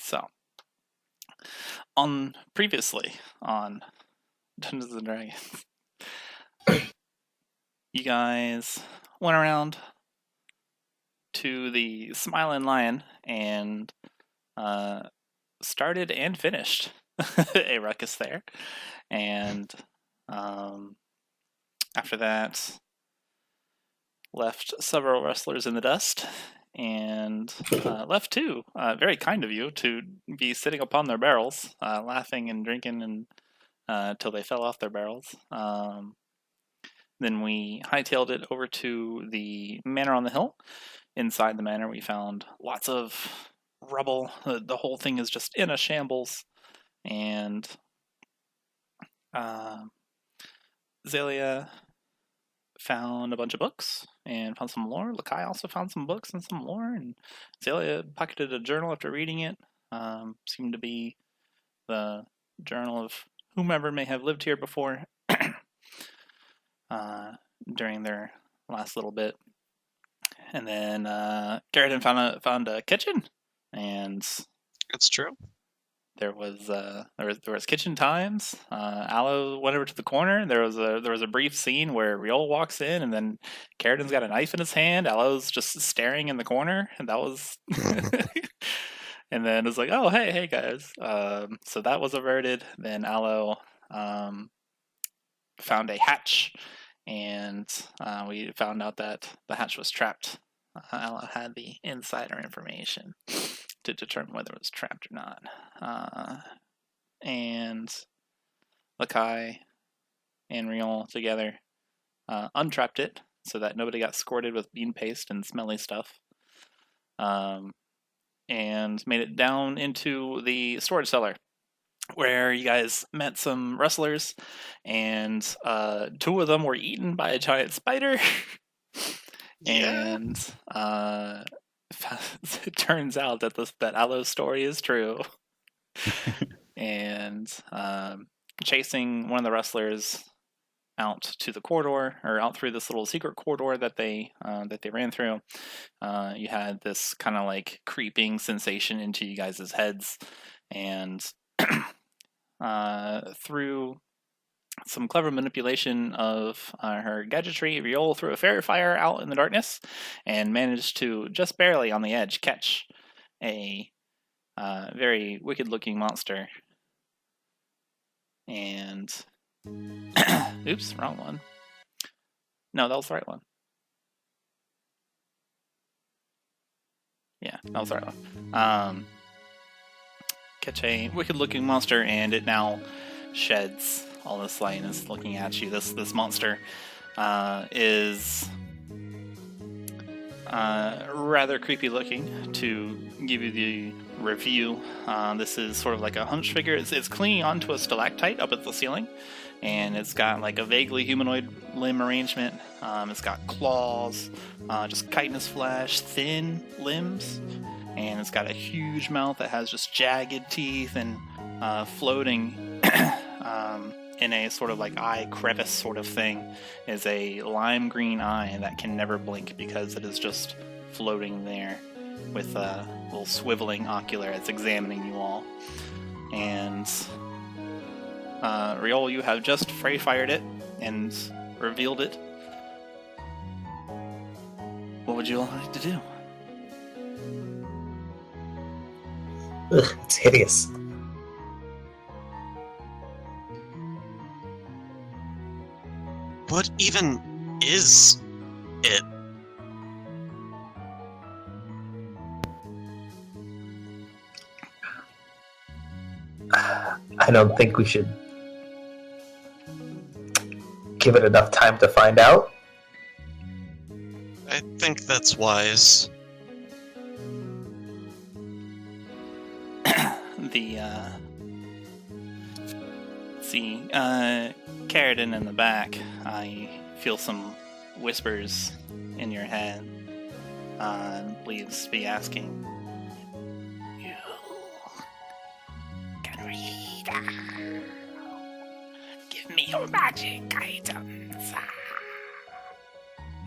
So, previously on Dungeons and Dragons, you guys went around to the Smiling Lion and started and finished a ruckus there, and after that left several wrestlers in the dust, and left two. Very kind of you to be sitting upon their barrels, laughing and drinking and till they fell off their barrels. Then we hightailed it over to the manor on the hill. Inside the manor, we found lots of rubble. The whole thing is just in a shambles. And Xalia found a bunch of books and found some lore. Lekai also found some books and some lore. And Xalia pocketed a journal after reading it. Seemed to be the journal of whomever may have lived here before during their last little bit. And then Karydin found a kitchen, and It's true. there was kitchen times. Aloe went over to the corner. There was a brief scene where Rhyol walks in, and then Karydin's got a knife in his hand. Aloe's just staring in the corner, and that was. And then it's like, oh hey guys. So that was averted. Then Aloe found a hatch. And we found out that the hatch was trapped. Aloe had the insider information to determine whether it was trapped or not. And Lekai and Rhyol together untrapped it so that nobody got squirted with bean paste and smelly stuff. And made it down into the storage cellar, where you guys met some wrestlers, and two of them were eaten by a giant spider. And it turns out that Aloe's story is true. And chasing one of the wrestlers out to the corridor, or out through this little secret corridor that they ran through, you had this kind of like creeping sensation into you guys' heads, and through some clever manipulation of her gadgetry, Rhyol threw a fairy fire out in the darkness and managed to just barely on the edge catch a very wicked-looking monster. And oops, wrong one. No, that was the right one. Yeah, that was the right one. Catch a wicked-looking monster, and it now sheds. All this light is looking at you. This monster is rather creepy looking. To give you the review, this is sort of like a hunched figure. It's clinging onto a stalactite up at the ceiling, and it's got like a vaguely humanoid limb arrangement. It's got claws, just chitinous flesh, thin limbs, and it's got a huge mouth that has just jagged teeth, and floating in a sort of like eye crevice sort of thing is a lime green eye that can never blink because it is just floating there with a little swiveling ocular that's examining you all. And Rhyol, you have just fray fired it and revealed it. What would you like to do? Ugh, it's hideous. What even is it? I don't think we should give it enough time to find out. I think that's wise. Karydin in the back, I feel some whispers in your head. Leaves be asking, you can read. Give me your magic items.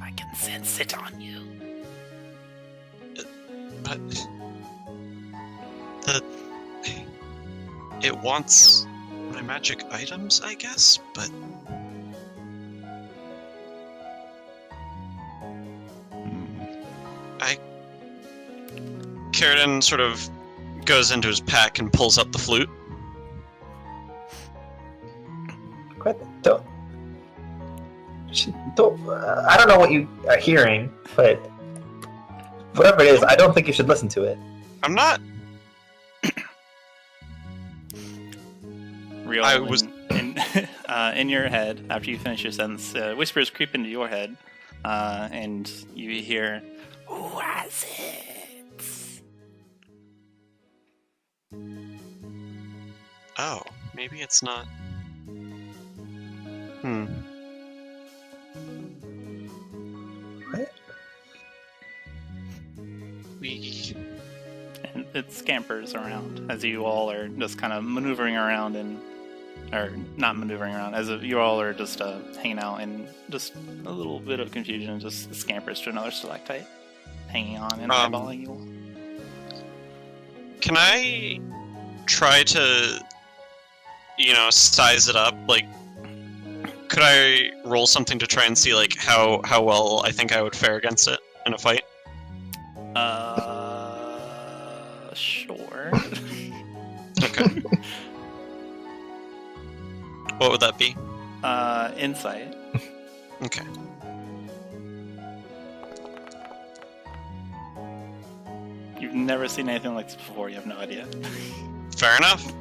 I can sense it on you. But it wants my magic items, I guess, but... Karydin sort of goes into his pack and pulls up the flute. Don't. I don't know what you are hearing, but whatever it is, I don't think you should listen to it. I'm not. Rhyol, I was in your head after you finish your sentence. Whispers creep into your head, and you hear, "Who has it?" Oh, maybe it's not. What? And it scampers around as you all are just kind of maneuvering around or not maneuvering around, as you all are just hanging out, and just a little bit of confusion, just scampers to another stalactite, hanging on and eyeballing you all. Can I try to, size it up? Like, could I roll something to try and see, like, how well I think I would fare against it in a fight? Sure. Okay. What would that be? Insight. Okay. You've never seen anything like this before, you have no idea. Fair enough.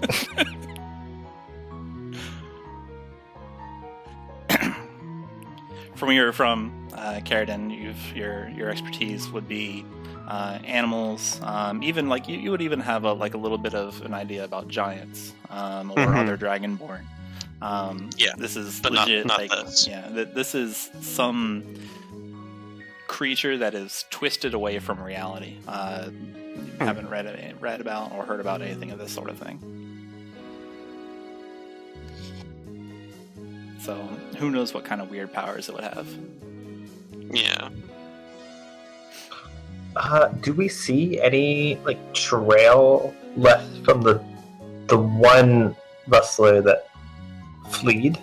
From where you're from, Karydin, your expertise would be animals. Even like you would even have a little bit of an idea about giants or other Dragonborn. Yeah, this is but legit. Not this. Yeah, this is some creature that is twisted away from reality. Haven't read about or heard about anything of this sort of thing. So who knows what kind of weird powers it would have? Yeah. Do we see any trail left from the one rustler that fled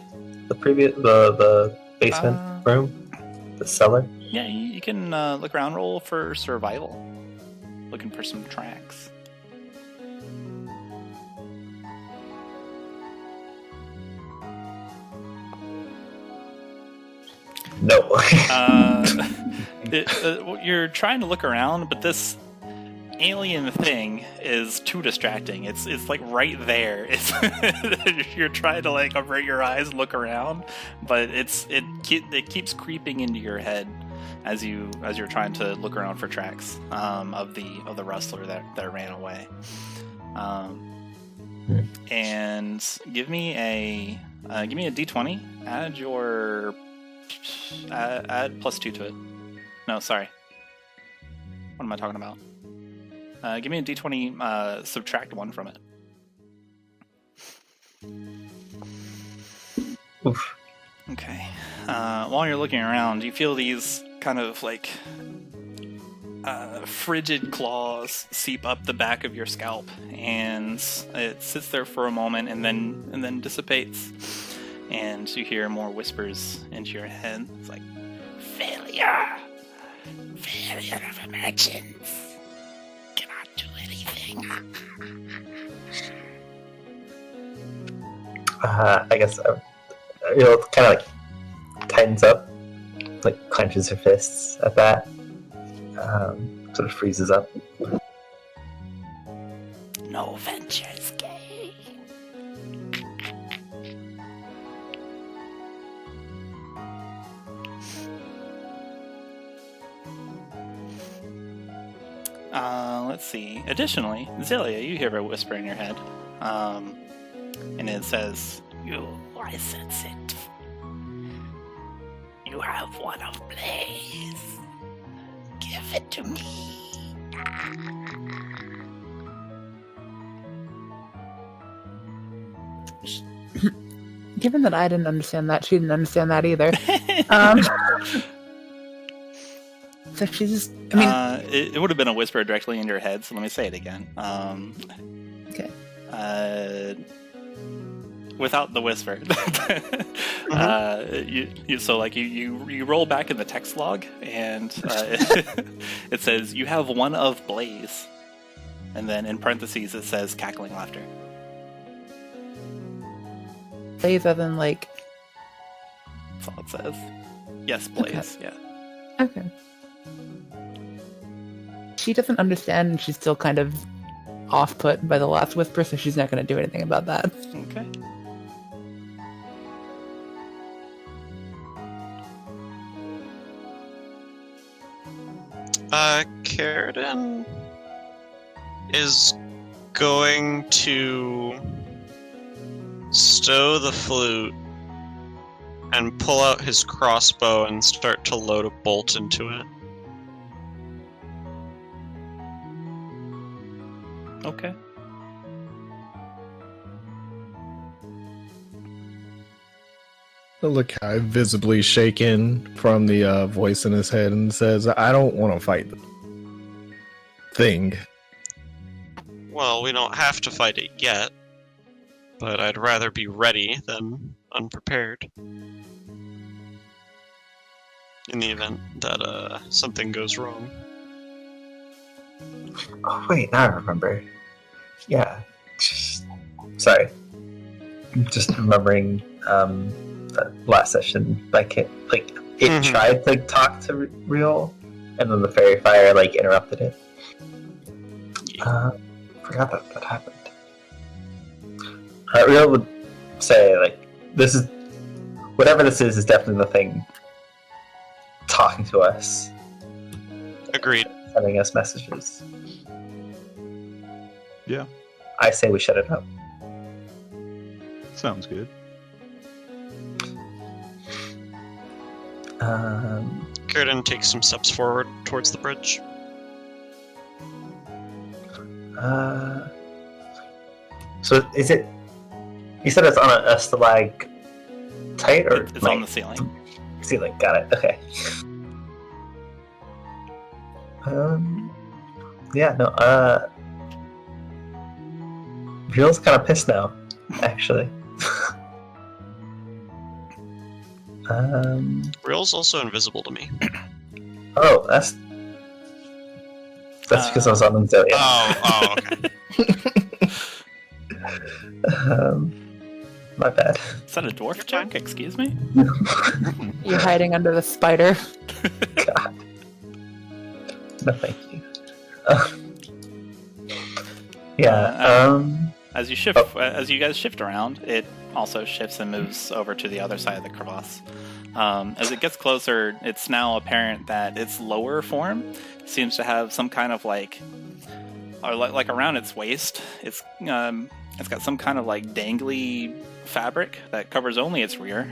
the basement room, the cellar? Yeah, you can look around, roll for survival, looking for some tracks. No. You're trying to look around, but this alien thing is too distracting. It's like right there. You're trying to avert your eyes, look around, but it keeps creeping into your head as you're trying to look around for tracks of the rustler that ran away. And give me a D20. Add +2 to it. No, sorry. What am I talking about? Give me a D20, subtract 1 from it. Oof. Okay. While you're looking around, you feel these kind of frigid claws seep up the back of your scalp, and it sits there for a moment and then dissipates, and you hear more whispers into your head. It's like, failure of emergence, cannot do anything. I guess kind of tightens up, clenches her fists at that, sort of freezes up. No ventures gained. Let's see. Additionally, Xalia, you hear a whisper in your head, and it says, I sense it. You have one of blaze. Give it to me. Given that I didn't understand that, she didn't understand that either. So she just, it would have been a whisper directly in your head, so let me say it again. Okay. Without the whisper. You roll back in the text log, and it says you have one of blaze, and then in parentheses it says cackling laughter. Blaze as in like... That's all it says. Yes, blaze. Okay. Yeah. Okay. She doesn't understand, and she's still kind of off-put by the last whisper, so she's not going to do anything about that. Okay. Karydin is going to stow the flute and pull out his crossbow and start to load a bolt into it. Okay. Lekai, visibly shaken from the voice in his head, and says, I don't want to fight the thing. Well, we don't have to fight it yet, but I'd rather be ready than unprepared. In the event that something goes wrong. Oh wait, now I remember. Yeah. Sorry. I'm just remembering that last session. It tried to talk to Rhyol, and then the fairy fire interrupted it. Forgot that happened. Rhyol would say this is whatever this is definitely the thing talking to us. Agreed. Sending us messages. Yeah. I say we shut it up. Sounds good. Karydin takes some steps forward towards the bridge. So is it? You said it's on a stalactite, or It's on the ceiling. Ceiling, got it. Okay. Yeah, no. Ryol's kind of pissed now, actually. Ryol's also invisible to me. Oh, that's because I was on Xalia. Oh, okay. My bad. Is that a dwarf joke? Excuse me? You're hiding under the spider. God. No, thank you. As you guys shift around, it also shifts and moves over to the other side of the crevasse. As it gets closer, it's now apparent that its lower form seems to have some kind of around its waist. It's got some kind of dangly fabric that covers only its rear.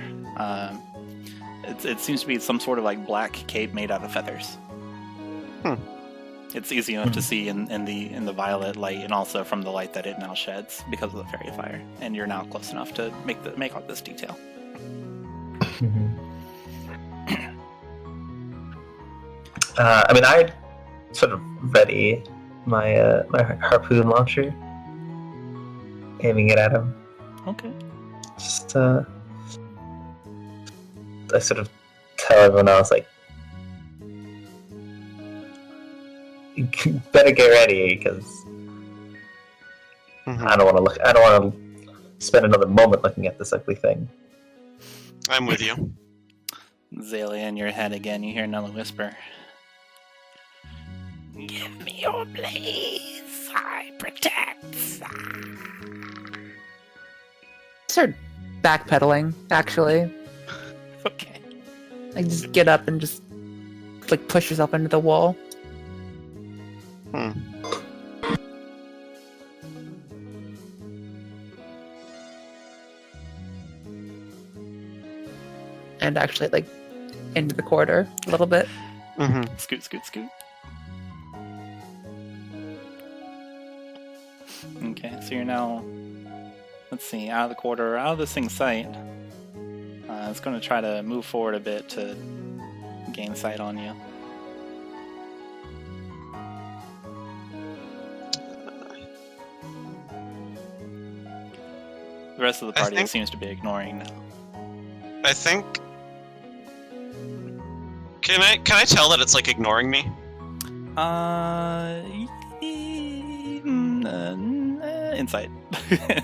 It seems to be some sort of black cape made out of feathers. It's easy enough to see in the violet light, and also from the light that it now sheds because of the fairy fire. And you're now close enough to make out this detail. I sort of ready my my harpoon launcher, aiming it at him. Okay. Just I sort of tell everyone else you better get ready because I don't want to spend another moment looking at this ugly thing. I'm with you. Xalia, in your head again, you hear another whisper. Give me your blaze, I protect. Start backpedaling, actually. Okay. Just get up and just push yourself into the wall. And actually into the corridor a little bit. Scoot, scoot, scoot. Okay, so you're now, let's see, out of the corridor, out of this thing's sight. It's going to try to move forward a bit to gain sight on you. The rest of the party think- seems to be ignoring now. I think. Can I tell that it's like ignoring me? Insight.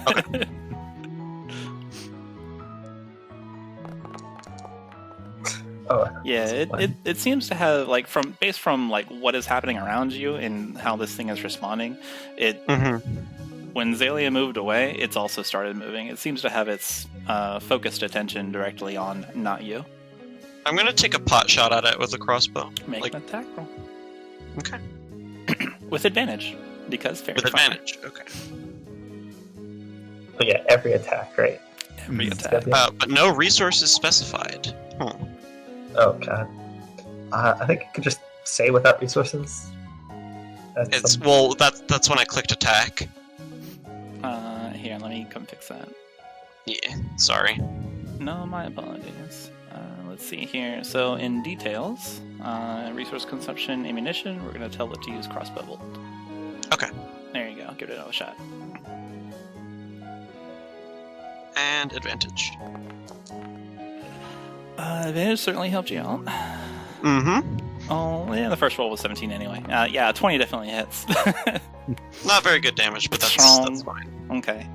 Okay. Oh, Yeah, that's fun. it seems to have like based from like what is happening around you and how this thing is responding. When Xalia moved away, it's also started moving. It seems to have its focused attention directly on not you. I'm gonna take a pot shot at it with a crossbow. Make Like- an attack roll Okay. with advantage because fairy With fire. advantage. Okay. But yeah, every attack, right? Every It's attack. gotta be- But no resources specified. Oh god. I think I could just say without resources. It's well. That's when I clicked attack. Here, let me come fix that. Yeah. Sorry. No, my apologies. Let's see here. So in details, resource consumption, ammunition, we're going to tell it to use crossbow bolt. Okay. There you go. Give it a shot. And advantage. Advantage certainly helped you out. Mm-hmm. Oh, yeah, the first roll was 17 anyway. Yeah, 20 definitely hits. Not very good damage, but that's Strong. fine. Okay.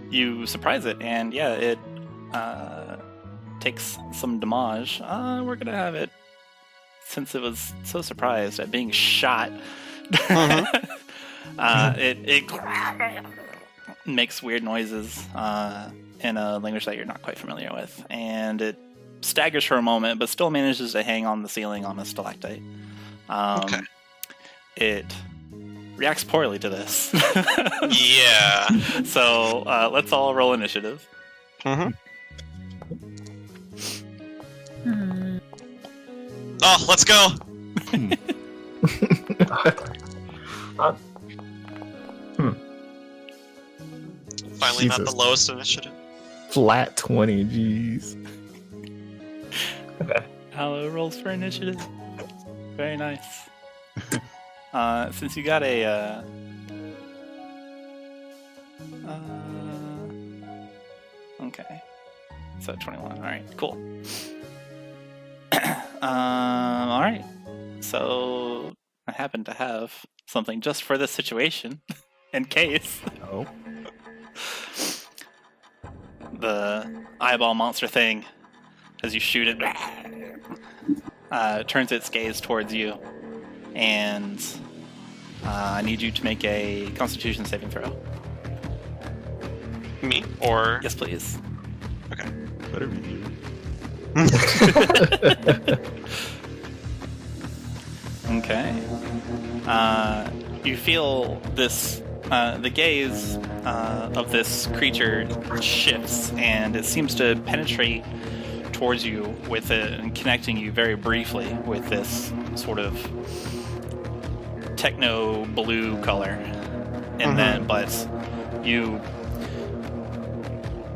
You surprise it, and yeah, it takes some damage. We're gonna have it, since it was so surprised at being shot. It makes weird noises in a language that you're not quite familiar with, and it staggers for a moment, but still manages to hang on the ceiling on a stalactite. Okay. It reacts poorly to this. Yeah. So let's all roll initiative. Mm-hmm. Hmm. Oh, let's go. Finally, not Jesus. the lowest initiative. Flat 20, jeez. Okay. Aloe rolls for initiative. Very nice. Since you got a okay, so 21. All right, cool. All right. So I happen to have something just for this situation, in case. Oh. The eyeball monster thing, as you shoot it, turns its gaze towards you, and I need you to make a Constitution saving throw. Me or Yes, please. okay. Better be you. Okay. You feel this. The gaze of this creature shifts, and it seems to penetrate towards you with it and connecting you very briefly with this sort of techno blue color. And then, but you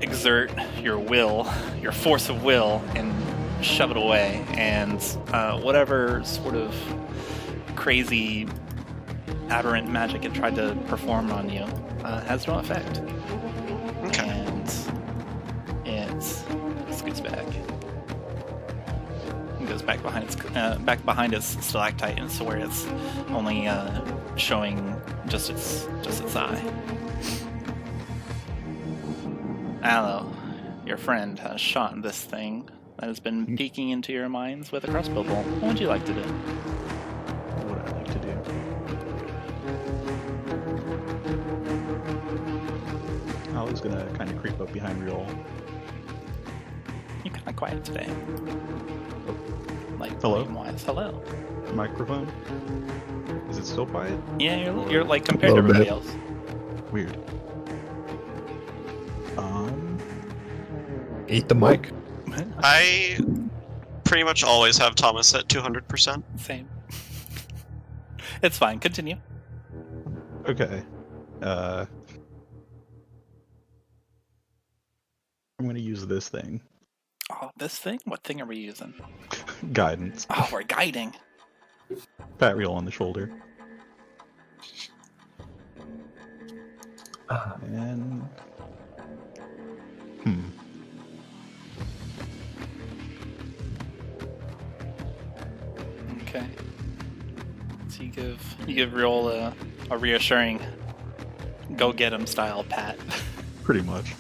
exert your will, your force of will, and shove it away, and whatever sort of crazy aberrant magic it tried to perform on you has no effect. Okay. And it scoots back. It goes back behind its stalactite, and so where it's only showing just its eye. Aloe, your friend has shot this thing that has been peeking into your minds with a crossbow bolt. What would you like to do? What would I like to do? Aloe's gonna kind of creep up behind Rhyol. You're kind of quiet today. Like, Hello? volume-wise. Hello. Microphone? Is it still quiet? Yeah, you're like compared to Little everybody bit. else. Weird. Eat the mic. I pretty much always have Thomas at 200%. Same. It's fine. Continue. Okay. I'm gonna use this thing. Oh, this thing? What thing are we using? Guidance. Oh, we're guiding. Pat Rhyol on the shoulder. And Okay. So you give Rhyol a reassuring go get him style pat. pretty much.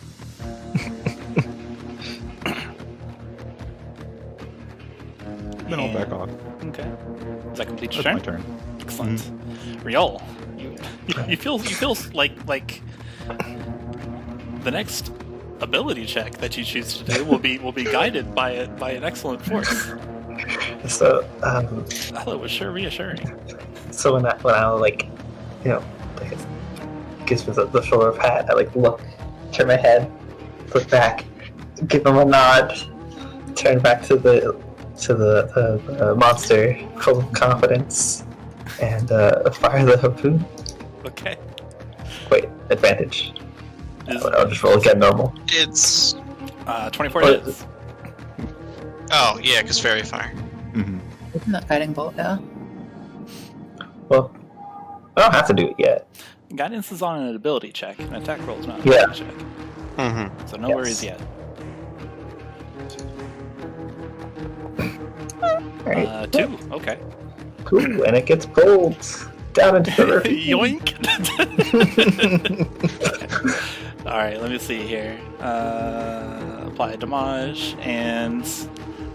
Then I'll back off. Okay. Does that complete your That's turn? my turn. Excellent. Rhyol, you feel like the next ability check that you choose to do will be guided by an excellent force. So, That was sure reassuring. so when I like, like, gives me the shoulder pat, I like look, turn my head, look back, give him a nod, turn back to the monster, full of confidence, and fire the harpoon. Okay. Wait, advantage. Is, I'll just roll again normal. It's 24 Oh, hits. oh yeah, because fairy fire. Mm-hmm. Isn't that guiding bolt now? Well, I don't have to do it yet. Guidance is on an ability check. An attack roll is not an Yeah. ability check. Mm-hmm. So no Yes. worries yet. Alright, 2. Okay. cool, and it gets pulled down into the river. Yoink! Alright, let me see here. Apply damage, and...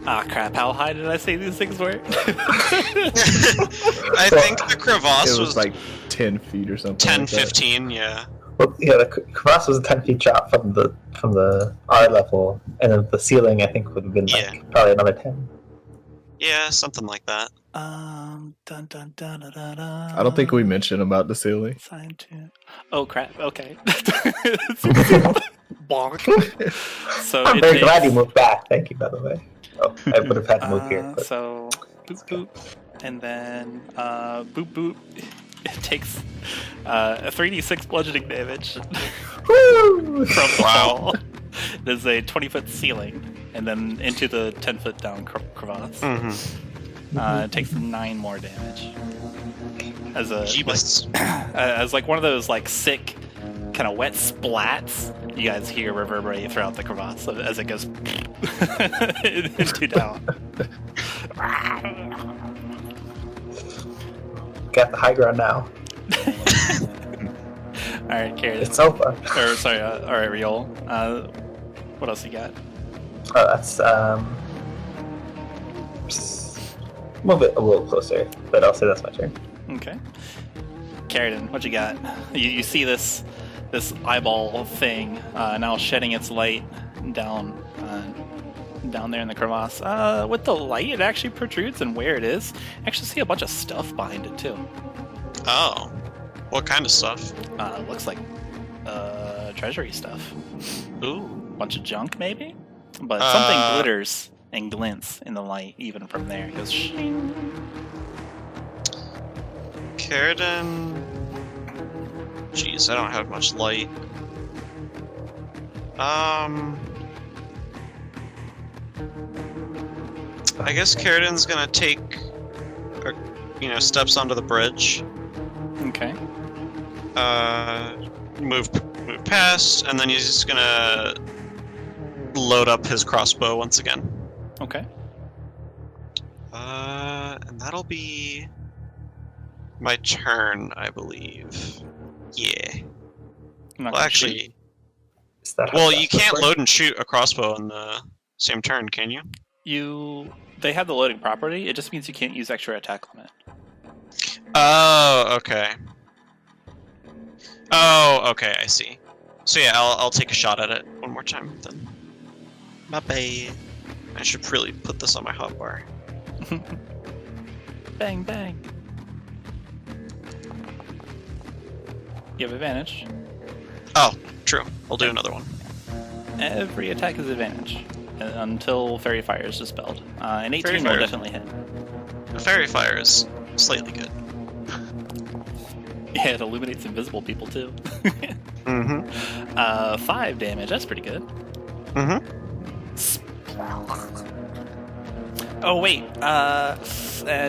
Ah, crap, how high did I say these things were? I think the crevasse It was was like 10 feet or something. 10, like that. 15, yeah. Well, yeah, the crevasse was a 10 feet drop from the R level, and then the ceiling I think would have been like probably another 10. Yeah, something like that. Dun, dun, dun, dun, dun, dun. I don't think we mentioned about the ceiling. Sign to... Oh, crap, okay. Bonk. So I'm it very takes, glad you moved back. Thank you, by the way. Oh, I would have had to move here. But... So, boop, boop. And then, boop, boop. It takes a 3d6 bludgeoning damage Woo! from the Wow. fall. There's a 20-foot ceiling, and then into the 10-foot down crevasse. Mm-hmm. It takes 9 more damage. As a Jeebus. as like one of those like sick kind of wet splats you guys hear reverberate throughout the crevasse as it goes into down. Got the high ground now. All right, Karydin. It's over. Or sorry, all right, Rhyol. What else you got? Oh, that's move it a little closer, but I'll say that's my turn. Okay. Karydin, what you got? You see this eyeball thing now shedding its light down there in the crevasse. With the light, it actually protrudes, and where it is, you actually see a bunch of stuff behind it too. Oh. What kind of stuff? Looks like treasury stuff. Ooh. Bunch of junk, maybe? But something glitters and glints in the light, even from there. It goes shing. Karydin. Jeez, I don't have much light. I guess Karydin's gonna take, steps onto the bridge. Okay. Move past, and then he's just gonna load up his crossbow once again. Okay. And that'll be my turn, I believe. Yeah. I'm not Well, gonna actually, Is that how well, that you can't works? load and shoot a crossbow in the same turn, can you? They have the loading property. It just means you can't use extra attack limit. Oh, okay. Oh, okay, I see. So yeah, I'll take a shot at it one more time then. Bye-bye. I should really put this on my hotbar. Bang, bang. You have advantage. Oh, true. I'll do another one. Every attack is advantage until Fairy Fire is dispelled. An 18 Fairy will Fire. definitely hit. The fairy fire is slightly good. Yeah, it illuminates invisible people too. Mm-hmm. 5 damage. That's pretty good. Mm-hmm. Oh wait. It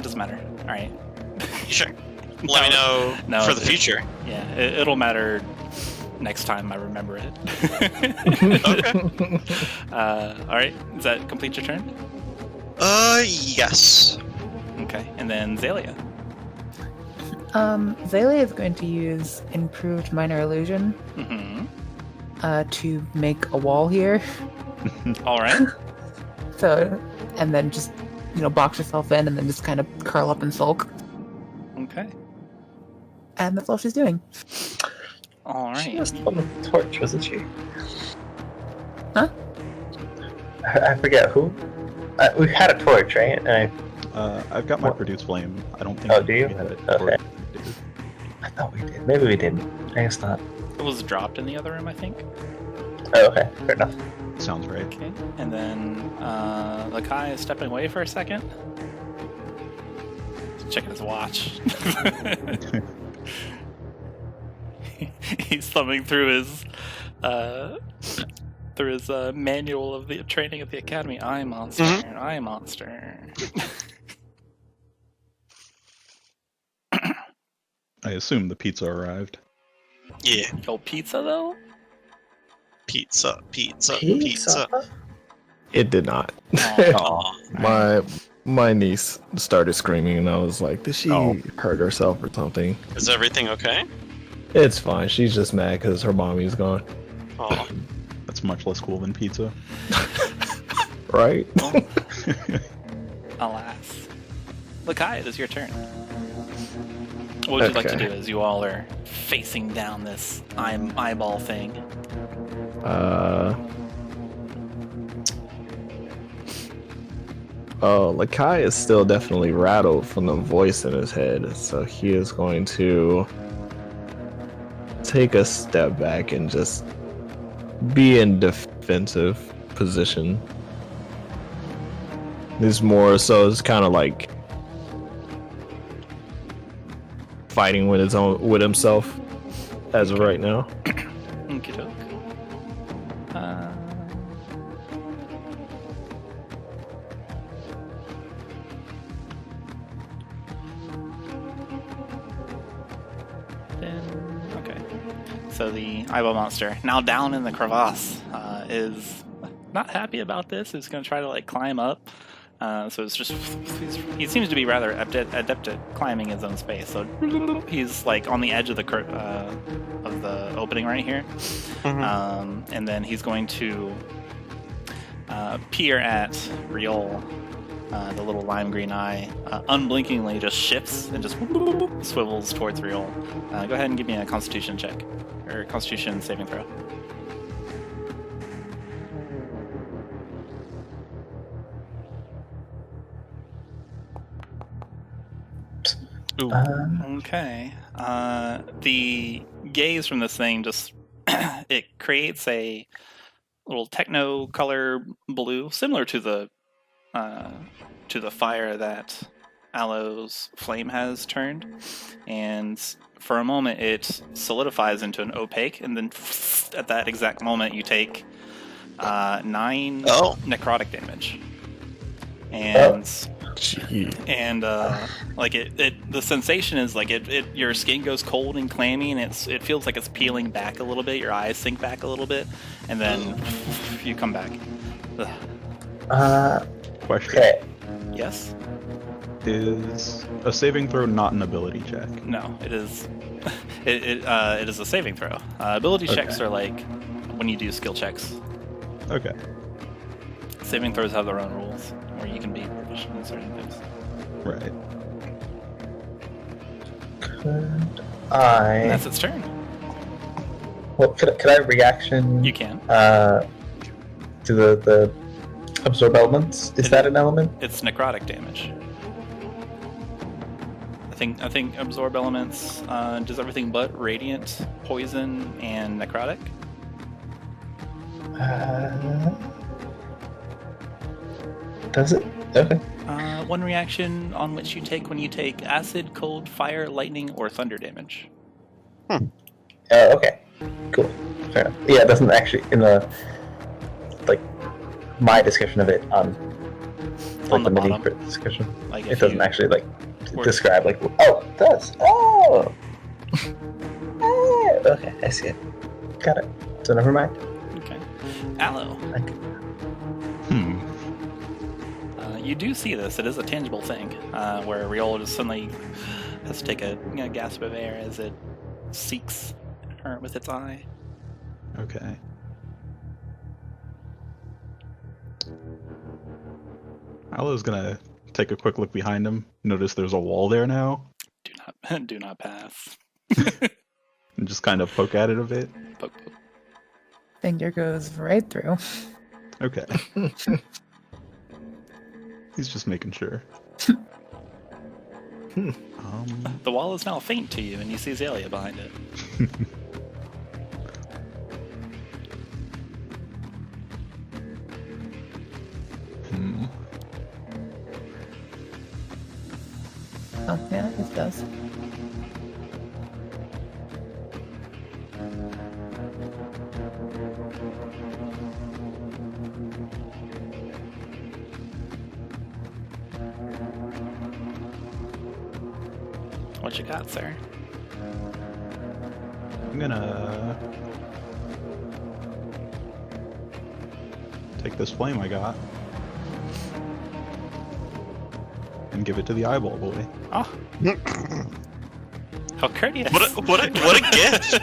doesn't matter. All right. Sure. Let me know No, for the future. Yeah, it'll matter next time I remember it. Okay. Alright, does that complete your turn? Yes. Okay, and then Xalia. Xalia is going to use Improved Minor Illusion to make a wall here. Alright. So, and then just, box yourself in and then just kind of curl up and sulk. Okay. And that's all she's doing. Alright. She was the one with the torch, wasn't she? Huh? I forget who. We had a torch, right? And I've got my produce flame. I don't think. Oh, do you? we had it. Okay. I thought we did. Maybe we didn't. I guess not. It was dropped in the other room, I think. Oh, okay. Fair enough. Sounds right. Okay. And then Lekai is stepping away for a second. He's checking his watch. He's thumbing through his manual of the training at the academy. I monster. I monster. I assume the pizza arrived. Yeah. Yo, pizza though? Pizza. It did not. Aw. My niece started screaming, and I was like, "Did she hurt herself or something?" Is everything okay? It's fine. She's just mad because her mommy's gone. Oh. That's much less cool than pizza. Right? Alas. Lekai, it is your turn. What would you like to do as you all are facing down this eyeball thing? Lekai is still definitely rattled from the voice in his head, so he is going to take a step back and just be in defensive position. It's more so it's kind of like fighting with himself as of right now. Okie doke. Okay. So the eyeball monster, now down in the crevasse, is not happy about this. He's going to try to climb up. So it's just he seems to be rather adept at climbing his own space. So he's on the edge of the opening right here, and then he's going to peer at Rhyol. The little lime green eye unblinkingly just shifts and just swivels towards Rhyol. Go ahead and give me a Constitution check or Constitution saving throw. Ooh. Okay. The gaze from this thing just it creates a little techno color blue, similar to the fire that Aloe's flame has turned, and for a moment it solidifies into an opaque, and then at that exact moment you take 9 necrotic damage, and the sensation is your skin goes cold and clammy, and it feels like it's peeling back a little bit. Your eyes sink back a little bit, and then you come back. Question. Okay. Yes. Is a saving throw not an ability check? No, it is. It is a saving throw. Ability checks are when you do skill checks. Okay. Saving throws have their own rules, where you can be proficient in certain things. Right. Could And I? that's its turn. Well, could I reaction? You can. To the absorb elements. Is that an element? It's necrotic damage. I think absorb elements does everything but radiant, poison, and necrotic. Does it? Okay. One reaction on which you take when you take acid, cold, fire, lightning, or thunder damage. Okay. Cool. Fair enough. Yeah, it doesn't actually in the my description of it on the mini bottom description. If It doesn't you- actually Or- describe oh, it does. Oh. Okay, I see it. Got it. So never mind. Okay. Aloe. You do see this. It is a tangible thing, where Rhyol just suddenly has to take a gasp of air as it seeks her with its eye. Okay. Aloe's gonna take a quick look behind him. Notice there's a wall there now. Do not pass. And just kind of poke at it a bit. Poke, poke. Finger goes right through. Okay. He's just making sure. The wall is now faint to you, and you see Xalia behind it. Oh, yeah, it does. What you got, sir? I'm gonna take this flame I got and give it to the eyeball boy. Oh. How courteous. What a gift!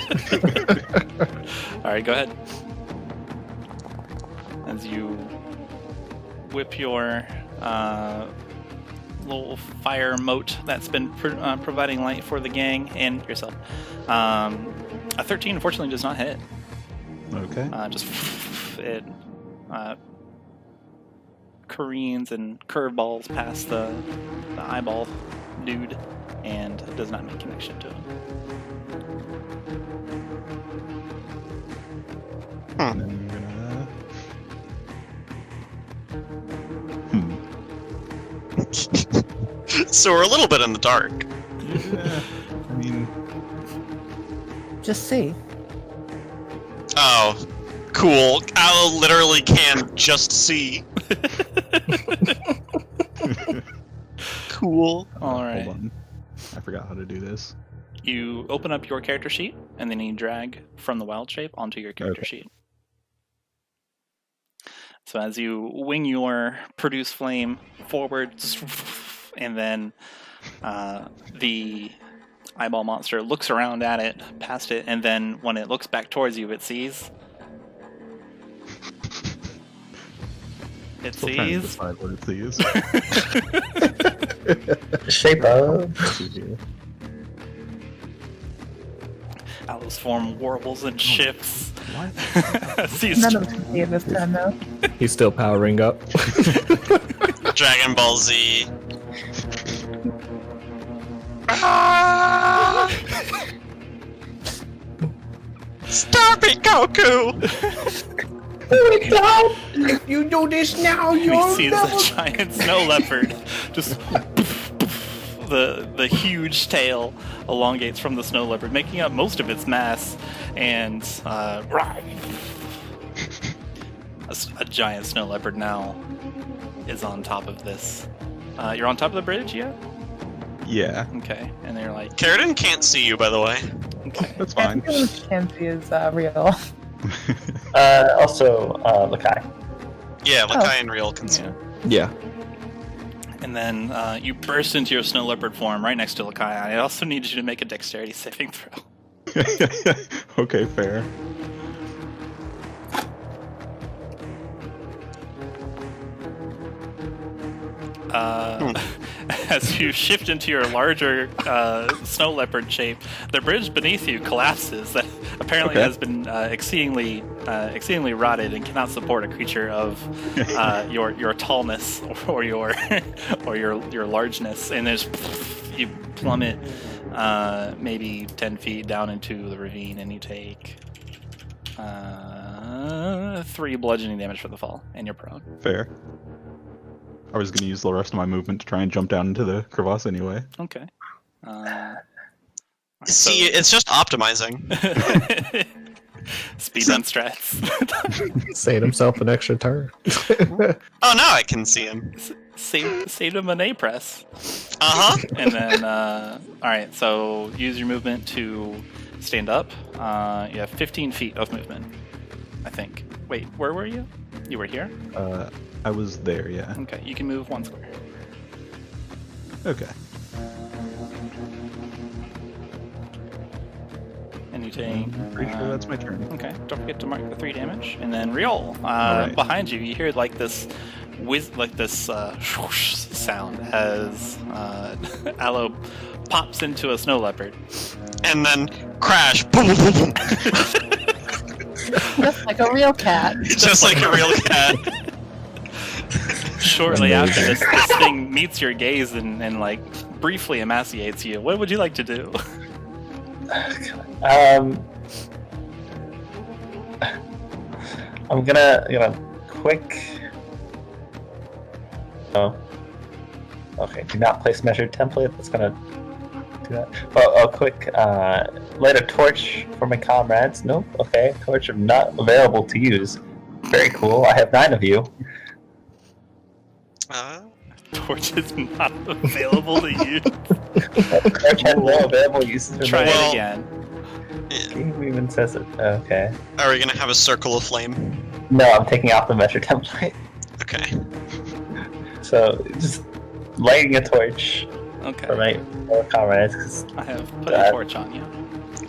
Alright, go ahead. As you whip your little fire moat that's been providing light for the gang and yourself. A 13 unfortunately does not hit. Okay. Just it careens and curveballs past the eyeball dude and does not make connection to him. And then I'm gonna... So we're a little bit in the dark. Yeah, I mean... Just see. Oh, cool. Aloe literally can just see. Cool. Alright. Hold on. I forgot how to do this. You open up your character sheet, and then you drag from the wild shape onto your character sheet. So as you wing your produce flame forward, and then the eyeball monster looks around at it, past it, and then when it looks back towards you, it sees. It Still trying to sees. decide what it sees. Shape up. Let's see here. Aloe's form warbles and shifts. What? Sees None of us can see it this time, though. He's still powering up. Dragon Ball Z. Ah! Stop it, Goku! If you do this now, He sees a giant snow leopard. Just the huge tail elongates from the snow leopard, making up most of its mass, and a giant snow leopard now is on top of this. You're on top of the bridge, yeah? Yeah, Okay, and they're like, Karydin can't see you, by the way. okay. that's I fine. think the only can see is Rhyol. Also, Lekai. Yeah, Lekai and Rhyol can see. Yeah. Yeah. And then you burst into your snow leopard form right next to Lekai. I also need you to make a dexterity saving throw. Okay, fair. As you shift into your larger snow leopard shape, the bridge beneath you collapses. That apparently has been exceedingly rotted and cannot support a creature of your tallness or your largeness. And there's you plummet maybe 10 feet down into the ravine, and you take 3 bludgeoning damage for the fall, and you're prone. Fair. I was going to use the rest of my movement to try and jump down into the crevasse anyway. Okay. See, it's just optimizing. Speedrun strats. Saved himself an extra turn. Oh, now I can see him. Saved him an A press. Uh-huh. And then, alright, so use your movement to stand up. You have 15 feet of movement, I think. Wait, where were you? You were here? I was there, yeah. Okay, you can move 1 square. Okay. And you take... Pretty sure that's my turn. Okay, don't forget to mark the 3 damage. And then Rhyol, Alright. behind you, you hear like this swoosh sound as Aloe pops into a snow leopard. And then crash. Boom, boom, boom, boom. Just like a real cat. Just like a real cat. Shortly after this thing meets your gaze and like briefly emaciates you. What would you like to do? I'm gonna quick. Oh. Okay. Do not place measured template. That's gonna do that. Oh, quick. Light a torch for my comrades. Nope. Okay. Torch are not available to use. Very cool. I have 9 of you. Torch is not available to use. Torch has no available uses. Try it Well- again. Game even says it. Okay. Are we gonna have a circle of flame? No, I'm taking off the measure template. Okay. So just lighting a torch for Okay. my comrades. 'Cause I have put a torch on you.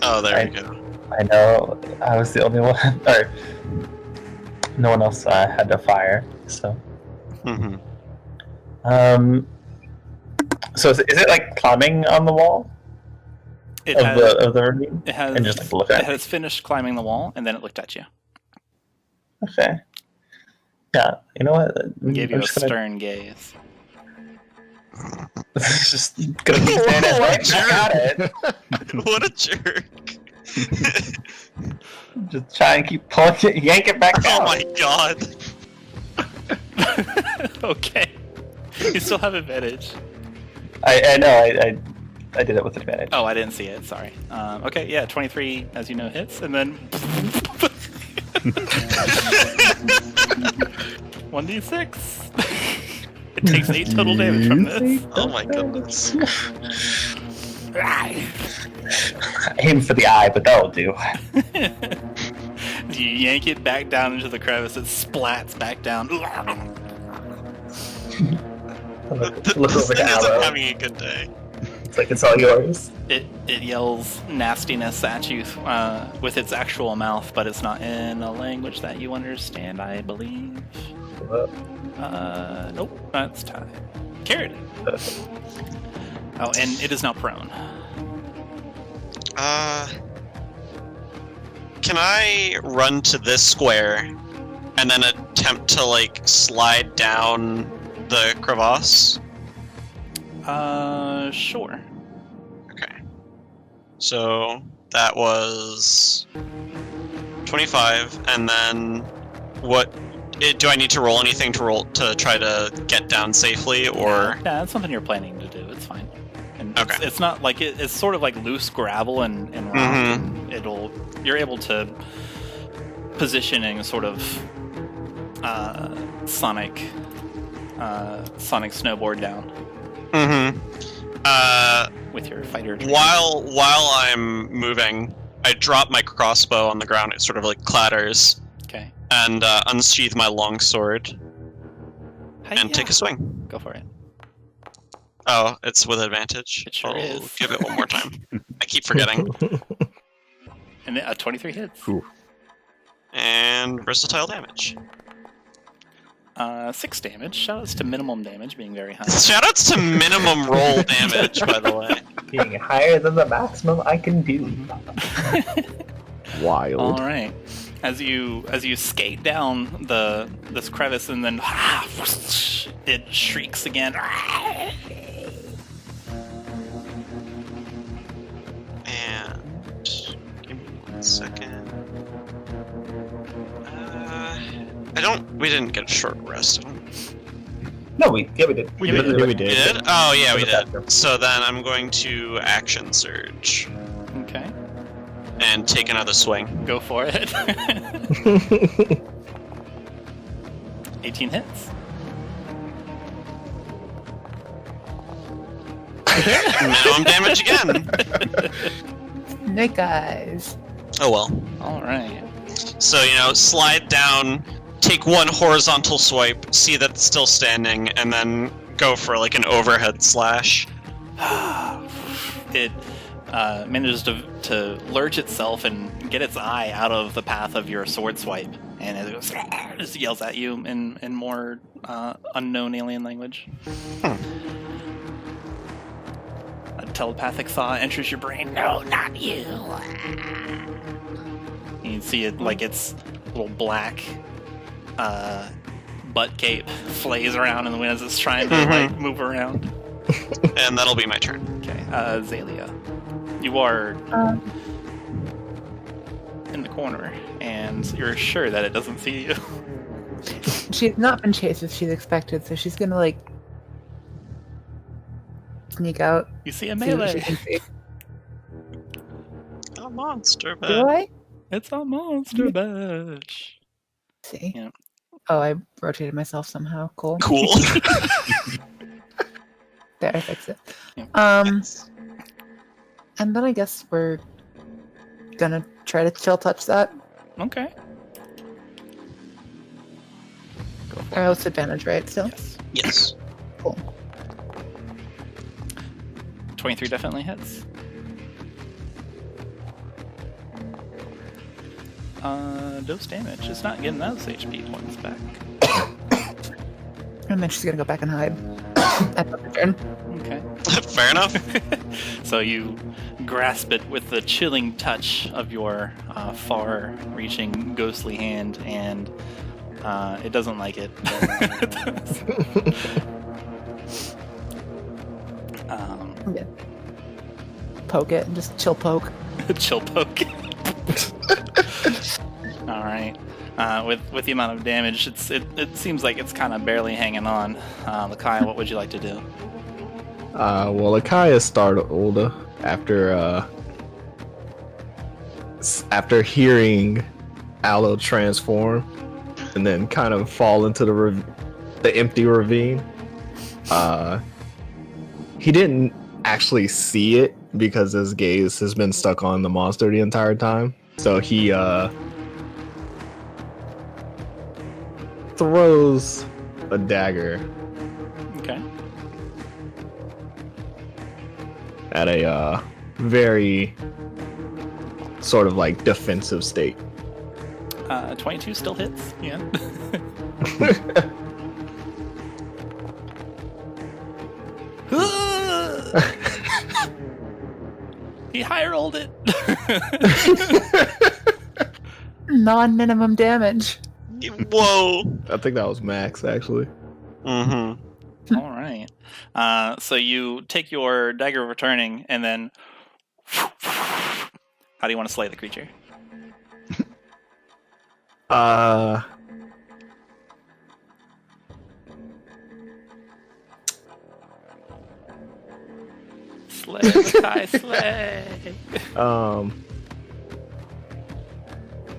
Oh, there we go. I know I was the only one, or no one else had to fire. So, Mm-hmm. So is it like climbing on the wall It of has, the ravine? it has, and just, like, look at it has finished climbing the wall, and then it looked at you. Okay. Yeah, you know what? Gave you I'm a just gonna, stern gaze. just gonna keep standing right back at it. What a jerk. Just try and keep pulling it, yank it back down. Oh my god. Okay. You still have advantage. I know. I did it with advantage. Oh, I didn't see it. Sorry. Okay, yeah, 23, as you know, hits, and then 1d6. It takes 8 total damage from this. Oh my goodness. Aim for the eye, but that'll do. You yank it back down into the crevice. It splats back down. Look This over to thing isn't Aloe. having a good day. It's like it's all yours. It yells nastiness at you with its actual mouth, but it's not in a language that you understand, I believe. Nope, that's time. Karydin. Oh, and it is now prone. Can I run to this square and then attempt to like slide down the crevasse? Sure. Okay. So that was 25, and then what? Do I need to roll anything to try to get down safely, or? Yeah, that's something you're planning to do. It's fine. And Okay. it's not like it's sort of like loose gravel and rock. You're able to positioning a sort of sonic snowboard down Mm-hmm. with your fighter. While I'm moving, I drop my crossbow on the ground. It sort of like clatters, Okay. and unsheath my longsword and take a swing. Go for it. Oh, it's with advantage. It sure I'll is. give it one more time. I keep forgetting. And 23 hits. Ooh. And versatile damage. 6 damage. Shoutouts to minimum damage being very high. Shoutouts to minimum roll damage, by the way. Being higher than the maximum I can do. Wild. All right. As you skate down this crevice and then it shrieks again. And give me 1 second. We didn't get a short rest. No, we did. We did. We did? Oh yeah, we Okay. did. So then I'm going to action surge Okay. and take another swing. Go for it. 18 hits. Minimum damage again. Snake eyes. Oh well. All right. So, slide down, take one horizontal swipe, see that it's still standing, and then go for like an overhead slash. It manages to lurch itself and get its eye out of the path of your sword swipe, and it goes, just yells at you in more unknown alien language. A telepathic thought enters your brain. No, not you. You can see it like its little black butt cape flays around in the wind as it's trying to like move around. And that'll be my turn. Okay, Xalia, you are in the corner, and you're sure that it doesn't see you. She's not been chased as she's expected, so she's gonna like sneak out. You see a See what she melee. can see. A monster Do bed. I? It's a monster bash. See. Yeah. Oh, I rotated myself somehow. Cool. Cool. There, I fixed it. Yeah. And then I guess we're gonna try to chill touch that. Okay. Or else advantage, right? Still. Yes. Yes. Cool. 23 definitely hits. Dose damage. It's not getting those HP points back. And then she's gonna go back and hide. That's her turn. Okay. Fair enough. So you grasp it with the chilling touch of your far-reaching ghostly hand, and it doesn't like it. Yeah. Poke it and just chill poke. Chill poke. All right. With the amount of damage, it seems like it's kind of barely hanging on. Lekai, what would you like to do? Well, Lekai is startled after hearing Aloe transform and then kind of fall into the empty ravine. He didn't actually see it because his gaze has been stuck on the monster the entire time. So he throws a dagger Okay. at a very sort of like defensive state. 22 still hits. Yeah. He high rolled it. Non-minimum damage. Whoa. I think that was max, actually. Mm-hmm. All right. So you take your dagger of returning, and then how do you want to slay the creature? Slay, Lekai, slay.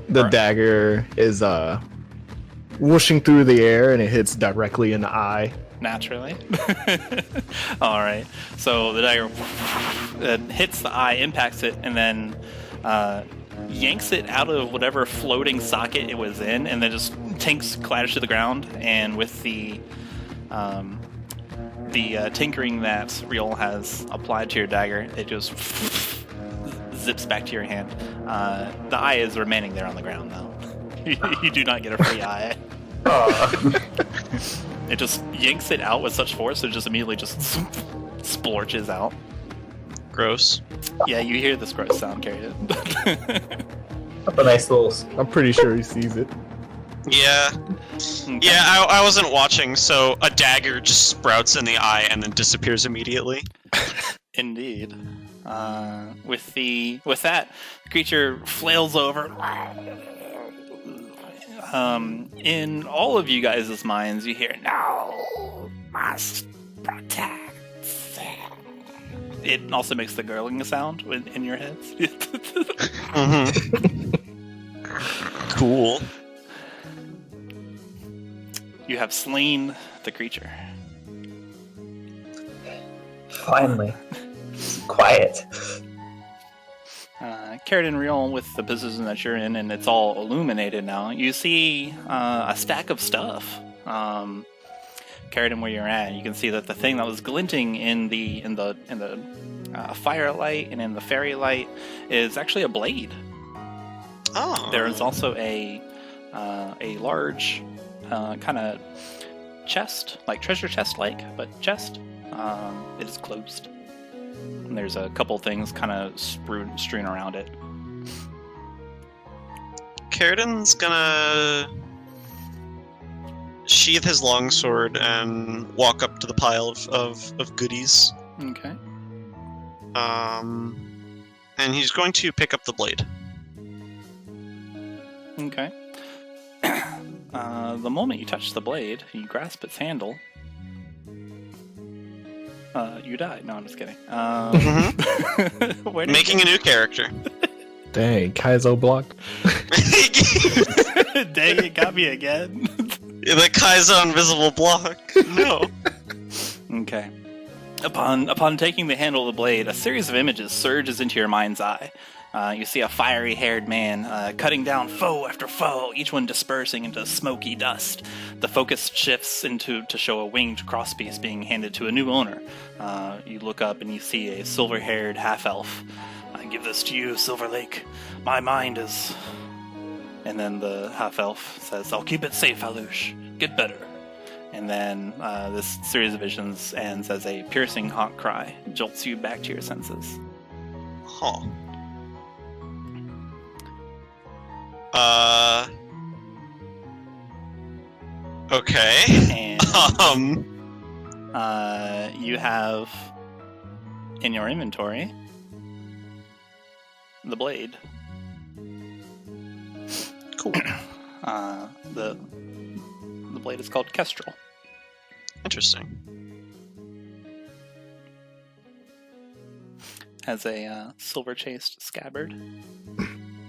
The dagger is whooshing through the air and it hits directly in the eye. Naturally. All right. So the dagger hits the eye, impacts it, and then yanks it out of whatever floating socket it was in, and then just clatters to the ground. And with the tinkering that Rhyol has applied to your dagger, it just zips back to your hand. The eye is remaining there on the ground, though. You do not get a free eye. It just yanks it out with such force, it just immediately just splorches out. Gross. Yeah, you hear this gross sound, Karydin. Up a nice little. I'm pretty sure he sees it. Yeah. Okay. Yeah, I wasn't watching, so a dagger just sprouts in the eye and then disappears immediately. Indeed. With that, the creature flails over. In all of you guys' minds, you hear, "No, must protect." It also makes the gurgling sound in your heads. Cool. You have slain the creature. Finally. Quiet. Karydin and Rhyol, with the position that you're in, and it's all illuminated now, you see a stack of stuff. Karydin, where you're at, you can see that the thing that was glinting in the firelight and in the fairy light is actually a blade. Oh. There is also a large kind of chest, like treasure chest-like, but chest. It is closed. And there's a couple things kind of strewn around it. Karydin's gonna sheath his longsword and walk up to the pile of goodies. Okay. And he's going to pick up the blade. Okay. The moment you touch the blade, you grasp its handle. You die. No, I'm just kidding. Where did Making a new character. Dang, Kaizo block. Dang, it got me again. The Kaizo invisible block. No. Okay. Upon taking the handle of the blade, a series of images surges into your mind's eye. You see a fiery-haired man cutting down foe after foe, each one dispersing into smoky dust. The focus shifts to show a winged crosspiece being handed to a new owner. You look up and you see a silver-haired half-elf. I give this to you, Silver Lake. My mind is... And then the half-elf says, I'll keep it safe, Alush. Get better. And then this series of visions ends as a piercing hawk cry jolts you back to your senses. Huh. Okay. And you have in your inventory the blade. Cool. The blade is called Kestrel. Interesting. Has a silver chased scabbard.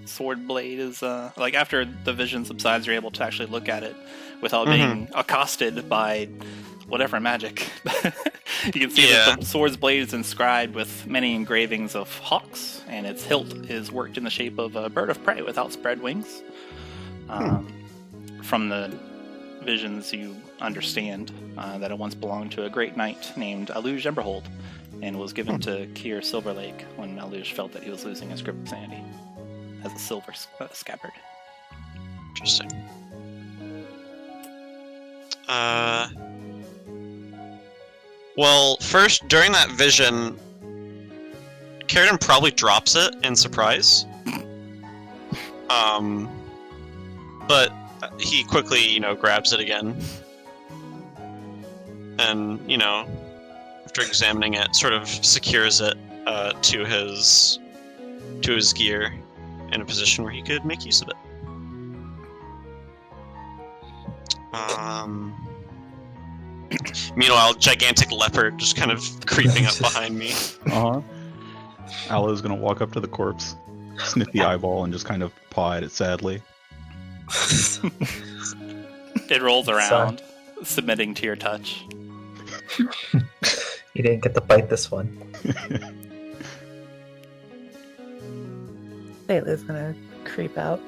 Sword blade is like after the vision subsides, you're able to actually look at it without being accosted by whatever magic. You can see that the sword's blade is inscribed with many engravings of hawks, and its hilt is worked in the shape of a bird of prey with outspread wings. From the visions, you understand that it once belonged to a great knight named Aloe Emberhold, and was given to Kier Silverlake when Aloe felt that he was losing his grip of sanity. As a silver scabbard. Interesting. Well, first, during that vision, Karydin probably drops it in surprise. But he quickly, grabs it again. And, after examining it, sort of secures it to his gear in a position where he could make use of it. Meanwhile, gigantic leopard just kind of creeping up behind me. Aloe's gonna walk up to the corpse, sniff the eyeball, and just kind of paw at it sadly. It rolls around, submitting to your touch. You didn't get to bite this one. Layla's gonna creep out.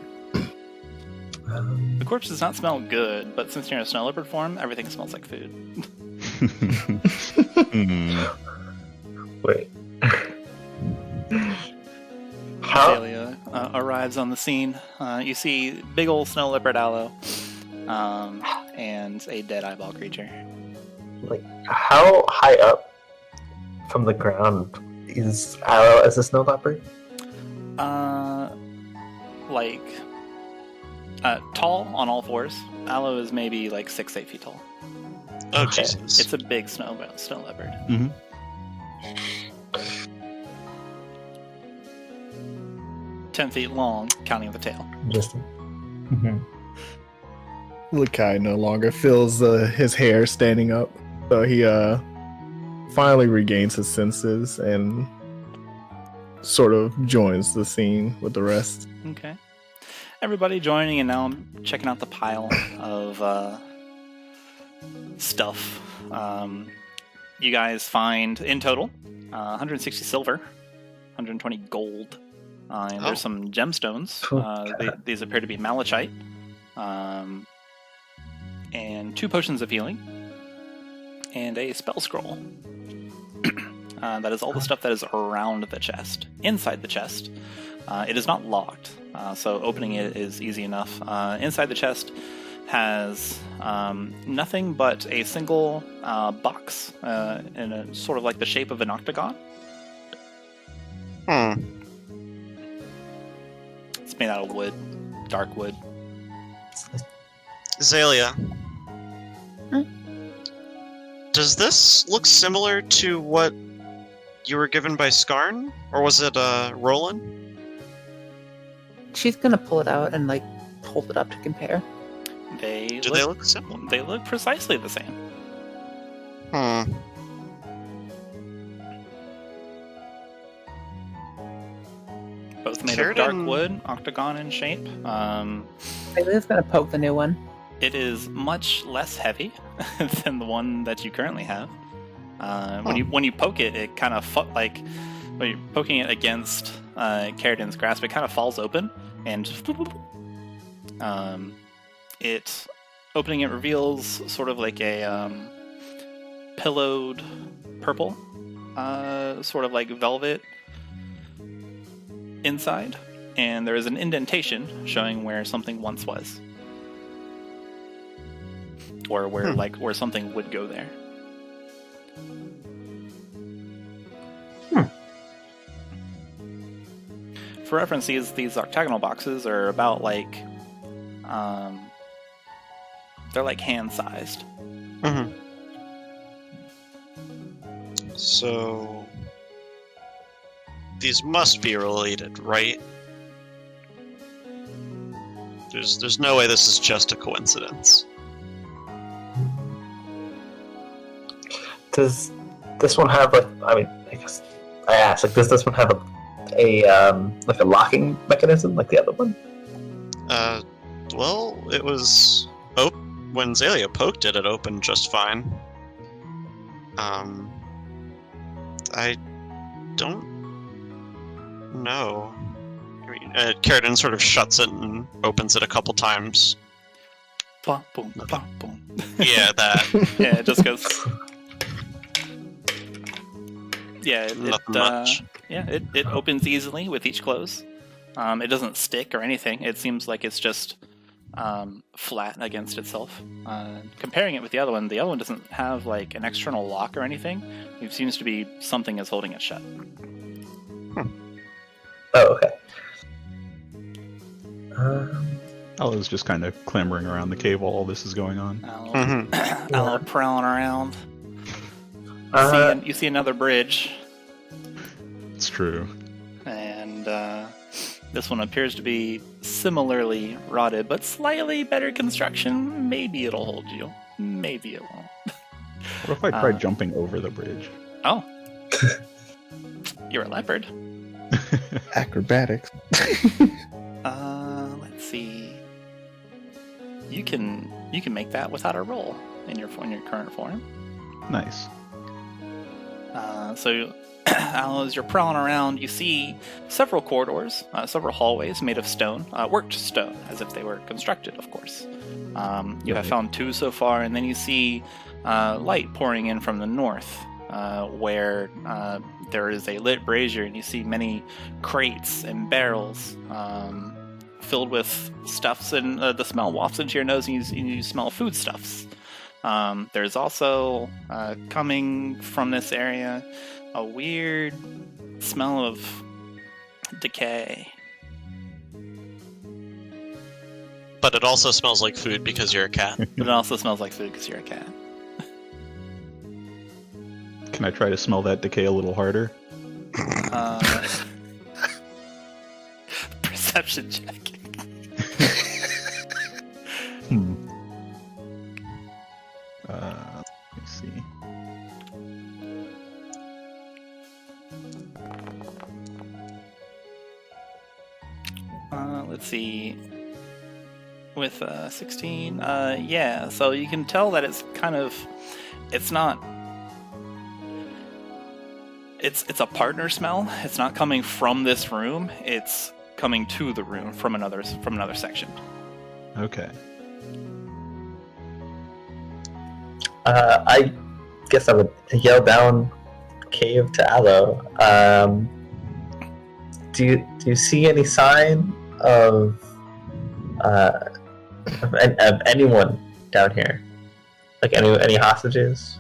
The corpse does not smell good, but since you're in a snow leopard form, everything smells like food. Wait. How? Xalia arrives on the scene. You see big old snow leopard Aloe, and a dead eyeball creature. Like, how high up from the ground is Aloe as a snow leopard? Tall on all fours. Aloe is maybe like 6-8 feet tall. Oh, Okay. Jesus. It's a big snow leopard. Mm-hmm. 10 feet long, counting the tail. Just. Lekai no longer feels his hair standing up, so he finally regains his senses and sort of joins the scene with the rest. Okay. Everybody joining, and now I'm checking out the pile of stuff. You guys find, in total, 160 silver, 120 gold, And there's some gemstones. These appear to be malachite. And 2 potions of healing. And a spell scroll. That is all the stuff that is around the chest. Inside the chest, it is not locked, so opening it is easy enough. Inside the chest has nothing but a single box in a sort of like the shape of an octagon. It's made out of wood, dark wood. Xalia. Does this look similar to what you were given by Skarn? Or was it Roland? She's gonna pull it out and like hold it up to compare. They they look similar? They look precisely the same. Both made of dark wood, octagon in shape. Ayla's gonna poke the new one. It is much less heavy than the one that you currently have. When you poke it, it kind of like when you're poking it against Karydin's grasp, it kind of falls open, and opening it reveals sort of like a pillowed purple, sort of like velvet inside, and there is an indentation showing where something once was, or where something would go there. For reference, these octagonal boxes are about like they're like hand-sized. Mm-hmm. So these must be related, right? There's no way this is just a coincidence. Does this one have like? I mean, I guess I asked. Like, does this one have a like a locking mechanism like the other one? Well, it was when Xalia poked it, it opened just fine. I don't know. I mean, Karydin sort of shuts it and opens it a couple times. Boom, boom, boom, boom. Yeah, that. Yeah, it just goes. Yeah, Nothing much. It opens easily with each close. It doesn't stick or anything. It seems like it's just flat against itself. Comparing it with the other one doesn't have like an external lock or anything. It seems to be something is holding it shut. Oh, okay. Aloe's just kind of clambering around the cave while all this is going on. Aloe prowling around. You see another bridge. It's true. And this one appears to be similarly rotted, but slightly better construction. Maybe it'll hold you. Maybe it won't. What if I tried jumping over the bridge? Oh. You're a leopard. Acrobatics. Let's see. You can make that without a roll in your current form. Nice. So, as you're prowling around, you see several corridors, several hallways made of stone, worked stone, as if they were constructed, of course. You have found 2 so far, and then you see light pouring in from the north, where there is a lit brazier, and you see many crates and barrels filled with stuffs, and the smell wafts into your nose, and you smell foodstuffs. There's also, coming from this area, a weird smell of decay. But it also smells like food because you're a cat. But it also smells like food because you're a cat. Can I try to smell that decay a little harder? Perception check. Let me see. Let's see. With 16, yeah. So you can tell that it's not. It's a partner smell. It's not coming from this room. It's coming to the room from another section. Okay. I guess I would yell down cave to Aloe. Do you see any sign of anyone down here? Like any hostages?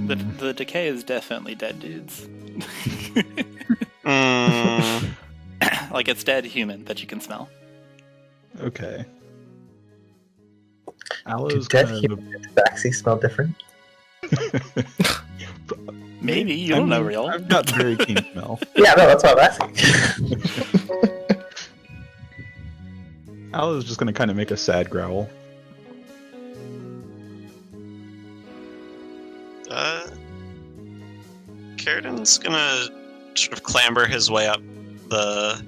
The decay is definitely dead dudes. Like it's dead human that you can smell. Okay. Do Aloe's dead gonna... human and Tabaxi smell different? Maybe, you don't know, Rhyol. I've got very keen smell. Yeah, no, that's what I'm asking. Aloe's just gonna kind of make a sad growl. Karydin's gonna sort of clamber his way up the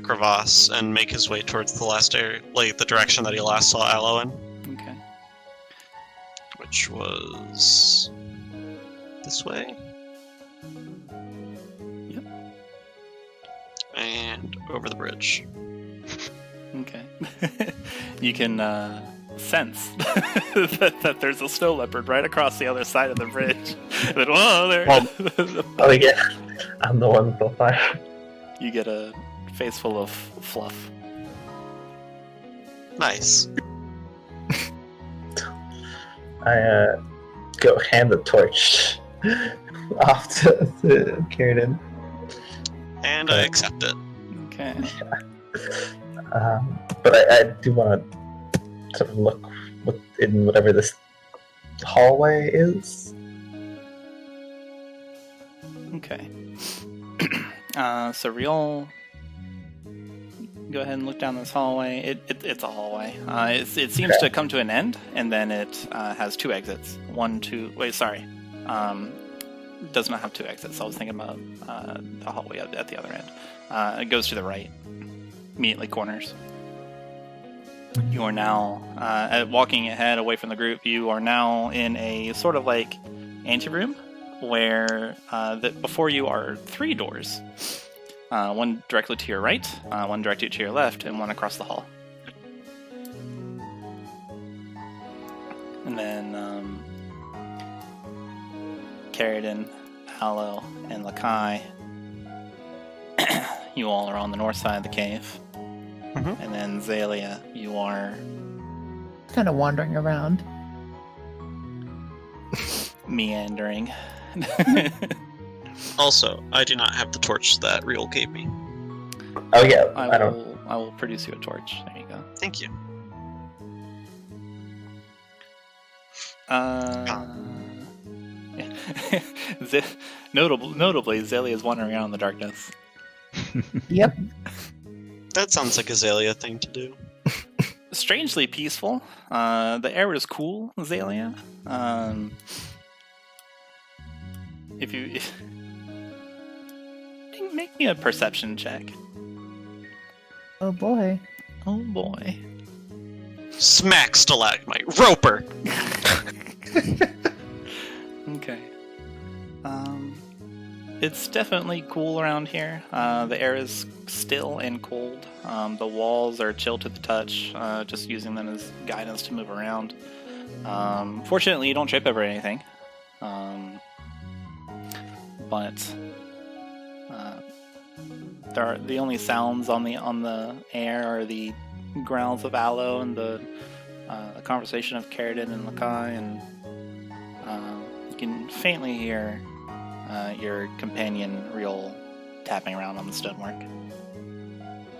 crevasse and make his way towards the last area, like the direction that he last saw Aloe in, Okay. which was this way. Yep. And over the bridge. Okay. You can sense that there's a snow leopard right across the other side of the bridge. But, whoa, there. Oh yeah, I'm the one with the fire. You get a face full of fluff. Nice. I go hand the torch off to Karydin. And I accept it. Okay. But I do want to sort of look in whatever this hallway is. Okay. So Rhyol, go ahead and look down this hallway. It's a hallway. It seems to come to an end, and then it has two exits. Does not have two exits. I was thinking about the hallway at the other end. It goes to the right, immediately corners. You are now, walking ahead away from the group, you are now in a sort of like anteroom where before you are three doors. One directly to your right, one directly to your left, and one across the hall. And then Karydin, Aloe, and Lekai, you all are on the north side of the cave. Mhm. And then Xalia, you are Kind of wandering around. meandering. Also, I do not have the torch that Rhyol gave me. Oh yeah, I don't. I will produce you a torch. There you go. Thank you. Yeah. Notably, Xalia is wandering around in the darkness. Yep. That sounds like a Xalia thing to do. Strangely peaceful. The air is cool, Xalia. If you make me a perception check. Oh boy. Oh boy. Smack stalagmite. Roper! Okay. It's definitely cool around here. The air is still and cold. The walls are chill to the touch, just using them as guidance to move around. Fortunately, you don't trip over anything. But the only sounds on the air are the growls of Aloe and the conversation of Karydin and Lekai, and you can faintly hear your companion Rhyol tapping around on the stonework.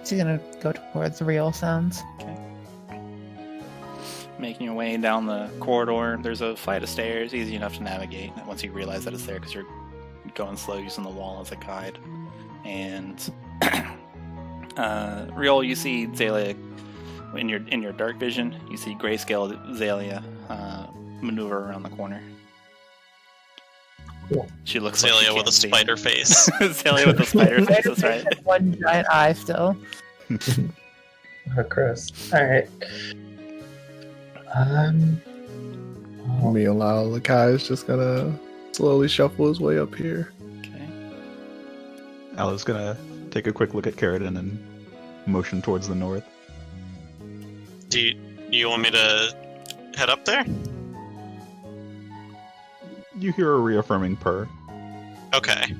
She's gonna go towards the real sounds. Okay. Making your way down the corridor, there's a flight of stairs, easy enough to navigate once you realize that it's there because you're going slow using the wall as a guide. And Rhyol, you see Xalia in your dark vision. You see grayscale Xalia maneuver around the corner. Cool. She looks Xalia like with a spider face. Xalia with a spider face. That's right. One giant eye still. Oh, gross. All right. Meanwhile, Lekai is just gonna slowly shuffle his way up here. Okay. Aloe's gonna take a quick look at Karydin and motion towards the north. Do you want me to head up there? You hear a reaffirming purr. Okay.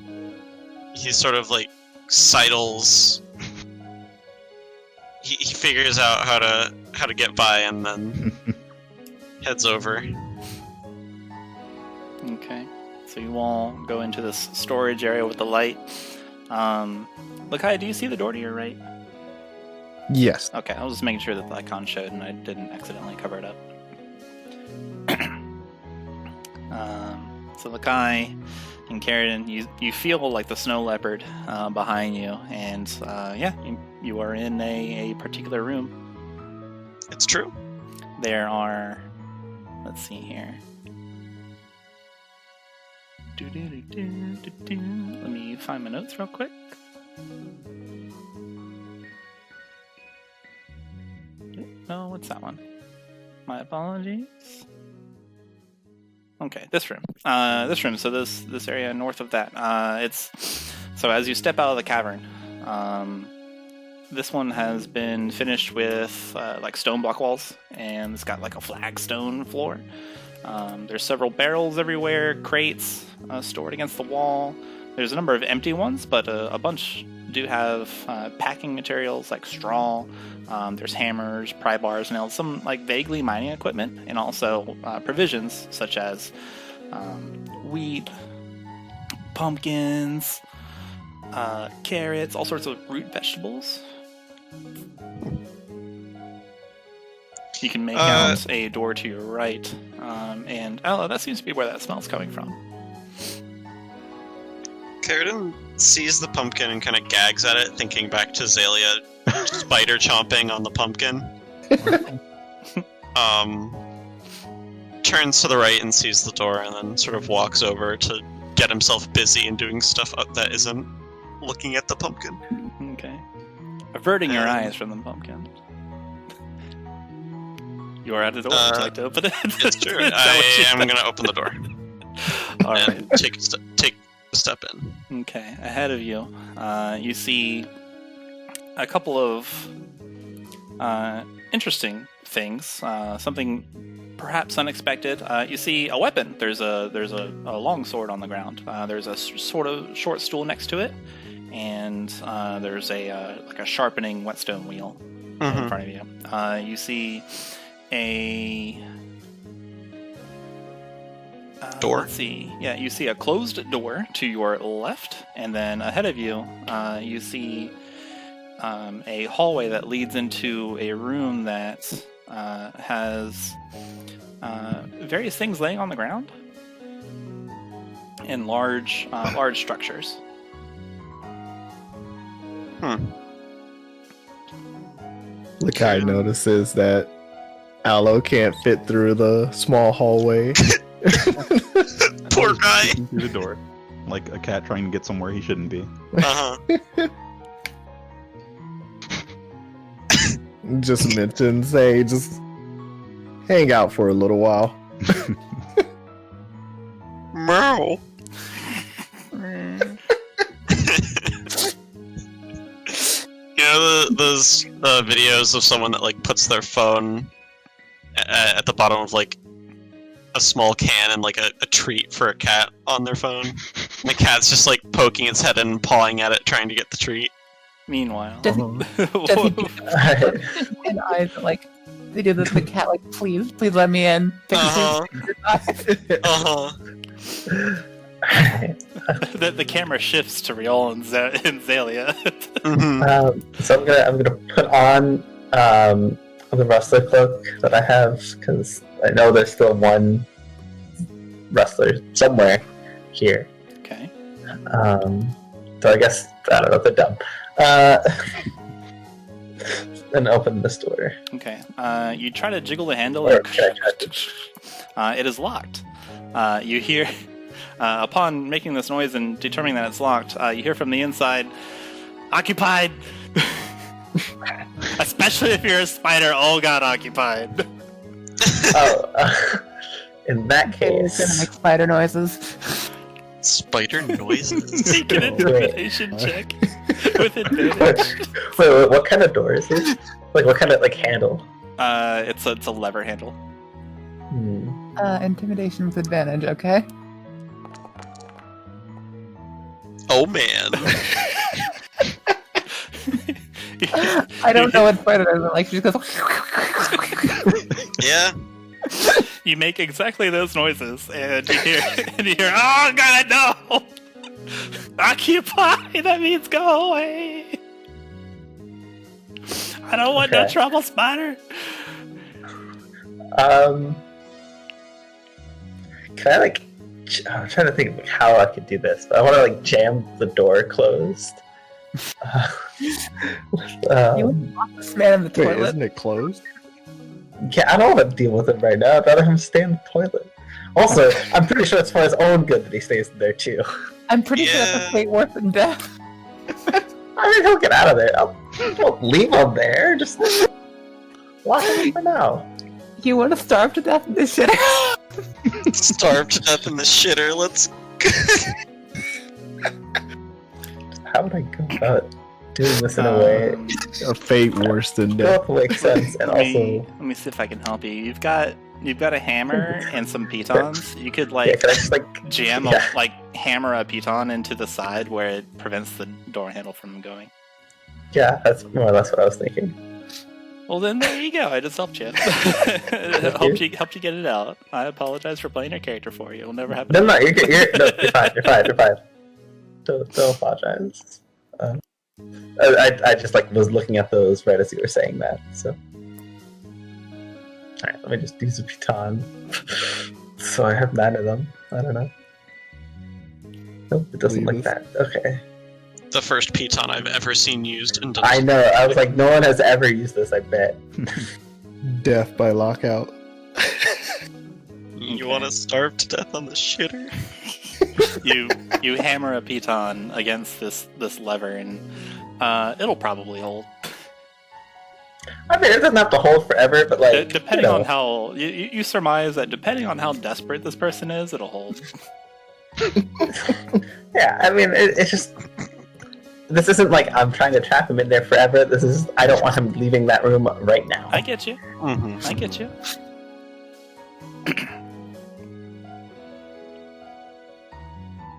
He sort of like sidles. He figures out how to get by and then heads over. Okay. So you all go into this storage area with the light. Lekai, do you see the door to your right? Yes. Okay, I was just making sure that the icon showed and I didn't accidentally cover it up. So Lekai and Karydin, you feel like the snow leopard behind you, and you are in a particular room. It's true. There are, let's see here. Let me find my notes real quick. No, what's that one? My apologies. Okay, this room. So this area north of that. It's so as you step out of the cavern, this one has been finished with like stone block walls, and it's got like a flagstone floor. There's several barrels everywhere, crates stored against the wall. There's a number of empty ones, but a bunch do have packing materials like straw. There's hammers, pry bars, nails, some like vaguely mining equipment, and also provisions such as wheat, pumpkins, carrots, all sorts of root vegetables. You can make out a door to your right, and Aloe, that seems to be where that smell's coming from. Karydin sees the pumpkin and kind of gags at it, thinking back to Xalia spider chomping on the pumpkin. Turns to the right and sees the door, and then sort of walks over to get himself busy and doing stuff that isn't looking at the pumpkin. Okay. Averting your eyes from the pumpkin. You are at the door. Would you like to open it? It's true. I am going to open the door. All right. And take a step in. Okay. Ahead of you, you see a couple of interesting things. Something perhaps unexpected. You see a weapon. There's a long sword on the ground. There's a sort of short stool next to it, and there's a sharpening whetstone wheel in front of you. You see a door. Let's see. Yeah, you see a closed door to your left, and then ahead of you, you see a hallway that leads into a room that has various things laying on the ground in large structures. Lekai notices that Aloe can't fit through the small hallway. Poor guy. Through the door, like a cat trying to get somewhere he shouldn't be. Just mentions, hey, just hang out for a little while. Meow. You know those videos of someone that like puts their phone at the bottom of like a small can and like a treat for a cat on their phone? And the cat's just like poking its head in and pawing at it, trying to get the treat. Meanwhile, does he and eyes like they do the cat like please let me in. The camera shifts to Rhyol and Xalia. So I'm gonna put on the wrestler cloak that I have, because I know there's still one wrestler somewhere here. Okay. So I guess I don't know if they're dumb. And open this door. Okay. You try to jiggle the handle. Or And can I try to- it is locked. You hear, upon making this noise and determining that it's locked, you hear from the inside, "Occupied." Especially if you're a spider, all got occupied. In that It's gonna case, make spider noises. Spider noises. Make an intimidation check with advantage. wait, what kind of door is it? Like, what kind of handle? It's a lever handle. Intimidation with advantage, okay? Oh man. I don't know what spider doesn't like. She just goes. Yeah. You make exactly those noises, and you hear, oh god, no! Occupy! That means go away! I don't want no Okay. trouble, spider! Can I I'm trying to think of how I could do this, but I want to jam the door closed. You would lock this man in the Wait, toilet. isn't it closed? Yeah, I don't want to deal with him right now. I'd rather him stay in the toilet. Also, I'm pretty sure it's for his own good that he stays there too. I'm pretty sure Yeah. that's a fate worse than death. I mean, he'll get out of there. Don't leave him there. Just lock him in for now. You want to starve to death in this shit? Starved to death in the shitter. Let's. How would I go about doing this in a way A fate worse than death. that makes sense and also? Let me see if I can help you. You've got a hammer and some pitons. You could Yeah, can I just jam yeah. hammer a piton into the side where it prevents the door handle from going. Yeah, that's more or less what I was thinking. Well, then there you go. I just helped you. helped you get it out. I apologize for playing your character for you. It'll never happen. No, you're good. You're fine. You're fine. Don't apologize. I just was looking at those right as you were saying that. So, all right, let me just use a piton. So I have 9 of them. I don't know. Nope, it doesn't like Leave that. Okay. The first piton I've ever seen used in I know. I was like, no one has ever used this. I bet. Death by lockout. You want to starve to death on the shitter? You hammer a piton against this lever, and it'll probably hold. I mean, it doesn't have to hold forever, but Depending on how you surmise that, depending on how desperate this person is, it'll hold. Yeah, I mean, it's just. This isn't like I'm trying to trap him in there forever. This is I don't want him leaving that room right now. I get you. Mm-hmm. I get you.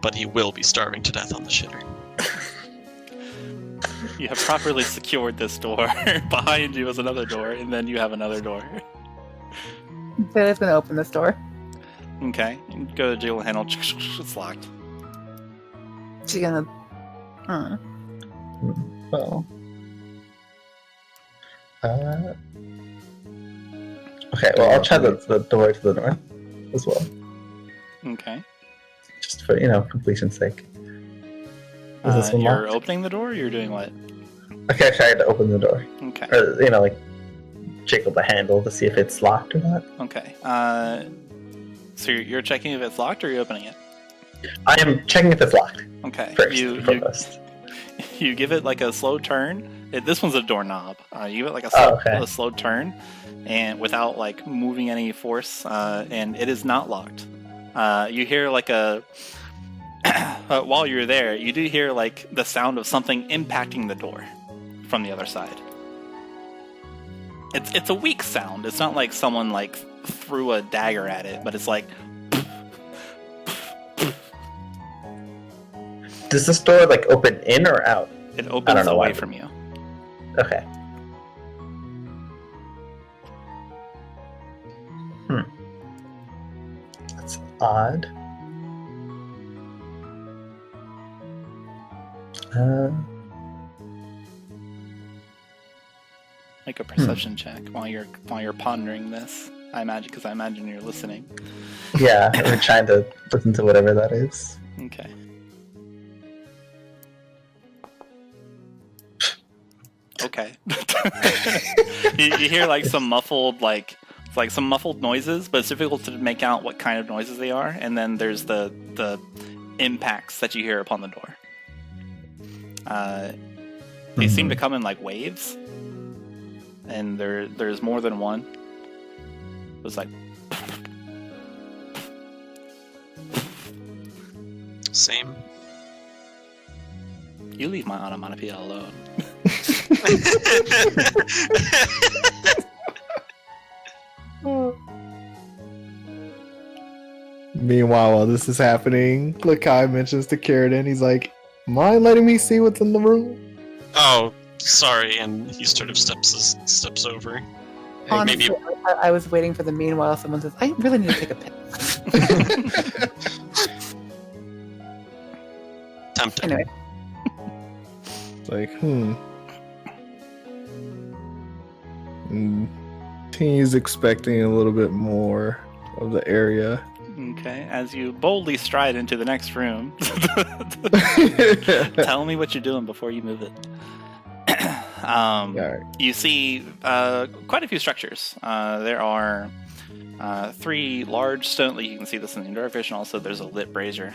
But he will be starving to death on the shitter. You have properly secured this door. Behind you is another door, and then you have another door. Taylor's gonna open this door. Okay, go to jiggle handle. It's locked. She's gonna. Well. Okay, well, I'll try the door to the north as well. Okay. Just for, completion's sake. Is this one You're locked? opening the door, or you're doing what? Okay, I tried to open the door. Okay. Or, jiggle the handle to see if it's locked or not. Okay. So you're checking if it's locked, or you're opening it? I am checking if it's locked Okay. first. You Foremost. you give it a slow turn. This one's a doorknob. You give it a slow turn, and without moving any force, and it is not locked. You hear a while you're there, you do hear the sound of something impacting the door from the other side. It's a weak sound. It's not like someone threw a dagger at it, but it's like. Does this door open in or out? It opens know away why. from you. Okay. That's odd. Make a perception check while you're pondering this. I imagine you're listening. Yeah, we're trying to listen to whatever that is. Okay. Okay. you hear some muffled some muffled noises, but it's difficult to make out what kind of noises they are. And then there's the impacts that you hear upon the door. They seem to come in waves, and there's more than one. It's same. You leave my onomatopoeia alone. Meanwhile, while this is happening, Lekai mentions to Karydin, he's like, mind letting me see what's in the room? Oh, sorry, and he sort of steps over. Honestly, I was waiting for the meanwhile someone says, I really need to take a piss. Tempted. Anyway. Like, He's expecting a little bit more of the area. Okay, as you boldly stride into the next room, tell me what you're doing before you move it. Right. You see quite a few structures. There are 3 large stone. You can see this in the indoor vision. Also, there's a lit brazier.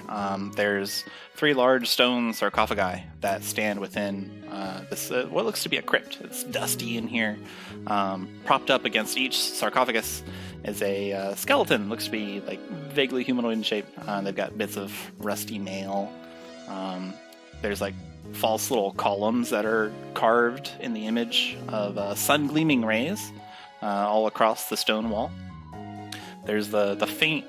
There's 3 large stone sarcophagi that stand within this what looks to be a crypt. It's dusty in here. Propped up against each sarcophagus is a skeleton. Looks to be like vaguely humanoid in shape. They've got bits of rusty nail. There's like false little columns that are carved in the image of sun gleaming rays all across the stone wall. There's the faint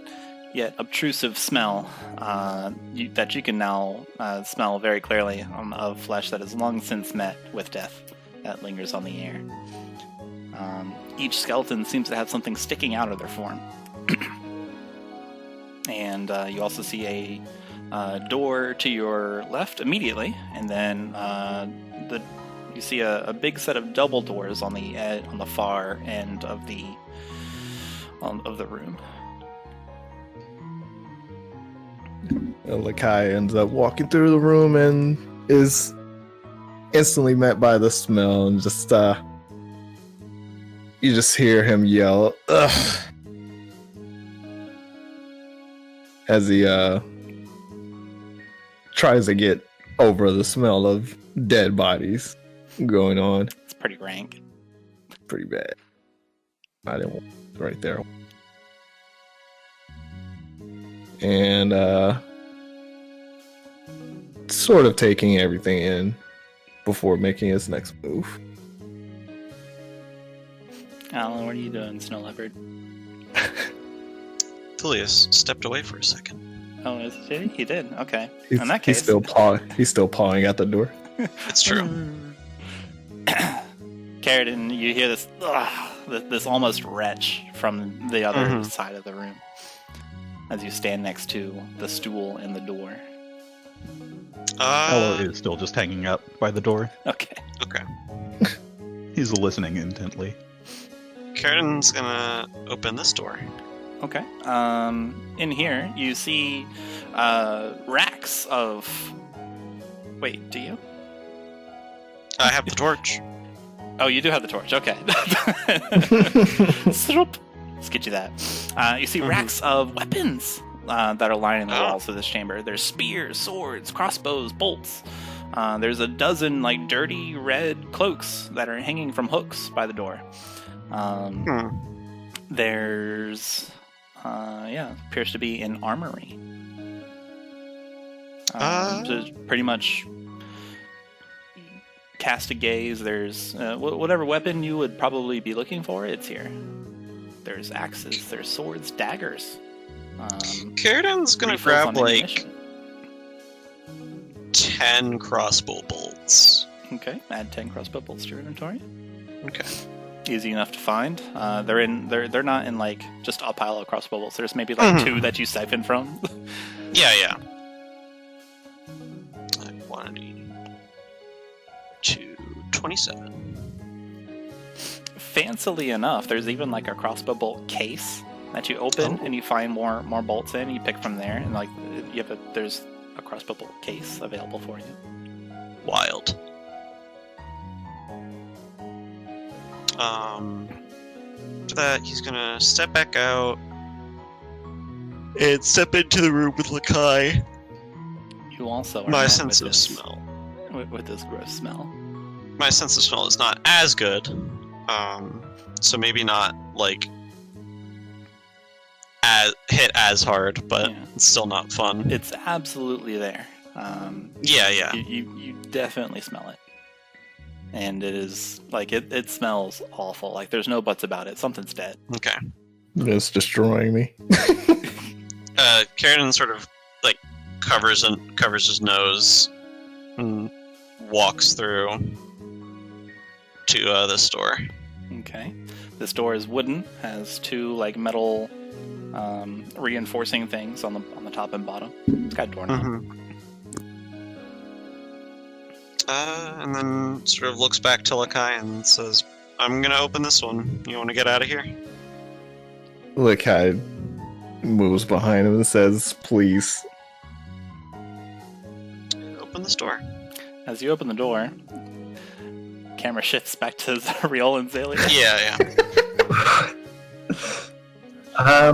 yet obtrusive smell that you can now smell very clearly of flesh that has long since met with death that lingers on the air. Each skeleton seems to have something sticking out of their form. And you also see a door to your left immediately, and then you see a big set of double doors on the far end of the room. Lekai ends up walking through the room and is instantly met by the smell, and just you just hear him yell, "Ugh!" as he tries to get over the smell of dead bodies going on. It's pretty rank. Pretty bad. I didn't want it right there. And sort of taking everything in before making his next move. Alan, what are you doing, Snow Leopard? Thulius stepped away for a second. Oh, did he? He did. Okay. He's, In that case, he's still pawing at the door. It's true. Karydin, you hear this almost retch from the other side of the room as you stand next to the stool and the door. Aloe is still just hanging out by the door. Okay. He's listening intently. Karydin's gonna open this door. Okay. In here, you see racks of... Wait, do you? I have the torch. Oh, you do have the torch. Okay. Swoop. Let's get you that. You see racks of weapons that are lining the walls of this chamber. There's spears, swords, crossbows, bolts. There's a dozen like dirty red cloaks that are hanging from hooks by the door. There's appears to be an armory. So pretty much cast a gaze. There's whatever weapon you would probably be looking for, it's here. There's axes, there's swords, daggers. Karydin's gonna grab like 10 crossbow bolts. Okay, add 10 crossbow bolts to your inventory. Okay. Easy enough to find. They're not in like just a pile of crossbow bolts. There's maybe like 2 that you siphon from. Yeah. Quantity 227. Fancily enough, there's even like a crossbow bolt case that you open and you find more bolts in. You pick from there, and like there's a crossbow bolt case available for you. Wild. After that, he's gonna step back out and step into the room with Lekai. You also are My met sense with of this, smell. with this gross smell. My sense of smell is not as good. So maybe not like hit as hard, but Yeah. it's still not fun. It's absolutely there. Yeah. You definitely smell it. And it is, like, it smells awful. Like, there's no buts about it. Something's dead. Okay. It's destroying me. Karydin sort of, like, covers his nose and walks through to this door. Okay. This door is wooden, has two, like, metal reinforcing things on the top and bottom. It's got a doorknob. And then sort of looks back to Lekai and says, I'm gonna open this one. You want to get out of here? Lekai moves behind him and says, please. Open this door. As you open the door, camera shifts back to Rhyol and Xalia. Yeah. I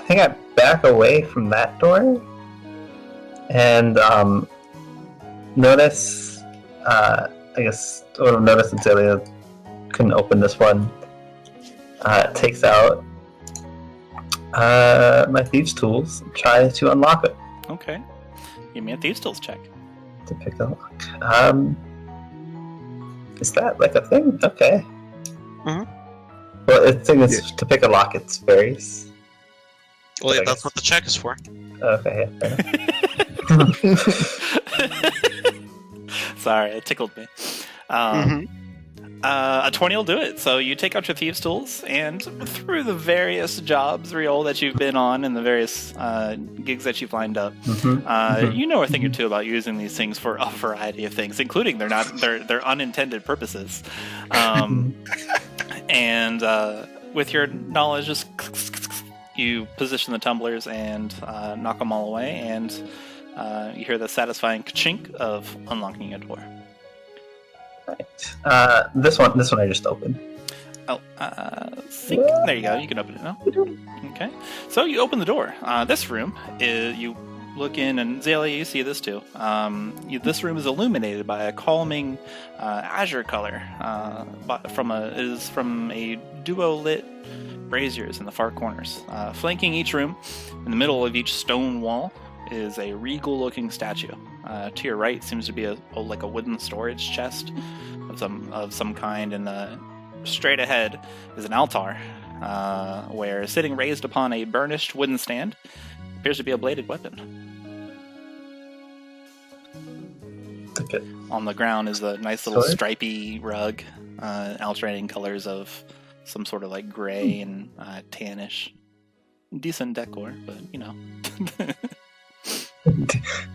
think I back away from that door and notice. I guess I would have noticed that Xalia couldn't open this one. Takes out my thieves' tools, and tries to unlock it. Okay. Give me a Thieves' Tools check. To pick the lock. Is that like a thing? Okay. Mhm. Well, the thing is, to pick a lock, it's varies. Well, I yeah, that's guess- what the check is for. Okay, yeah, fair enough. Sorry, it tickled me. A 20 will do it. So you take out your Thieves' Tools, and through the various jobs, Rhyol, that you've been on and the various gigs that you've lined up, you know a thing or two about using these things for a variety of things, including their unintended purposes. And with your knowledge, just you position the tumblers and knock them all away, and you hear the satisfying chink of unlocking a door. Right. This one I just opened. Oh, there you go. You can open it now. Okay. So you open the door. This room, you look in, and Xalia, you see this too. This room is illuminated by a calming azure color. It is from a duo lit braziers in the far corners. Flanking each room, in the middle of each stone wall, is a regal-looking statue. To your right seems to be a wooden storage chest of some kind, and straight ahead is an altar, where sitting raised upon a burnished wooden stand appears to be a bladed weapon. Okay. On the ground is a nice little Sword? stripy rug, alternating colors of some sort of like gray and tannish. Decent decor, but you know. A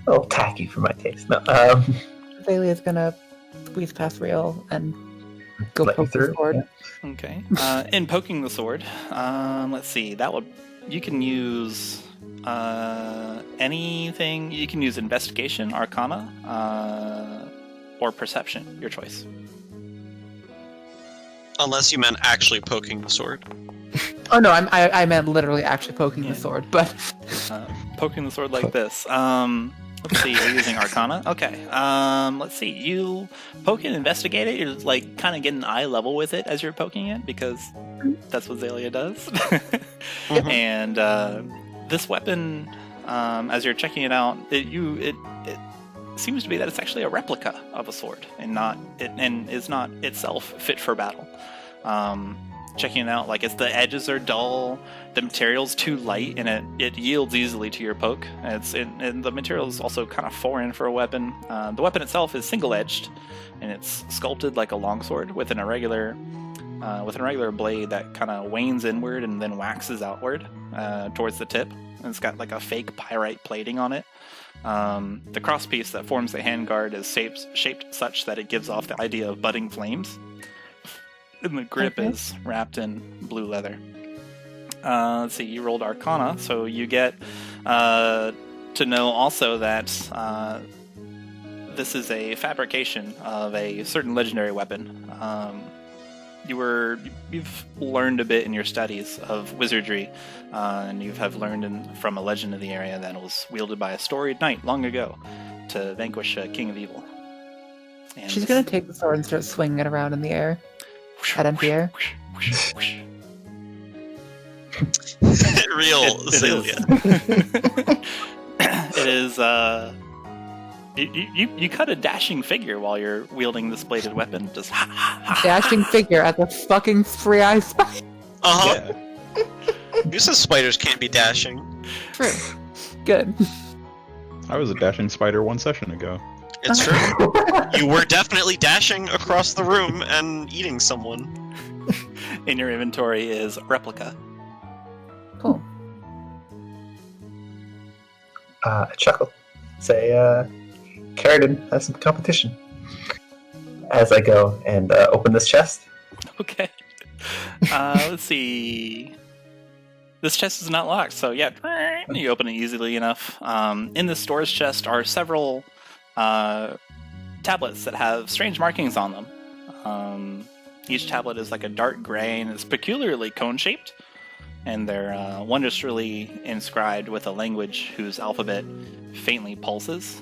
little tacky for my taste. No. Xalia's gonna squeeze past Raikel and go Let you poke the through, sword. yeah. Okay. In poking the sword, let's see. You can use anything. You can use investigation, arcana, or perception. Your choice. Unless you meant actually poking the sword. Oh no, I meant literally actually poking the sword, but Poking the sword like this. Let's see. You're using arcana. Okay. Let's see. You poke and investigate it. You're like kind of getting eye level with it as you're poking it, because that's what Xalia does. And this weapon, as you're checking it out, it seems to be that it's actually a replica of a sword, and is not itself fit for battle. Checking it out, like the edges are dull, the material's too light, and it yields easily to your poke. And the material is also kind of foreign for a weapon. The weapon itself is single-edged, and it's sculpted like a longsword with an irregular blade that kind of wanes inward and then waxes outward towards the tip. And it's got like a fake pyrite plating on it. The crosspiece that forms the handguard is shaped such that it gives off the idea of budding flames. And the grip is wrapped in blue leather. Let's see, you rolled Arcana, so you get to know also that this is a fabrication of a certain legendary weapon. You've learned a bit in your studies of wizardry, and you have learned from a legend of the area that it was wielded by a storied knight long ago to vanquish a king of evil. And she's gonna take the sword and start swinging it around in the air. At empty air. Real Xalia. It is. You cut a dashing figure while you're wielding this bladed weapon. Just Dashing figure at the fucking free eye spider. Uh-huh. Who says spiders can't be dashing? True. Good. I was a dashing spider 1 session ago. It's true. You were definitely dashing across the room and eating someone. in your inventory is replica. Cool. I chuckle. Say, Karydin has some competition. As I go and open this chest. Okay. Let's see. This chest is not locked, so yeah, you open it easily enough. In the storage chest are several tablets that have strange markings on them. Each tablet is like a dark gray and is peculiarly cone-shaped, and they're wondrously inscribed with a language whose alphabet faintly pulses.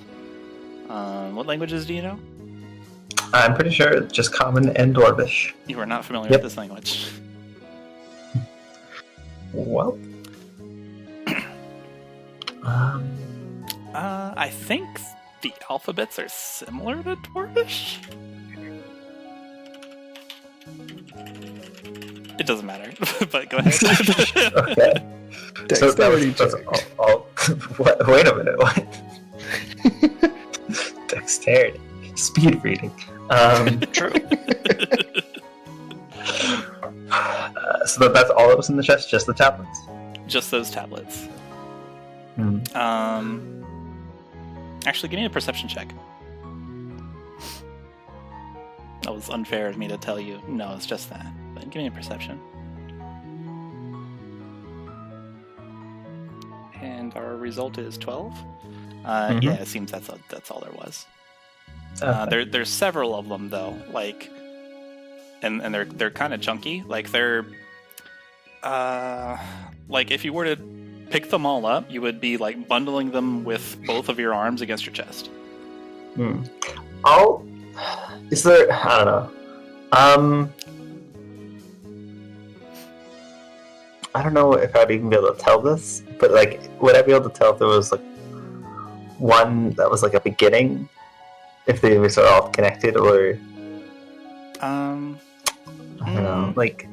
What languages do you know? I'm pretty sure it's just Common and Dwarvish. You are not familiar with this language. Well, I think the alphabets are similar to Dwarvish. It doesn't matter, but go ahead. Okay. So that was all. What, wait a minute. What? Dexterity. Speed reading. True. So that's all that was in the chest? Just the tablets? Just those tablets. Hmm. Actually, give me a perception check. That was unfair of me to tell you. No, it's just that. But give me a perception. And our result is 12. Yeah, it seems that's all there was. There's several of them though, like, and they're kind of chunky. Like they're, like if you were to pick them all up, you would be like bundling them with both of your arms against your chest. Is there? I don't know. I don't know if I'd even be able to tell this, but like, would I be able to tell if there was like one that was like a beginning, if they were sort of all connected, or I don't know, like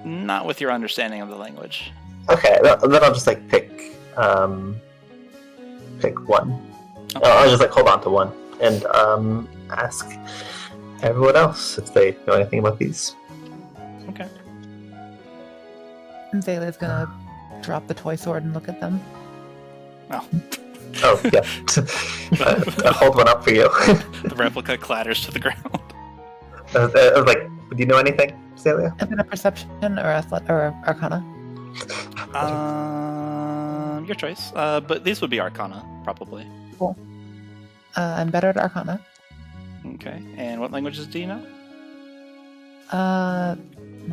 not with your understanding of the language. Okay, then I'll just like pick one. Okay. I'll just like hold on to one and ask everyone else if they know anything about these. Okay. Xalia's gonna drop the toy sword and look at them. Oh yeah, I'll hold one up for you. The replica clatters to the ground. I was like, do you know anything, Xalia? Is it a perception or arcana? Your choice. But these would be arcana, probably. Cool. I'm better at arcana. Okay. And what languages do you know? Let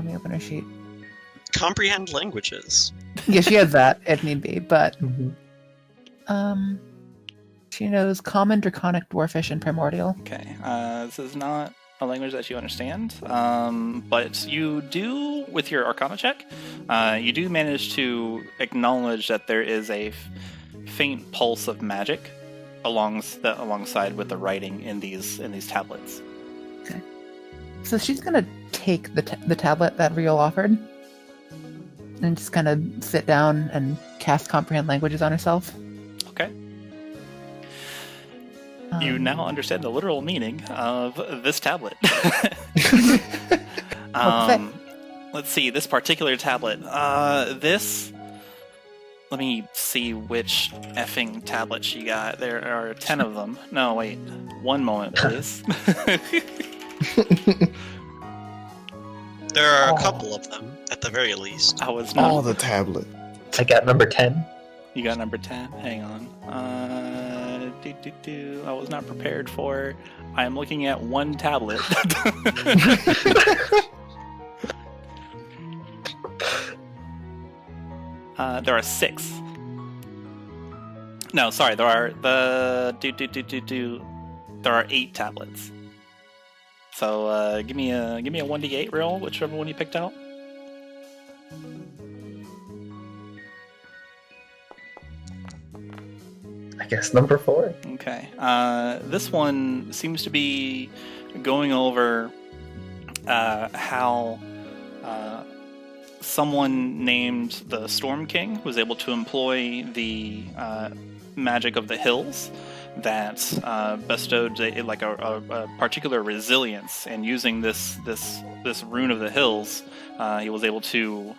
me open her sheet. Comprehend languages. Yeah, she has that if need be, but she knows Common, Draconic, Dwarfish, and Primordial. Okay. This is not a language that you understand, but you do, with your arcana check, you do manage to acknowledge that there is a faint pulse of magic alongside with the writing in these tablets. Okay. So she's gonna take the tablet that Rhyol offered and just kind of sit down and cast Comprehend Languages on herself. Okay. You now understand the literal meaning of this tablet. Let's see, this particular tablet. Let me see which effing tablet she got. There are 10 of them. No, wait. One moment, please. There are a couple of them, at the very least. I was not. All the tablet. I got number 10. You got number 10? Hang on. I was not prepared for... I am looking at one tablet. There are 6. No, sorry. There are There are 8 tablets. So give me a 1d8 roll, whichever one you picked out. guess number 4. Okay. This one seems to be going over how someone named the Storm King was able to employ the magic of the hills that bestowed a particular resilience, and using this rune of the hills, he was able to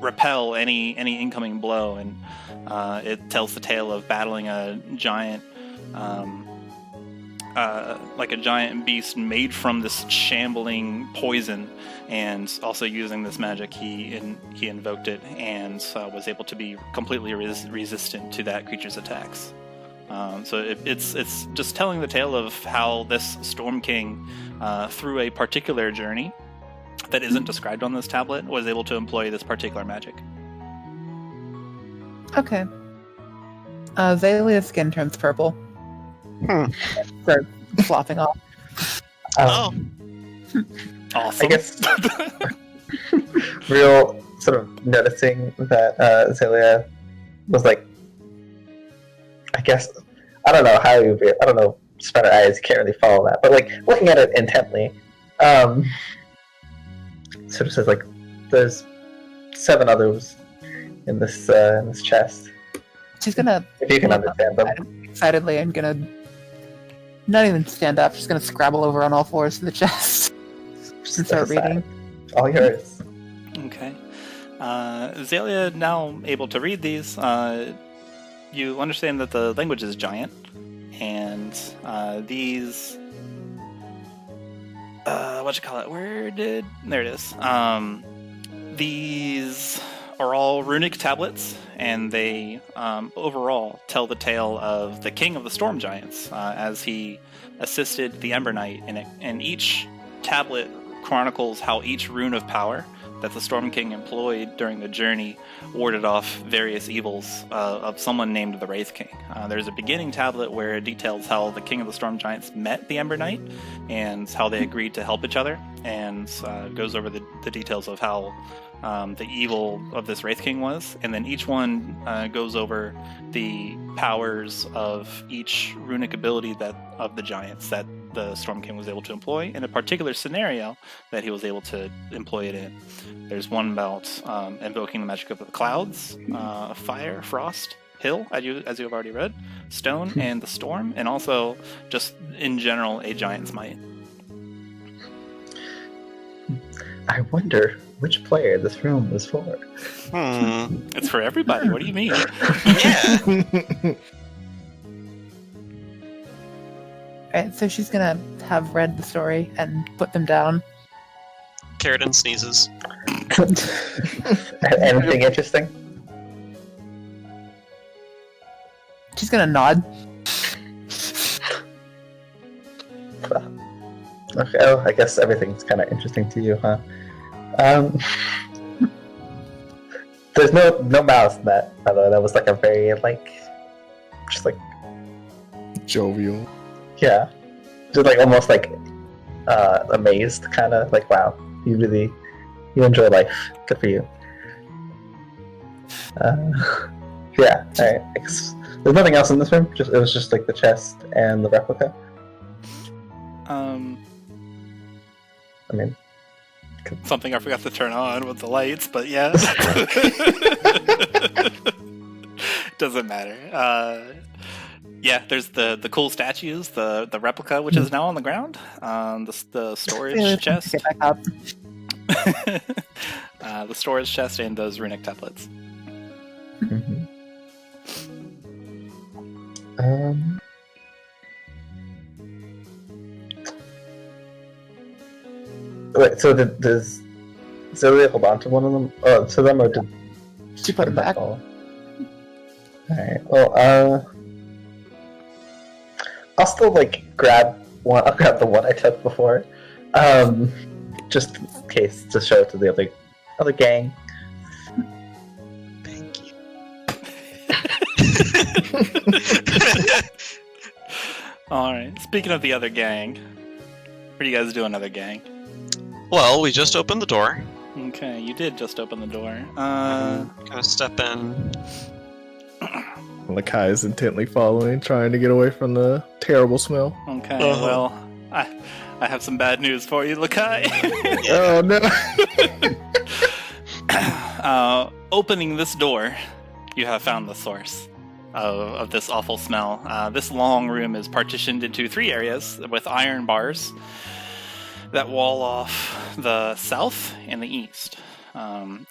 repel any incoming blow, and it tells the tale of battling a giant a giant beast made from this shambling poison, and also using this magic he invoked it and was able to be completely resistant to that creature's attacks. So it's just telling the tale of how this Storm King, through a particular journey that isn't described on this tablet, was able to employ this particular magic. Okay. Xalia's skin turns purple. Starts flopping off. Awesome. I guess Rhyol sort of noticing that Xalia was like, I guess, I don't know how you, I don't know, spider eyes, you can't really follow that, but like looking at it intently, sort of says like, there's 7 others in this chest. She's gonna, if you can understand them, excitedly, I'm gonna not even stand up. She's gonna scrabble over on all fours to the chest and start reading. All yours. Okay. Xalia, now able to read these, you understand that the language is giant, and these... there it is. These are all runic tablets, and they overall tell the tale of the king of the storm giants as he assisted the Ember Knight, and each tablet chronicles how each rune of power that the Storm King employed during the journey warded off various evils of someone named the Wraith King. There's a beginning tablet where it details how the King of the Storm Giants met the Ember Knight and how they agreed to help each other, and goes over the details of how the evil of this Wraith King was. And then each one goes over the powers of each runic ability of the giants that the Storm King was able to employ in a particular scenario that he was able to employ it in. There's one about invoking the magic of the clouds, fire, frost, hill, as you have already read, stone, and the storm, and also just in general a giant's might. I wonder which player this room was for. It's for everybody. What do you mean? Yeah. Alright, so she's gonna have read the story and put them down. Karydin sneezes. Anything interesting? She's gonna nod. Okay, oh, I guess everything's kind of interesting to you, huh? There's no mouse in that, although that was like a very, just like... Jovial. Yeah. Just like almost like amazed, kind of like, wow, you enjoy life. Good for you. Yeah, alright. There's nothing else in this room? It was just like the chest and the replica? I mean... Something I forgot to turn on with the lights, but yeah. Doesn't matter. Yeah, there's the cool statues, the replica, which is now on the ground, the storage chest. Get back up. The storage chest and those runic tablets. Mm-hmm. Wait, so does Xalia hold on to one of them? Oh, to them, or did She put them back. Alright, well, I'll still, grab one. I'll grab the one I took before. Just in case, to show it to the other gang. Thank you. Alright, speaking of the other gang, what do you guys do, another gang? Well, we just opened the door. Okay, you did just open the door. Gonna step in. Lekai is intently following, trying to get away from the terrible smell. Okay, well, I have some bad news for you, Lekai. Oh no! Opening this door, you have found the source of this awful smell. This long room is partitioned into 3 areas with iron bars that wall off the south and the east.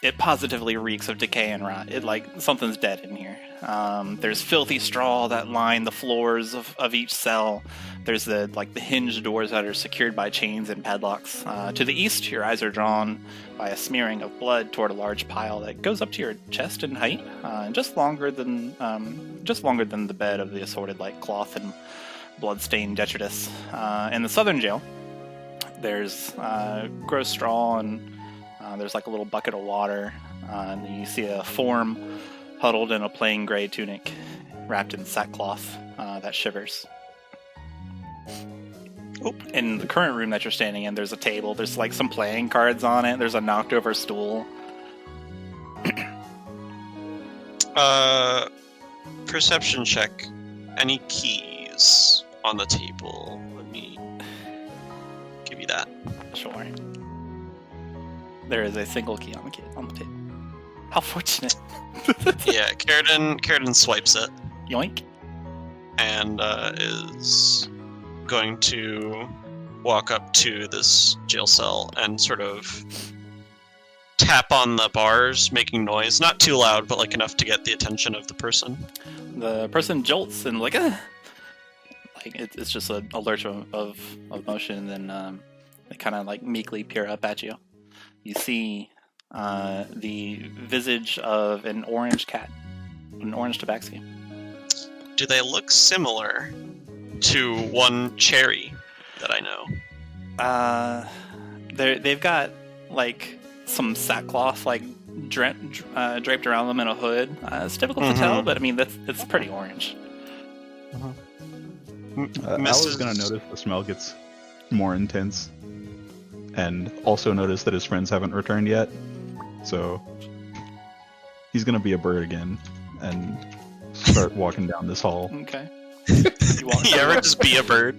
It positively reeks of decay and rot. Something's dead in here. There's filthy straw that line the floors of each cell. There's the hinged doors that are secured by chains and padlocks. To the east, your eyes are drawn by a smearing of blood toward a large pile that goes up to your chest in height, just longer than the bed of the assorted cloth and blood-stained detritus. In the southern jail, there's gross straw and there's a little bucket of water, and you see a form huddled in a plain gray tunic, wrapped in sackcloth that shivers. In the current room that you're standing in, there's a table. There's some playing cards on it. There's a knocked over stool. Perception check. Any keys on the table? Let me give you that. Sure. There is a single key on the table. How fortunate. Yeah, Karydin swipes it. Yoink. And is going to walk up to this jail cell and sort of tap on the bars, making noise. Not too loud, but enough to get the attention of the person. The person jolts and it's just a lurch of motion, and then they kind of meekly peer up at you. You see the visage of an orange cat, an orange Tabaxi. Do they look similar to one Cherry that I know? They've got some sackcloth draped around them in a hood. It's difficult to tell, but it's pretty orange. Aloe's gonna notice the smell gets more intense, and also notice that his friends haven't returned yet. So he's gonna be a bird again and start walking down this hall. Okay. You ever just be a bird?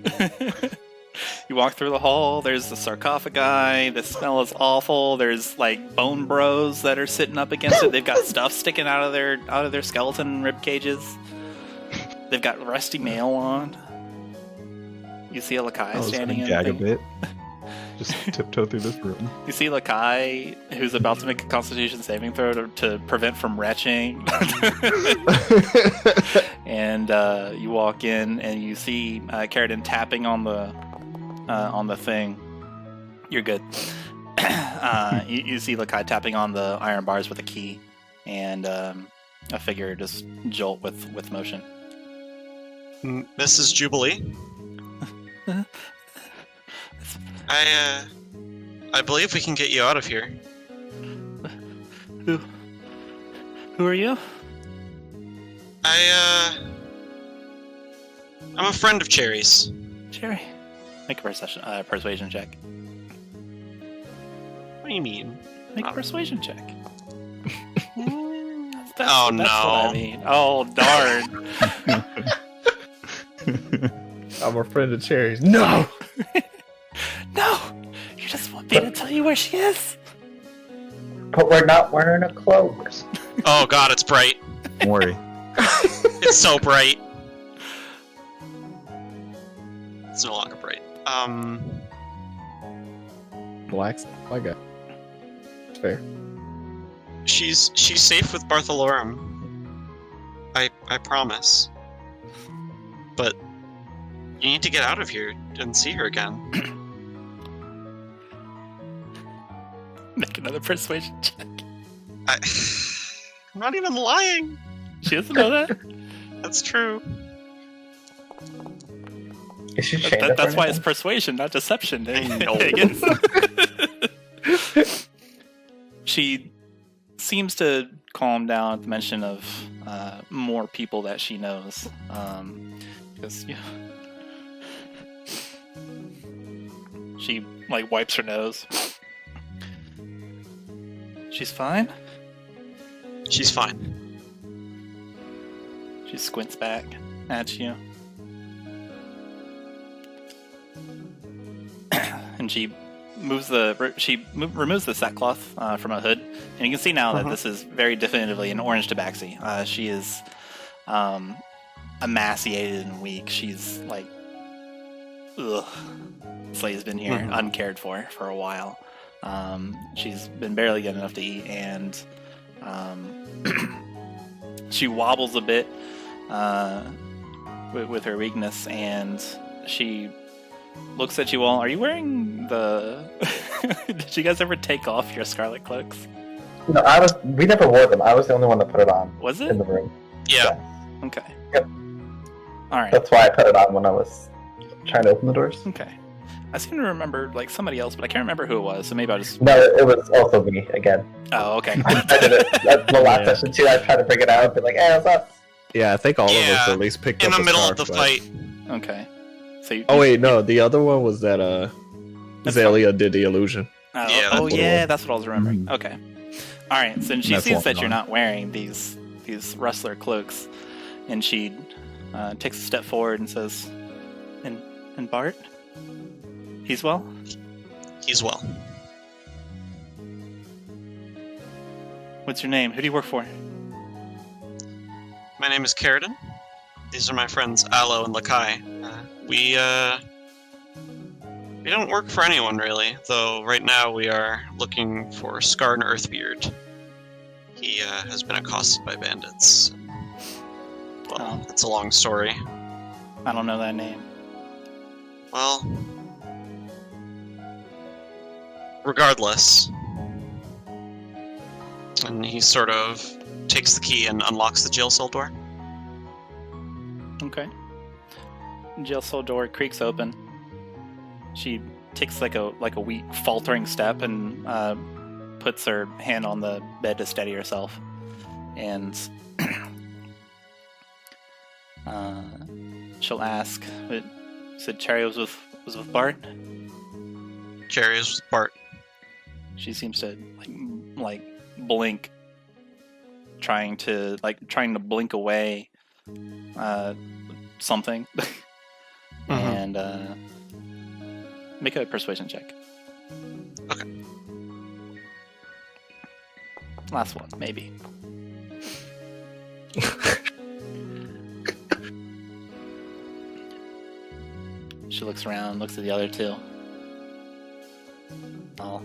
You walk through the hall. There's the sarcophagi. The smell is awful. There's bone bros that are sitting up against it. They've got stuff sticking out of their skeleton rib cages. They've got rusty mail on. You see a Lekai standing in. Gag a bit. Just tiptoe through this room. You see Lekai, who's about to make a Constitution saving throw to prevent from retching. And you walk in and you see Karydin tapping on the thing. You're good. You see Lekai tapping on the iron bars with a key, and a figure just jolt with motion. Mrs. Jubilee? I believe we can get you out of here. Who are you? I'm a friend of Cherry's. Cherry. Make a persuasion check. What do you mean? Make a persuasion check. That's Oh, what no. I mean. Oh, darn. I'm a friend of Cherry's. No! No! You just want me to tell you where she is? But we're not wearing a cloaks. Oh god, it's bright. Don't worry. It's so bright. It's no longer bright. Relax. I got. Fair. She's safe with Bartholorum. I promise. But you need to get out of here and see her again. Make another persuasion check. I'm not even lying. She doesn't know that. That's true. Is she chained up That's or why it's anything? persuasion, not deception. I know. Higgins. She seems to calm down at the mention of more people that she knows. Because she wipes her nose. She's fine. She's fine. She squints back at you. And she removes the sackcloth from a hood, and you can see now that this is very definitively an orange Tabaxi. She is emaciated and weak. She's like, ugh. Slay's been here uncared for a while. She's been barely getting enough to eat, and she wobbles a bit with her weakness, and she looks at you all. Are you wearing the... Did you guys ever take off your scarlet cloaks? No, we never wore them. I was the only one that put it on. Was it? In the room. Yeah. Okay. Yep. Alright. That's why I put it on when I was trying to open the doors. Okay. I seem to remember like somebody else, but I can't remember who it was, so maybe I'll just... No, it was also me, again. Oh, okay. I did it at the last session, too. I tried to bring it out and be like, hey, what's up? Yeah, I think all of Yeah, us at least picked In up the a middle scarf, of the but- fight. Okay. So you, Oh wait, no, the other one was that That's Xalia did the illusion. Oh, Yeah, oh that's yeah, what- that's what I was remembering. Okay. Alright, so she That's sees long that you're gone. not wearing these rustler cloaks, and she takes a step forward and says, and Bart? He's well? He's well. What's your name? Who do you work for? My name is Karydin. These are my friends Aloe and Lekai. We don't work for anyone, really, though right now we are looking for Scarred Earthbeard. He has been accosted by bandits. Well, it's a long story. I don't know that name. Well, regardless. And he sort of takes the key and unlocks the jail cell door. Okay. Jail cell door creaks open. She takes like a weak, faltering step and puts her hand on the bed to steady herself. And she'll ask, "You said Cherry was with Bart?" Cherry is with Bart. She seems to like blink, trying to blink away something. And make a persuasion check. Okay. Last one, maybe. She looks around, looks at the other two. Oh.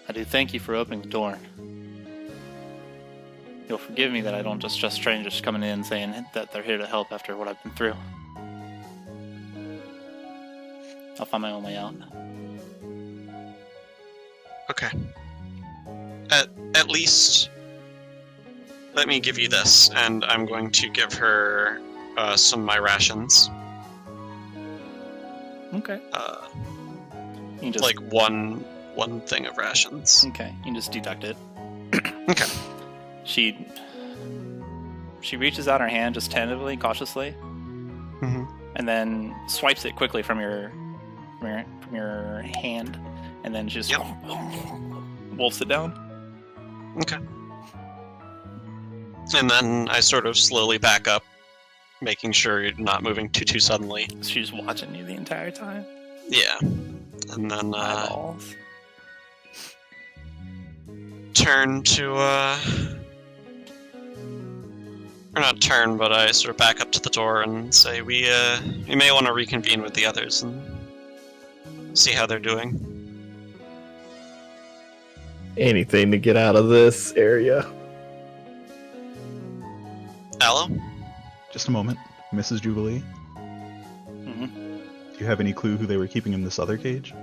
I do thank you for opening the door. You'll forgive me that I don't just trust strangers coming in saying that they're here to help after what I've been through. I'll find my own way out. Okay. At least, let me give you this, and I'm going to give her some of my rations. Okay. You can just, Like one thing of rations. okay, you can just deduct it. Okay. She reaches out her hand just tentatively, cautiously, Mm-hmm. and then swipes it quickly from your hand, and then just wolfs it down. Okay. And then I sort of slowly back up, making sure you're not moving too suddenly. She's watching you the entire time. Yeah. And then Eyeballs. turn to or not turn, but I sort of back up to the door and say we may want to reconvene with the others and see how they're doing. Anything to get out of this area. Aloe? Just a moment, Mrs. Jubilee. Mm-hmm. Do you have any clue who they were keeping in this other cage?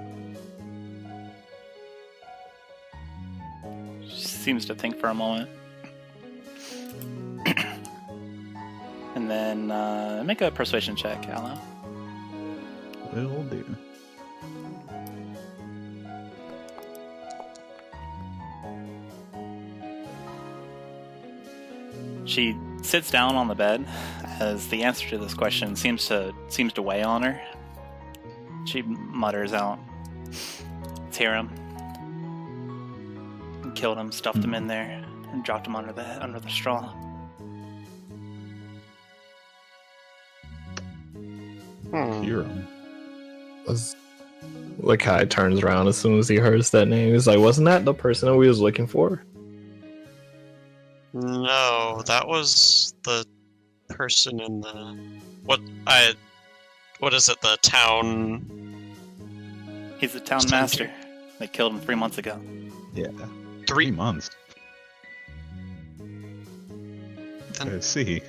She seems to think for a moment. And then make a persuasion check, Aloe. Will do. She sits down on the bed as the answer to this question seems to weigh on her. She mutters out, "It's Hiram. Killed him, stuffed him in there, and dropped him under the straw." Hiram. Lekai turns around as soon as he hears that name. He's like, wasn't that the person that we was looking for? No, that was the person in the... What is it, the town... He's the town master. They killed him 3 months ago. Yeah. 3 months. I see.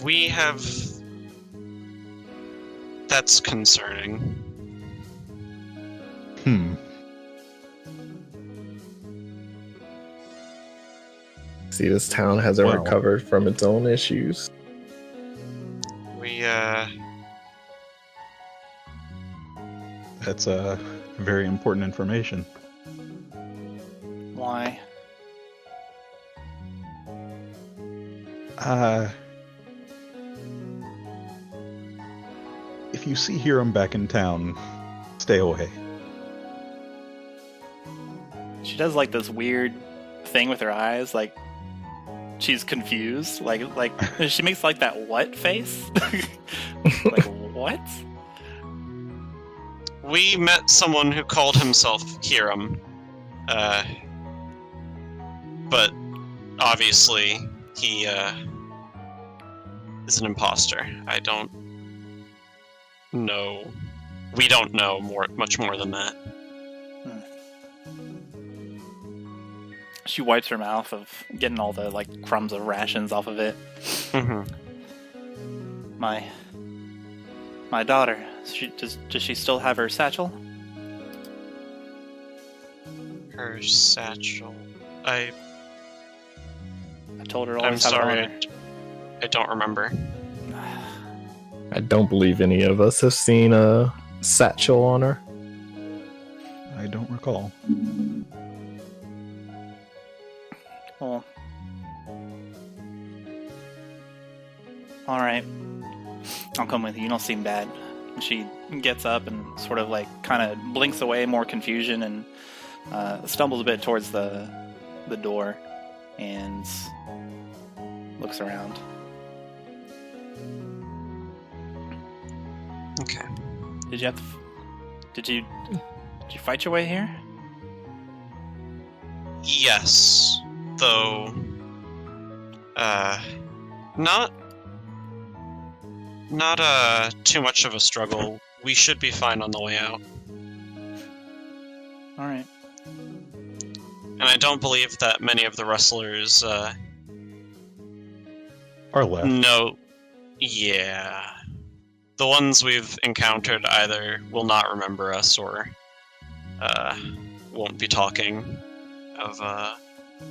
We have... That's concerning. See, this town hasn't recovered from its own issues. That's very important information. Why? If you see Hiram back in town, stay away. She does like this weird thing with her eyes, like she's confused. Like she makes like that what face? Like what? We met someone who called himself Hiram. But obviously he is an imposter. I don't know. We don't know much more than that. She wipes her mouth of getting all the like crumbs of rations off of it. My daughter. Does she still have her satchel? Her satchel. I told her. I'm sorry. I don't remember. I don't believe any of us have seen a satchel on her. I don't recall. Well, all right. I'll come with you. You don't seem bad. And she gets up and sort of like kind of blinks away, more confusion, and stumbles a bit towards the door and looks around. Okay. Did you fight your way here? Yes. Though not too much of a struggle. We should be fine on the way out. All right. And I don't believe that many of the wrestlers are left. No. Yeah. The ones we've encountered either will not remember us or won't be talking of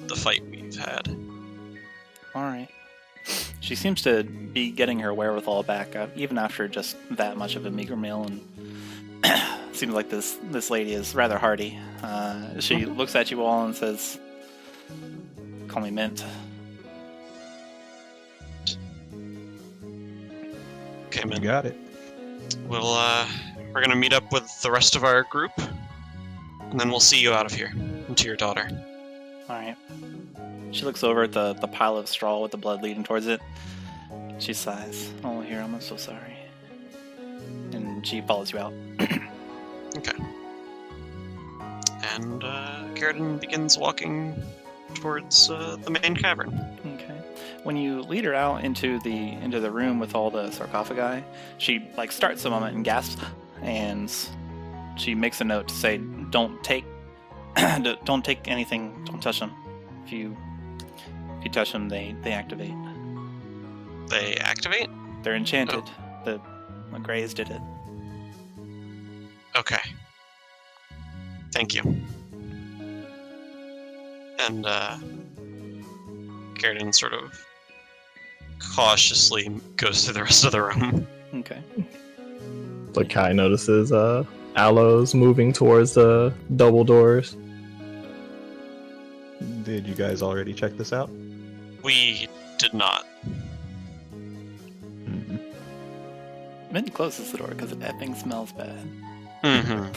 the fight we've had. All right. She seems to be getting her wherewithal back up, even after just that much of a meager meal, and seems like this lady is rather hardy. She looks at you all and says, "Call me Mint." Okay, Mint. You got it. We're gonna meet up with the rest of our group, and then we'll see you out of here, and to your daughter. All right. She looks over at the pile of straw with the blood leading towards it. She sighs. "Oh, Hiram, I'm so sorry." And she follows you out. Okay. And Karydin begins walking towards the main cavern. Okay. When you lead her out into the room with all the sarcophagi, she like starts a moment and gasps, and she makes a note to say, "Don't take anything. Don't touch them. If you touch them, they activate." They activate? They're enchanted. The Greys did it. Okay. Thank you. And Karydin sort of cautiously goes through the rest of the room. Okay. Lekai notices Aloe's moving towards the double doors. Did you guys already check this out? We did not. Mint closes the door because it effing smells bad. Mm-hmm.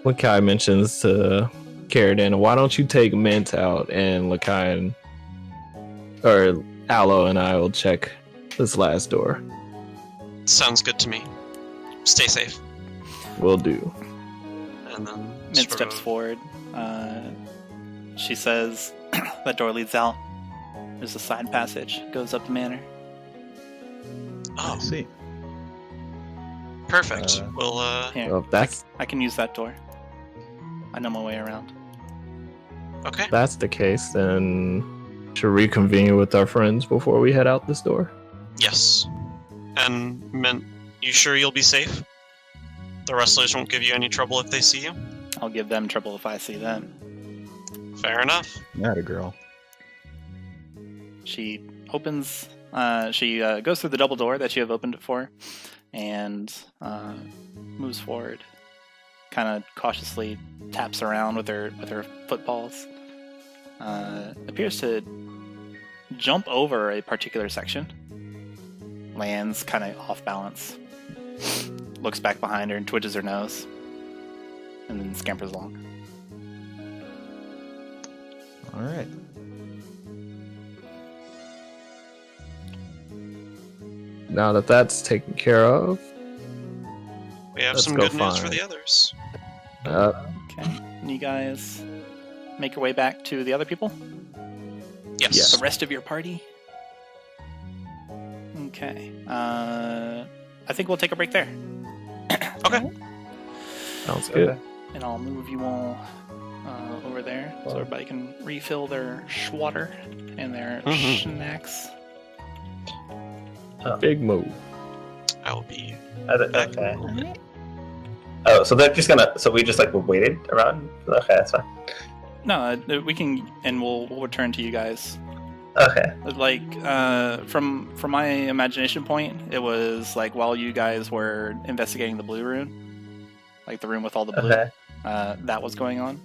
Lekai mentions to Karydin, "Why don't you take Mint out, and Lekai or Aloe and I will check this last door. Sounds good to me. Stay safe. Will do. And then Mint sort steps of- forward. She says, that door leads out. There's a side passage. Goes up the manor. Oh, I see. perfect. We'll Here, Well, that's I can use that door. I know my way around. okay. that's the case. Then should reconvene with our friends before we head out this door. Yes. And Mint, you sure you'll be safe? The rustlers won't give you any trouble if they see you? I'll give them trouble if I see them. Fair enough. Not a girl. She opens. She goes through the double door that you have opened it for, and moves forward. Kind of cautiously taps around with her footballs. Appears to jump over a particular section. Lands kind of off balance. Looks back behind her and twitches her nose, and then scampers along. All right. Now that that's taken care of, We have Let's some go good news for find- the others. Okay, and you guys make your way back to the other people. Yes. The rest of your party. Okay. I think we'll take a break there, Okay. sounds good. and I'll move you all over there so everybody can refill their schwatter and their Mhm. snacks. Big move. I will be. Okay. Oh, so they're just gonna. So we just like waited around. Okay, that's fine. No, we can, and we'll return to you guys. Okay. Like from my imagination point, it was like while you guys were investigating the blue rune, like the room with all the blue. Okay. That was going on.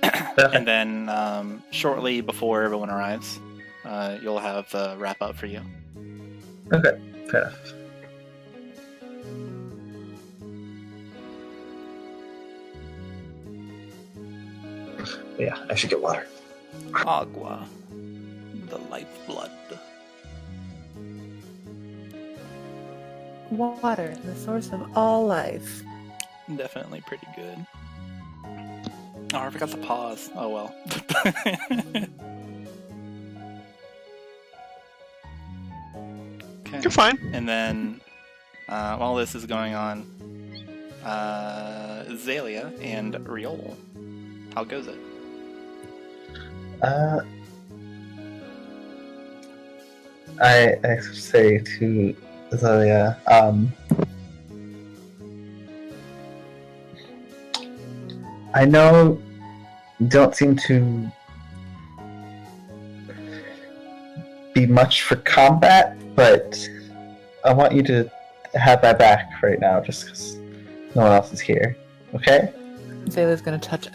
Okay. And then shortly before everyone arrives, you'll have the wrap up for you. Okay. Fair enough. Yeah, I should get water. Agua, the lifeblood. Water, the source of all life. Definitely pretty good. Oh, I forgot the pause. Oh well. Okay. You're fine. And then, while this is going on, Xalia and Rhyol. How goes it? I say to Xalia, I know you don't seem to be much for combat, but I want you to have my back right now, just because no one else is here. Okay? Zayla's gonna touch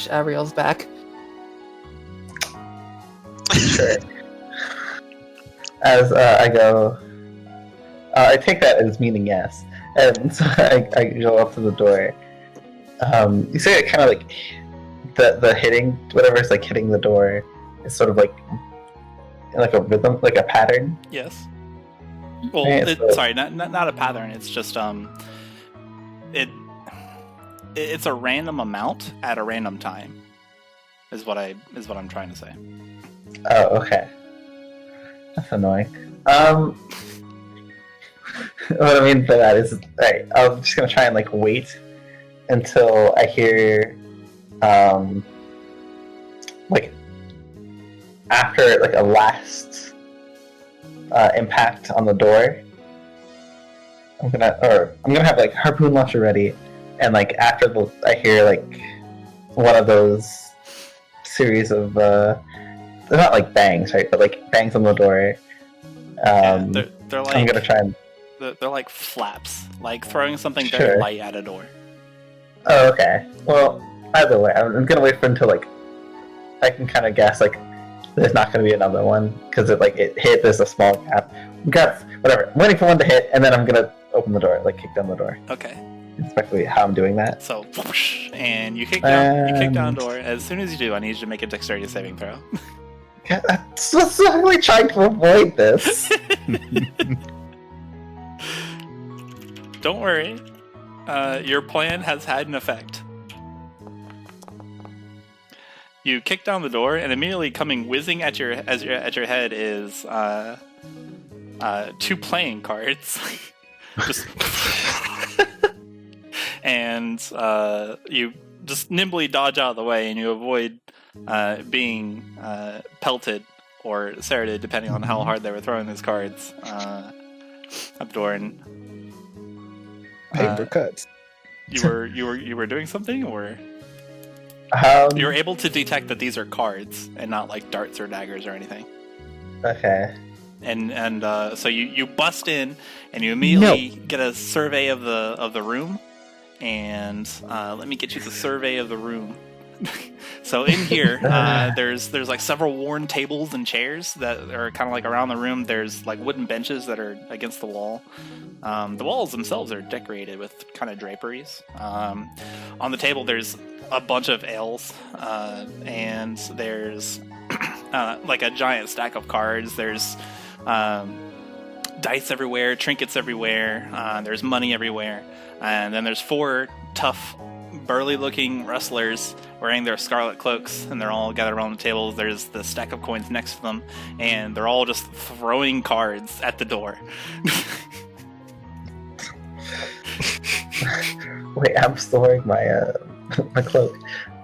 Ariel's back. Sure. As I go, I take that as meaning yes, and so I go up to the door. You say it kind of like the hitting, whatever is like hitting the door, is sort of like a rhythm, like a pattern. Yes. Well, Okay, so- sorry, not a pattern. It's just it's a random amount at a random time. Is what I'm trying to say. Oh, okay. That's annoying. What I mean by that is, alright, I'm just gonna try and like wait until I hear, like after like a last impact on the door. I'm gonna have like harpoon launcher ready, and like after I hear like one of those series of they're not like bangs, right? But like bangs on the door. Yeah, they're like I'm gonna try and. they're like flaps, like throwing something Sure. very light at a door. Oh, okay. Well, either way, I'm gonna wait for until like I can kind of guess like there's not gonna be another one because it hit. There's a small gap. Whatever. I'm waiting for one to hit, and then I'm gonna open the door, like kick down the door. Okay. That's exactly how I'm doing that. So, whoosh, and you kick down the door. As soon as you do, I need you to make a dexterity saving throw. I'm specifically trying to avoid this. Don't worry. Your plan has had an effect. You kick down the door, and immediately coming whizzing at your head is 2 playing cards. Just and you just nimbly dodge out of the way, and you avoid being pelted or serrated, depending on how hard they were throwing these cards at the door. And Paper cuts. you were doing something, or you're able to detect that these are cards and not like darts or daggers or anything. Okay. And so you bust in, and you immediately get a survey of the room. And let me get you the survey of the room. So in here, there's like several worn tables and chairs that are kind of like around the room. There's like wooden benches that are against the wall. The walls themselves are decorated with kind of draperies. On the table, there's a bunch of ales, and there's like a giant stack of cards. There's dice everywhere, trinkets everywhere. There's money everywhere. And then there's 4 tough, burly-looking wrestlers wearing their scarlet cloaks, and they're all gathered around the table. There's the stack of coins next to them, and they're all just throwing cards at the door. Wait, I'm storing my my cloak.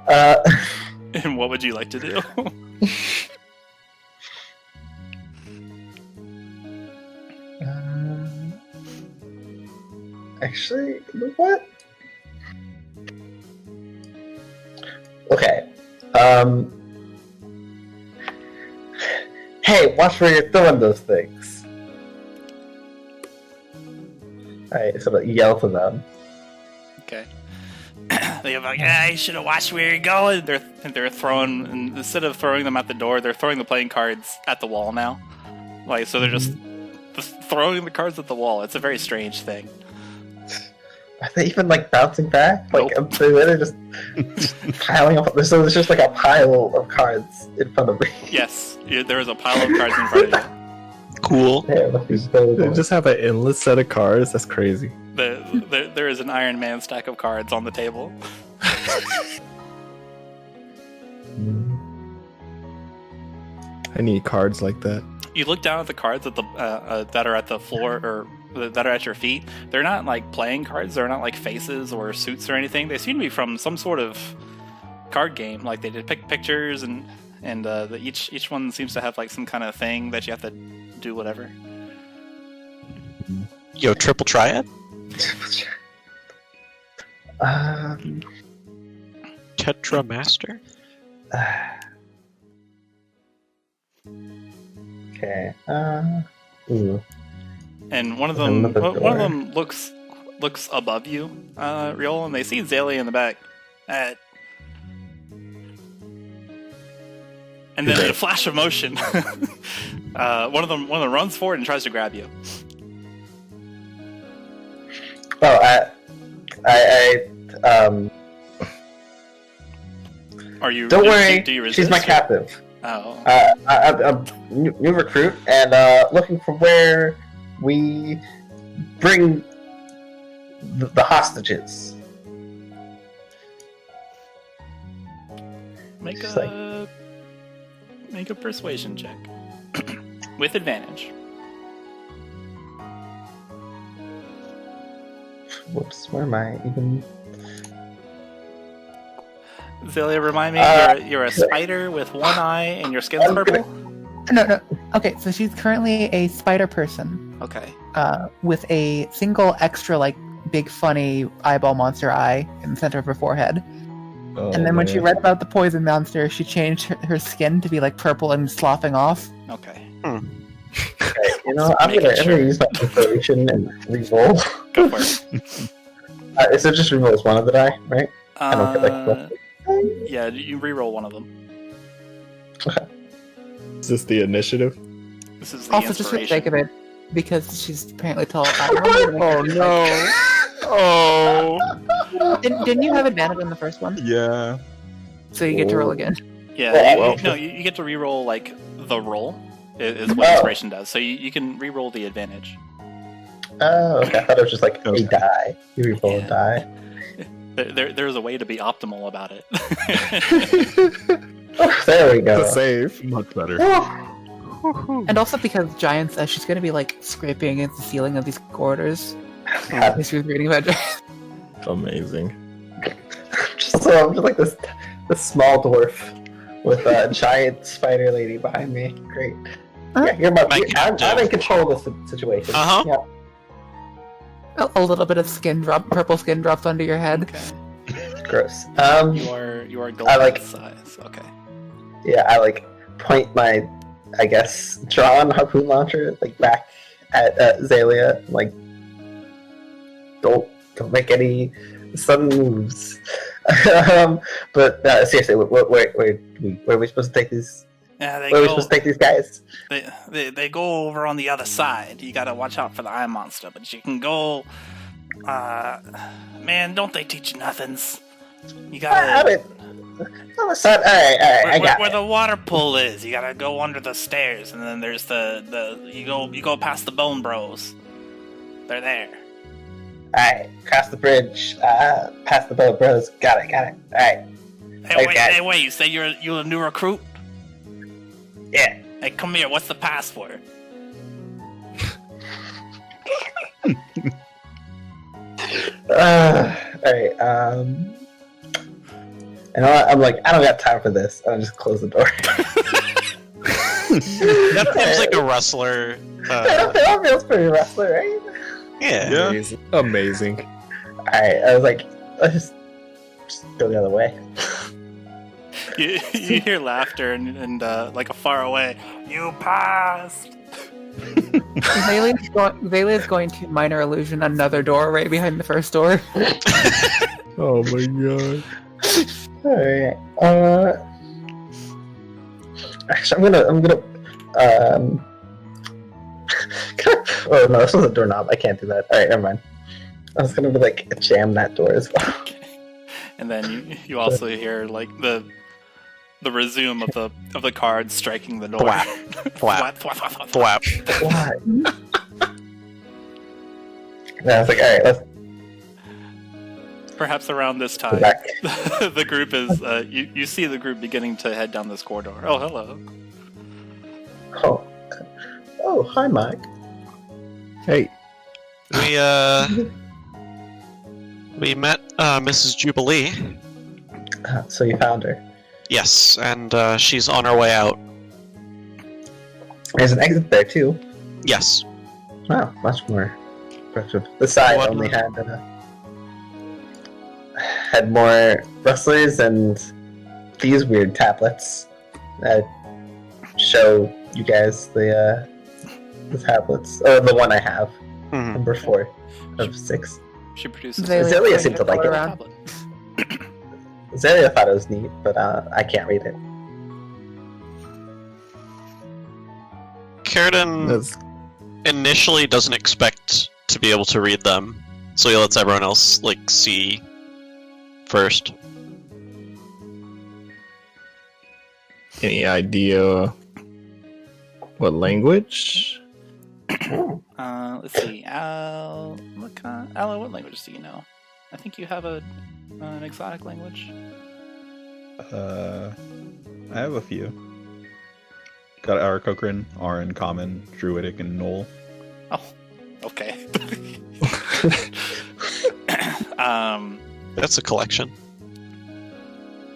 And what would you like to do? Actually, you know what? Okay. Hey, watch where you're throwing those things. I sort of yell to them. Okay. They're like, you should have watched where you're going. They're throwing, and instead of throwing them at the door, they're throwing the playing cards at the wall now. Like, so they're just throwing the cards at the wall. It's a very strange thing. Are they even like bouncing back? Like, Nope. they're just piling up. So there's just like a pile of cards in front of me. Yes, there is a pile of cards in front of you. Cool. Yeah, look who's available. They just have an endless set of cards. That's crazy. There is an Iron Man stack of cards on the table. I need cards like that. You look down at the cards at the that are at the floor or that are at your feet. They're not like playing cards. They're not like faces or suits or anything. They seem to be from some sort of card game. Like they depict pictures, and each one seems to have like some kind of thing that you have to do whatever. Yo, triple triad? Tetra Master? Okay. Ooh. And one of Open them the one of door. them looks above you, Rhyol, and they see Xalia in the back. And then in a flash of motion, one of them runs forward and tries to grab you. Oh, Are you? don't worry. Do you resist? She's my captive. Oh. I'm a new recruit and looking for where we bring the hostages. Make She's a persuasion check with advantage. Whoops, where am I even? Xalia, remind me, you're a spider with one eye and your skin's purple? No. Okay, so she's currently a spider person Okay. with a single extra, like, big funny eyeball monster eye in the center of her forehead. Oh, And then when she man. read about the poison monster, she changed her skin to be like purple and sloughing off. Okay. Okay, you know, I'm Making gonna sure. use my inspiration and re-roll. Go for it. So just re-roll one of the die, right? I don't get like. Yeah, you reroll one of them. Is this the initiative? This is the Also, just for the inspiration. sake of it, because she's apparently tall. Oh no! Oh Didn't you have advantage on the first one? yeah. So you get to roll again. Yeah, you get to reroll like the roll is what inspiration does. So you can reroll the advantage. Oh, okay. I thought it was just like a die. You reroll a die. There's a way to be optimal about it. Oh, there we go. The save. Much better. And also because Giants, she's going to be like scraping against the ceiling of these corridors. As she was reading about Giants. Amazing. I'm just like this small dwarf with a giant spider lady behind me. Great. Yeah, I'm in control of this situation. Yeah. A little bit of purple skin drops under your head. Okay. Gross. You are golden size. Okay. Yeah, I like point my, I guess, drawn harpoon launcher like back at Xalia. Like, don't make any sudden moves. But seriously, where are we supposed to take these? Yeah, where are we supposed to take these guys? They go over on the other side. You gotta watch out for the eye monster, but you can go. Man, don't they teach you nothings? You gotta. On the side. All right. Where the water pool is, you gotta go under the stairs, and then there's you go past the Bone Bros. They're there. Alright, cross the bridge, past the Bone Bros. Got it. Alright. Hey, wait, you say you're a new recruit? Yeah. Hey, come here, what's the password? Alright, you know what? I'm like, I don't got time for this. I'll just close the door. That seems like a wrestler. That feels pretty wrestler, right? Yeah. Amazing. Alright, I was like, let's just go the other way. You hear laughter and like a far away, you passed! Xalia's going to minor illusion another door right behind the first door. Oh my god. Alright, actually, I'm gonna, oh no, this was a doorknob. I can't do that. Alright, never mind. I was gonna be like, jam that door as well. Okay. And then you also hear like the resume of the card striking the door. Thwap. Thwap. What? And I was like, alright, let's Perhaps around this time, go back. the group is you see the group beginning to head down this corridor. Oh, hello. Oh, hi, Mike. Hey. We met Mrs. Jubilee. So you found her. Yes, and she's on her way out. There's an exit there too. Yes. Wow, much more impressive. The side What? only had more rustlers and these weird tablets that show you guys the tablets, or the one I have, Mhm. number 4 of 6. She produces. Xalia seemed to like it. Around. Xalia thought it was neat, but I can't read it. Karydin That's initially doesn't expect to be able to read them, so he lets everyone else like see first. any idea what language? Let's see. Aloe, what languages do you know? I think you have an exotic language. I have a few. Got Aarakocran, Aran, Common, Druidic, and Knoll. Oh, okay. That's a collection.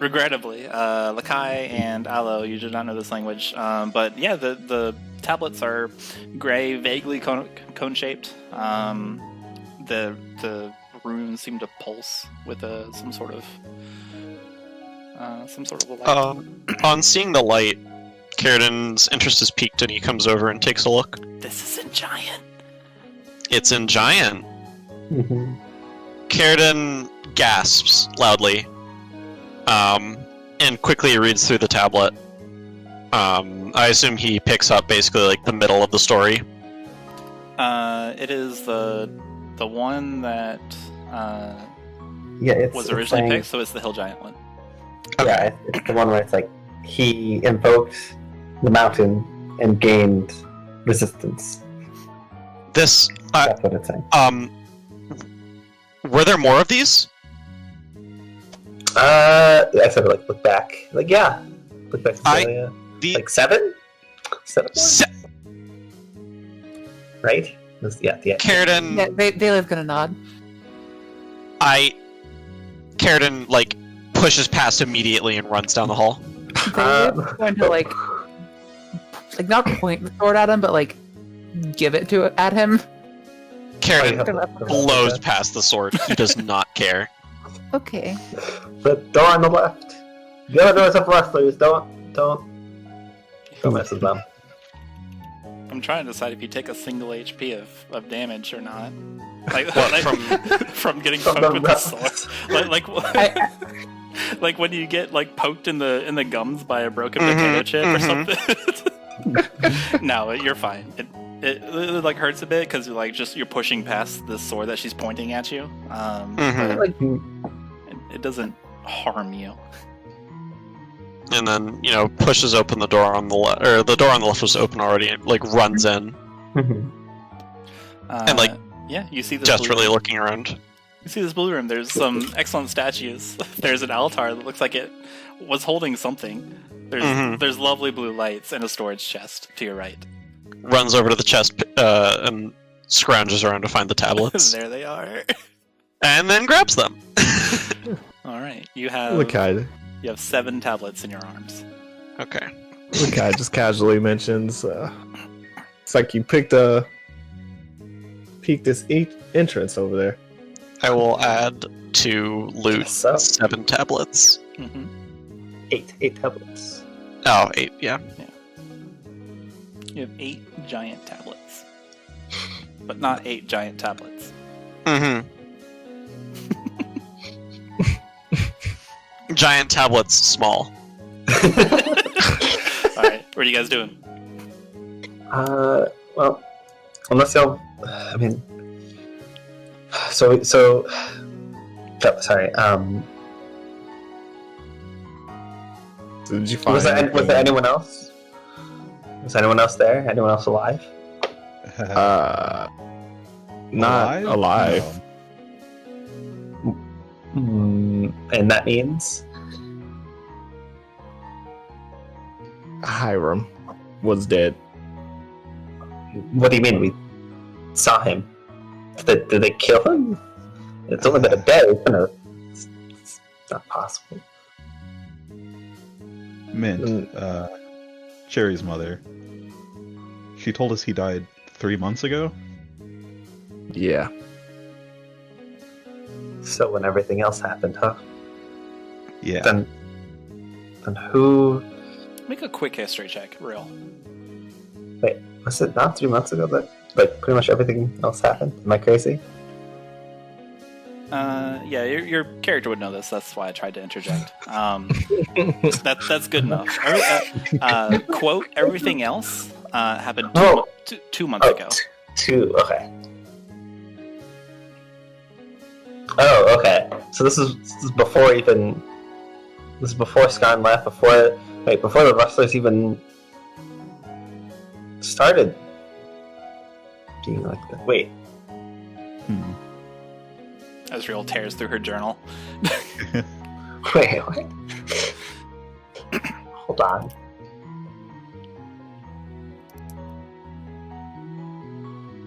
Regrettably, Lekai and Aloe, you do not know this language. But yeah, the tablets are gray, vaguely cone-shaped. The runes seem to pulse with some sort of a light. On seeing the light, Karydin's interest is piqued and he comes over and takes a look. This isn't giant. It's in Giant. Mm-hmm. Karydin gasps loudly, and quickly reads through the tablet. I assume he picks up basically like the middle of the story. It is the one that Yeah, was originally picked, so it's the Hill Giant one. Yeah, it's the one where it's like he invoked the mountain and gained resistance. This. That's what it's saying. Were there more of these? I said look back. Yeah. Look back to Xalia. The 7? 7 more? Right? Yeah. Karydin. Yeah, Vela's gonna nod. Karydin, pushes past immediately and runs down the hall. Vela's going to, not point the sword at him, but, give it at him. Karydin blows past the sword. He does not care. Okay. The door on the left. The other door's up left, please. Don't mess with them. I'm trying to decide if you take a single HP of damage or not. From getting From poked the with the sword. Like when you get poked in the gums by a broken potato chip or something. No, you're fine. It hurts a bit because you're pushing past the sword that she's pointing at you. But it doesn't harm you. And then pushes open the door on the left, or the door on the left was open already, and runs in. And yeah, you see this just blue really room. looking around. You see this blue room. There's some excellent statues. There's an altar that looks like it was holding something. There's lovely blue lights and a storage chest to your right. Runs over to the chest and scrounges around to find the tablets. There they are. And then grabs them. All right, you have Lekai. You have 7 tablets in your arms. Okay. Lekai just casually mentions, it's like you peeked this entrance over there. I will add to loot So? 7 tablets. 8 tablets. Oh, 8, yeah. You have 8 giant tablets, but not 8 giant tablets. Giant tablets, small. All right, what are you guys doing? Well, unless y'all, sorry. Did you find? Was there anyone else? Was anyone else there? Anyone else alive? Not alive. And that means Hiram was dead. what do you mean? We saw him. Did they kill him? It's only been a day. It's not possible. Mint, Cherry's mother. She told us he died 3 months ago. Yeah. So when everything else happened, huh? Yeah. Then who? Make a quick history check, real. Wait, was it not 3 months ago that pretty much everything else happened? Am I crazy? Yeah, your character would know this. That's why I tried to interject. That's good enough. Quote: everything else happened 2 months ago. Okay. Oh, okay. So this is before even. This is before Skarn left. Before the rustlers even started being like that. Wait. As Rhyol tears through her journal. Wait. What? Hold on.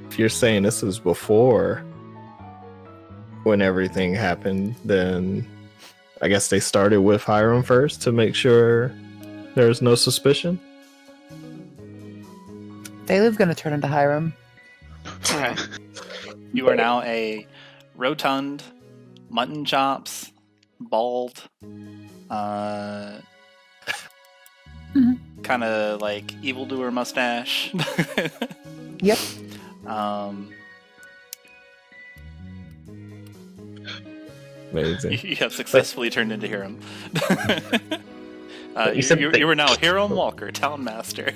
If you're saying this is before when everything happened, then I guess they started with Hiram first to make sure there's no suspicion. Thalia's gonna turn into Hiram. Okay. You are now a rotund, mutton chops, bald, kind of like evildoer mustache. Yep. Amazing. You have successfully turned into Hiram. said You were now Hiram Walker, Town Master.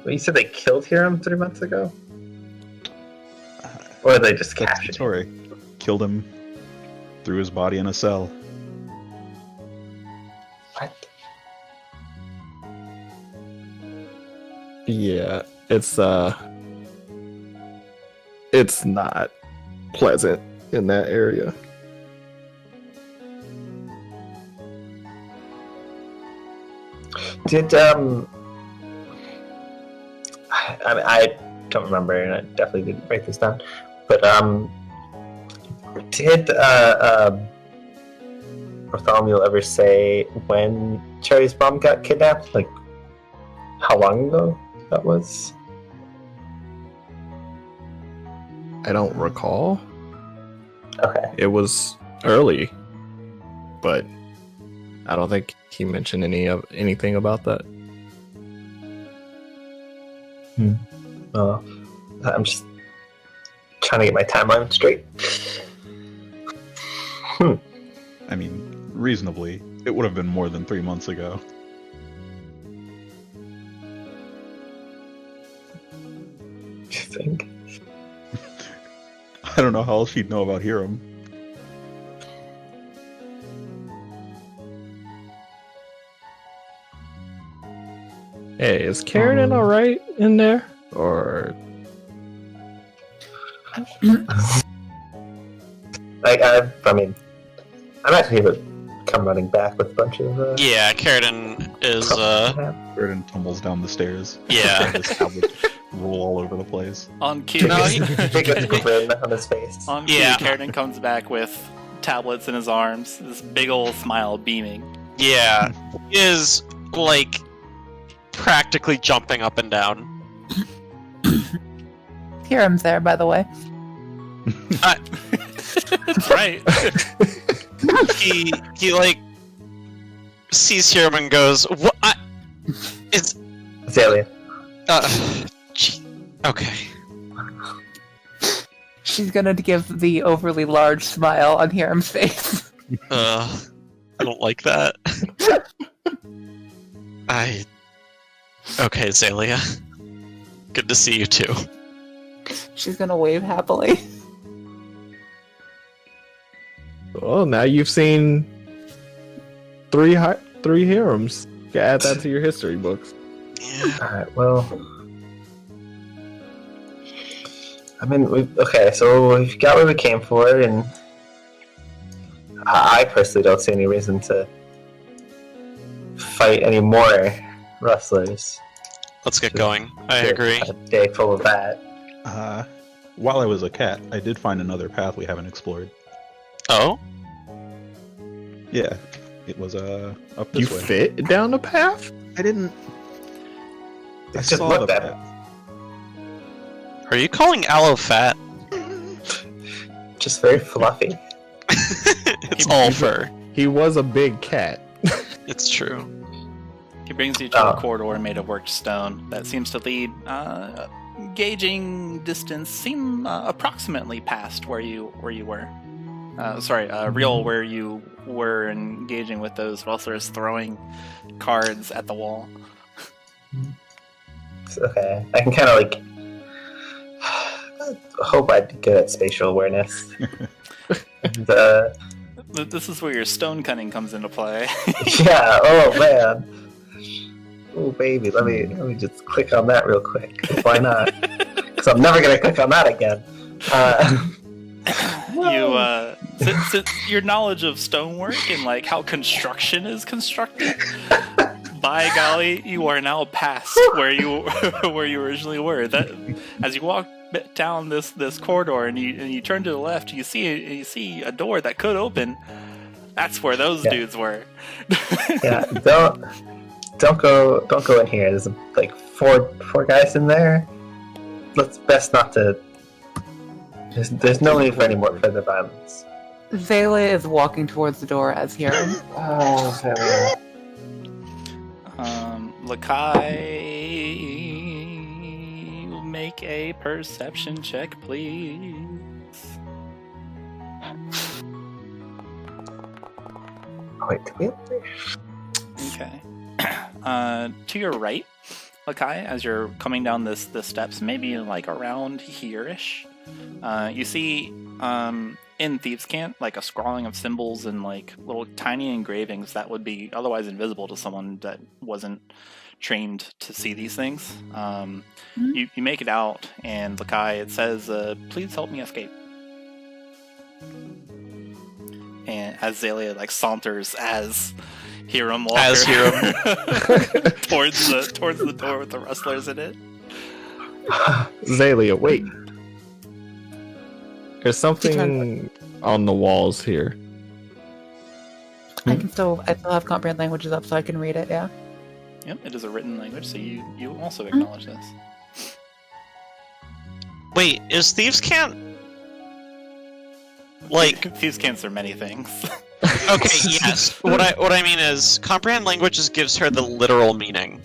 Well, you said they killed Hiram 3 months ago? Or they just That's the captured him? story. Killed him, threw his body in a cell. What? Yeah, it's not pleasant in that area. Did I don't remember, and I definitely didn't write this down. But did Bartholomew ever say when Cherry's mom got kidnapped? Like, how long ago that was? I don't recall. Okay. It was early, but I don't think he mentioned anything about that. Well, I'm just trying to get my timeline straight. I mean, reasonably, it would have been more than 3 months ago. You think? I don't know how else she'd know about Hiram. Hey, is Karydin alright in there? Or I mean, I'm actually able to come running back with a bunch of. Yeah, Karydin is. Karydin tumbles down the stairs. Yeah. His tablets roll all over the place. On cue, Big grin on his face. on cue, Yeah. Karydin comes back with tablets in his arms, this big old smile beaming. Yeah, he is like practically jumping up and down. Hiram's there, by the way. That's right. He like sees Hiram and goes, "What? It's Xalia. gee, okay." She's gonna give the overly large smile on Hiram's face. I don't like that. Okay, Xalia. Good to see you too. She's gonna wave happily. well, now you've seen three Hirams. You can add that to your history books. Yeah. Alright, well. I mean, so we've got what we came for, and I personally don't see any reason to fight any more rustlers. Let's get going. I agree. A day full of that. While I was a cat, I did find another path we haven't explored. Oh? Yeah, it was up You this way. fit down the path? I didn't. I Just saw look the at it. path. Are you calling Aloe fat? Just very fluffy. It's all fur. He was a big cat. It's true. He brings you to a corridor made of worked stone that seems to lead, gauging distance, seem approximately past where you were. Rhyol, where you were engaging with those rustlers, throwing cards at the wall. Okay, I can kind of like hope I'd be good at spatial awareness. This is where your stone cunning comes into play. Yeah. Oh man. Oh baby, let me just click on that real quick. Why not? Because I'm never gonna click on that again. Your knowledge of stonework and like how construction is constructed. By golly, you are now past where you originally were. That as you walk down this corridor and you turn to the left, you see a door that could open. That's where those dudes were. Yeah, don't go in here. There's like four guys in there. Let's best not to. There's no need for any more further violence. Xalia is walking towards the door as Hiram. Oh, Xalia. Lekai, make a perception check, please. Wait, do we have to... Okay. To your right, Lekai, as you're coming down the steps, maybe like around here-ish, you see in Thieves' Cant like a scrawling of symbols and like little tiny engravings that would be otherwise invisible to someone that wasn't trained to see these things. You make it out, and Lekai, it says, "Please help me escape." And as Xalia like saunters as Hiram Walker As Hiram. towards the door with the rustlers in it. Xalia, wait. There's something on the walls here. I still have comprehend languages up, so I can read it. Yeah. Yep, it is a written language, so you also acknowledge this. Wait, is Thieves' Cant like? These can't are many things. Okay, yes. What I mean is, comprehend languages gives her the literal meaning.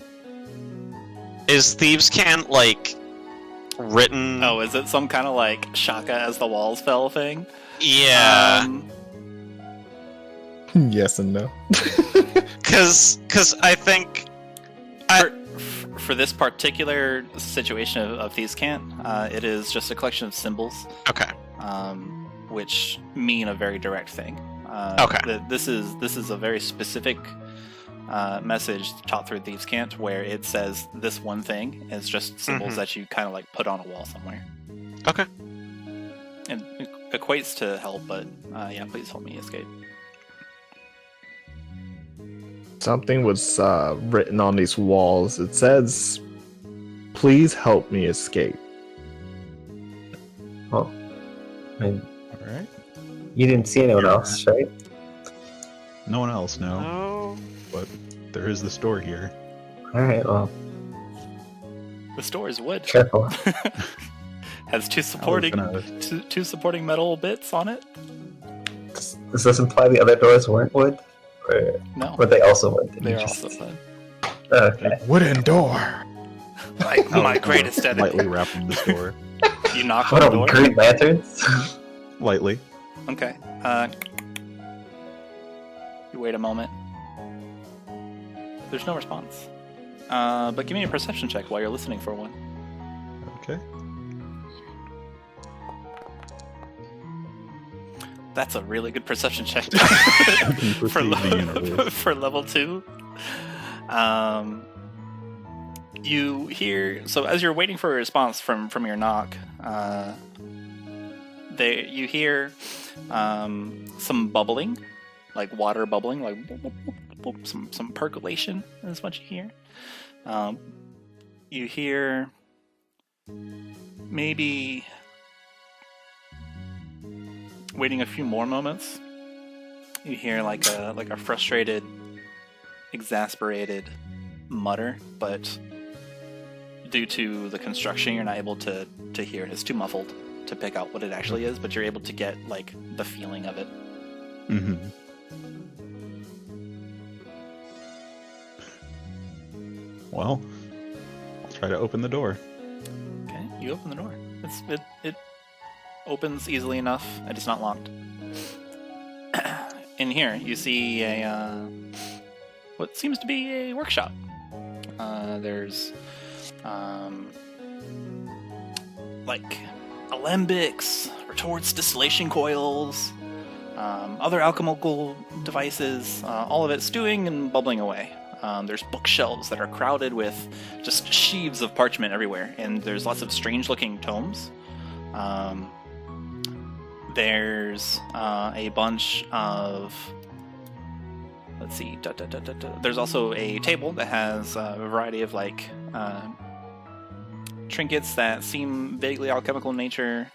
Is Thieves' Cant like written? Oh, is it some kind of like Shaka as the walls fell thing? Yeah. Yes and no. Because I think for this particular situation of Thieves' Cant, it is just a collection of symbols. Okay. Which mean a very direct thing. Okay. This is a very specific message taught through Thieves' Cant, where it says this one thing is just symbols that you kind of like put on a wall somewhere. Okay. And it equates to help, but yeah, please help me escape. Something was written on these walls. It says, "Please help me escape." Well, I mean, All right. you didn't see anyone else, right? No one else, no. Oh. But there is this door here. Alright, well, The store is wood. careful. Has two supporting gonna- two supporting metal bits on it. Does this imply the other doors weren't wood? Or No, were they also wood? Did they you are just- also wood. Okay. Wooden door. My greatest enemy. Lightly rapping this door. You knock on What the are door. green lanterns? Lightly. Okay. You wait a moment. There's no response. But give me a perception check while you're listening for one. Okay. That's a really good perception check You can for, perceive the universe. for level 2. You hear, so as you're waiting for a response from your knock, you hear some bubbling, like water bubbling, like some percolation is what you hear. You hear maybe waiting a few more moments. You hear like a frustrated, exasperated mutter, but due to the construction, you're not able to hear it. It's too muffled to pick out what it actually is, but you're able to get like the feeling of it. Mm-hmm. Well, I'll try to open the door. Okay, you open the door. It opens easily enough. It is not locked. In here, you see what seems to be a workshop. There's like alembics, retorts, distillation coils, other alchemical devices, all of it stewing and bubbling away. There's bookshelves that are crowded with just sheaves of parchment everywhere, and there's lots of strange-looking tomes. There's a bunch of... Let's see. There's also a table that has a variety of like trinkets that seem vaguely alchemical in nature,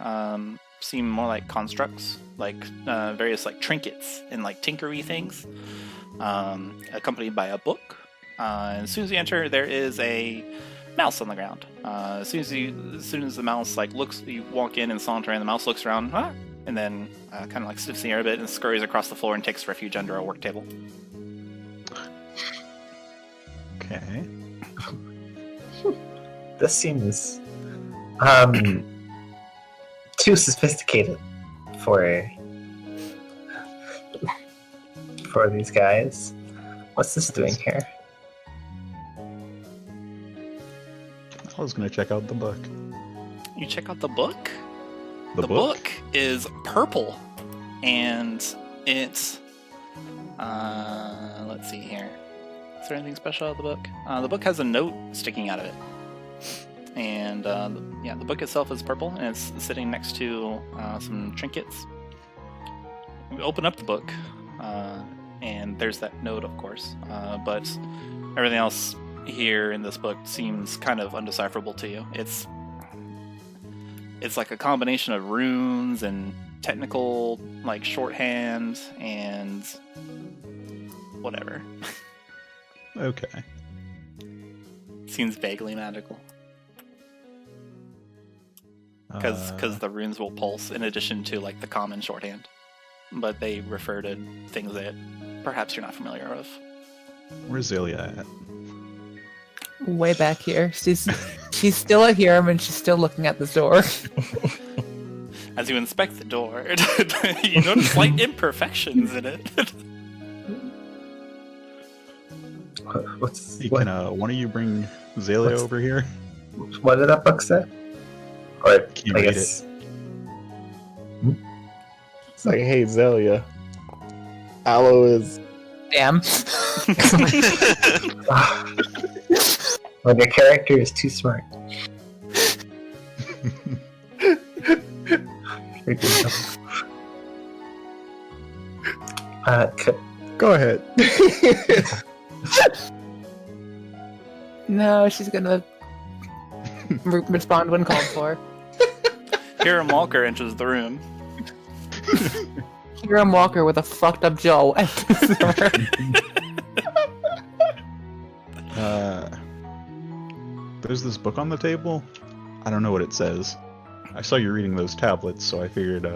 seem more like constructs, like various like trinkets and like tinkery things, accompanied by a book. And as soon as you enter, there is a mouse on the ground. As soon as the mouse like looks, you walk in and saunter, and the mouse looks around, and then kind of like sniffs the air a bit and scurries across the floor and takes refuge under a work table. Okay. This seems too sophisticated for these guys. What's this doing here? I was gonna check out the book. You check out the book? The book? Is purple, and it's let's see here. Is there anything special out of the book? The book has a note sticking out of it. And the book itself is purple, and it's sitting next to some trinkets. We open up the book, and there's that note, of course. But everything else here in this book seems kind of undecipherable to you. It's like a combination of runes and technical, like, shorthand and whatever. Okay. Seems vaguely magical. Because the runes will pulse in addition to, like, the common shorthand. But they refer to things that perhaps you're not familiar with. Where's Xalia at? Way back here. She's still at here, and she's still looking at the door. As you inspect the door, you notice slight imperfections in it. Hey, can one of you bring Xalia over here? What did that book say? Or Can't I read guess. It's like, hey, Xalia. Aloe is. Damn. When your character is too smart. Go ahead. No, she's gonna respond when called for. Hiram Walker enters the room. Hiram Walker with a fucked up jaw. There's this book on the table. I don't know what it says. I saw you reading those tablets, so I figured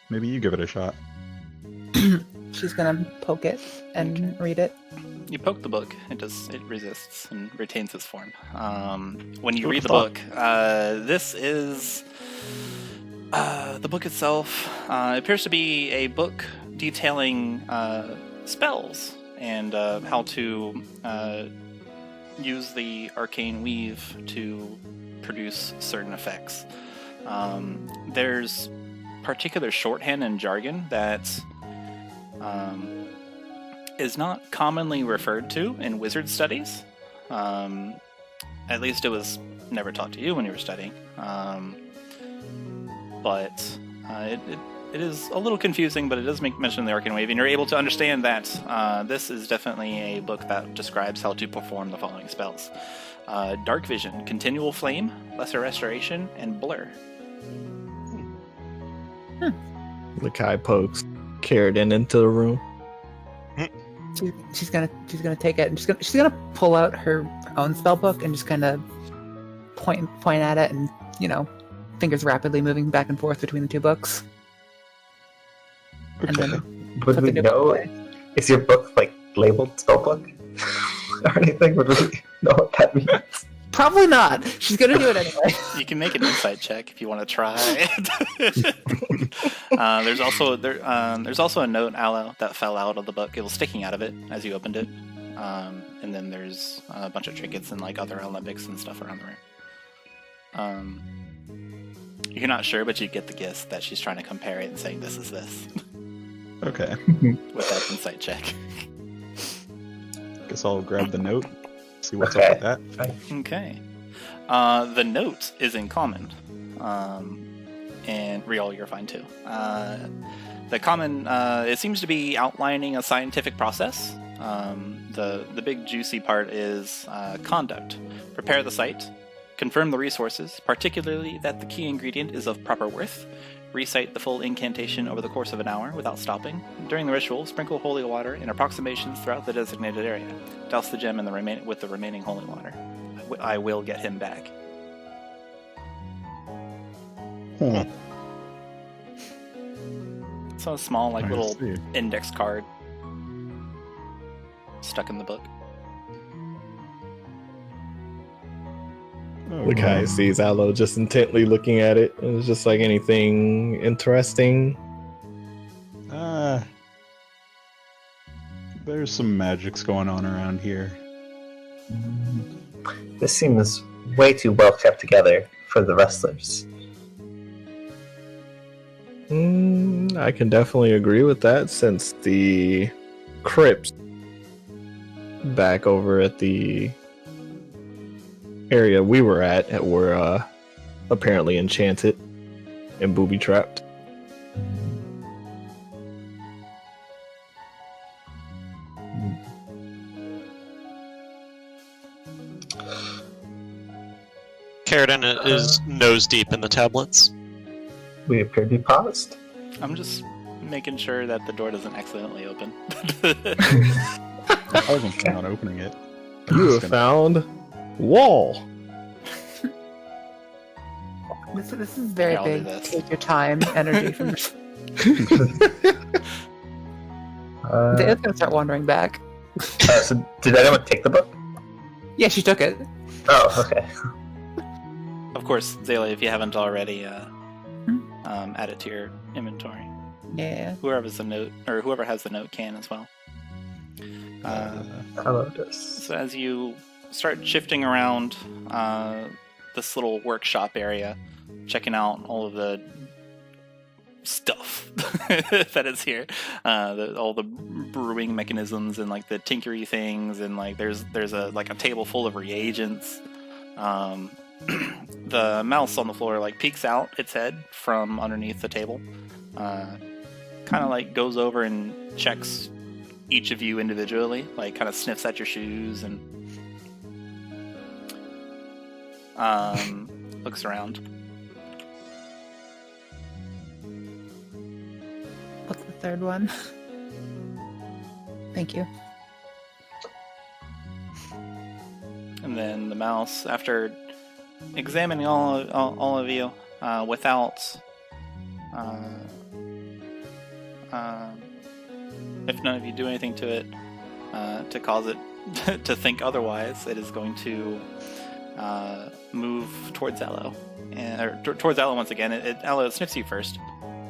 maybe you give it a shot. She's gonna poke it and read it. You poke the book, it resists and retains its form. When you read the book, this is the book itself. Appears to be a book detailing spells and how to use the arcane weave to produce certain effects. There's particular shorthand and jargon that is not commonly referred to in wizard studies. At least it was never taught to you when you were studying. But it is a little confusing, but it does make mention of the arcane wave, and you're able to understand that this is definitely a book that describes how to perform the following spells. Dark Vision, Continual Flame, Lesser Restoration, and Blur. Lekai pokes Karydin into the room. She's gonna take it and she's gonna pull out her own spell book and just kind of point at it, and fingers rapidly moving back and forth between the two books. And then Would we know? Is your book like labeled spellbook or anything? Would we know what that means? Probably not. She's gonna do it anyway. You can make an insight check if you want to try. There's also a note, Aloe, that fell out of the book. It was sticking out of it as you opened it. And then there's a bunch of trinkets and like other alembics and stuff around the room. You're not sure, but you get the gist that she's trying to compare it and saying this is this. Okay. With that insight check. Guess I'll grab the note. See what's up with that. Okay. The note is in common. And Rhyol, you're fine too. The common, it seems to be outlining a scientific process. The big juicy part is conduct. Prepare the site. Confirm the resources, particularly that the key ingredient is of proper worth. Recite the full incantation over the course of an hour without stopping. During the ritual, sprinkle holy water in approximations throughout the designated area. Douse the gem with the remaining holy water. I will get him back. So a small, like, little index card stuck in the book. Lekai sees Aloe just intently looking at it, and it's just like, anything interesting? There's some magics going on around here. This seems way too well kept together for the wrestlers. I can definitely agree with that, since the crypts back over at the area we were at we're apparently enchanted and booby trapped. Karydin is nose deep in the tablets. We appear to be paused. I'm just making sure that the door doesn't accidentally open. I wasn't planning on opening it. You have found wall. This is very I'll do big. this. Take your time, energy from. Uh, Dale's gonna start wandering back. so did anyone take the book? Yeah, she took it. Oh, okay. Of course, Xalia, if you haven't already, add it to your inventory. Yeah. Whoever has the note, or whoever has the note, can as well. Hello, this. So as you start shifting around this little workshop area, checking out all of the stuff that is here, all the brewing mechanisms and like the tinkery things, and like there's a table full of reagents. The mouse on the floor like peeks out its head from underneath the table, kind of like goes over and checks each of you individually, like kind of sniffs at your shoes and looks around. What's the third one? Thank you. And then the mouse, after examining all of you, without if none of you do anything to it to cause it to think otherwise, it is going to move towards Aloe, towards Aloe once again. Aloe sniffs you first,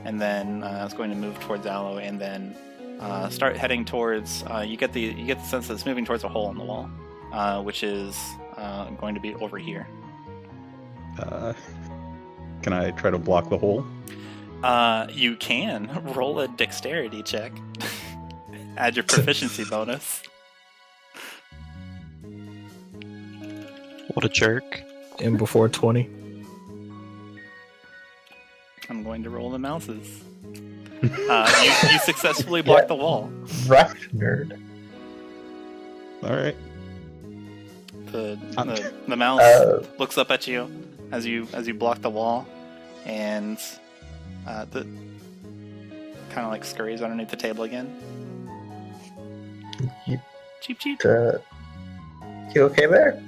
and then it's going to move towards Aloe, and then start heading towards. You get the sense that it's moving towards a hole in the wall, which is going to be over here. Can I try to block the hole? You can roll a dexterity check. Add your proficiency bonus. What a jerk. And before 20. I'm going to roll the mouses. You successfully block the wall. Rock nerd. Alright. The mouse looks up at you as you block the wall, and the kind of like scurries underneath the table again. Cheep cheep. You okay there?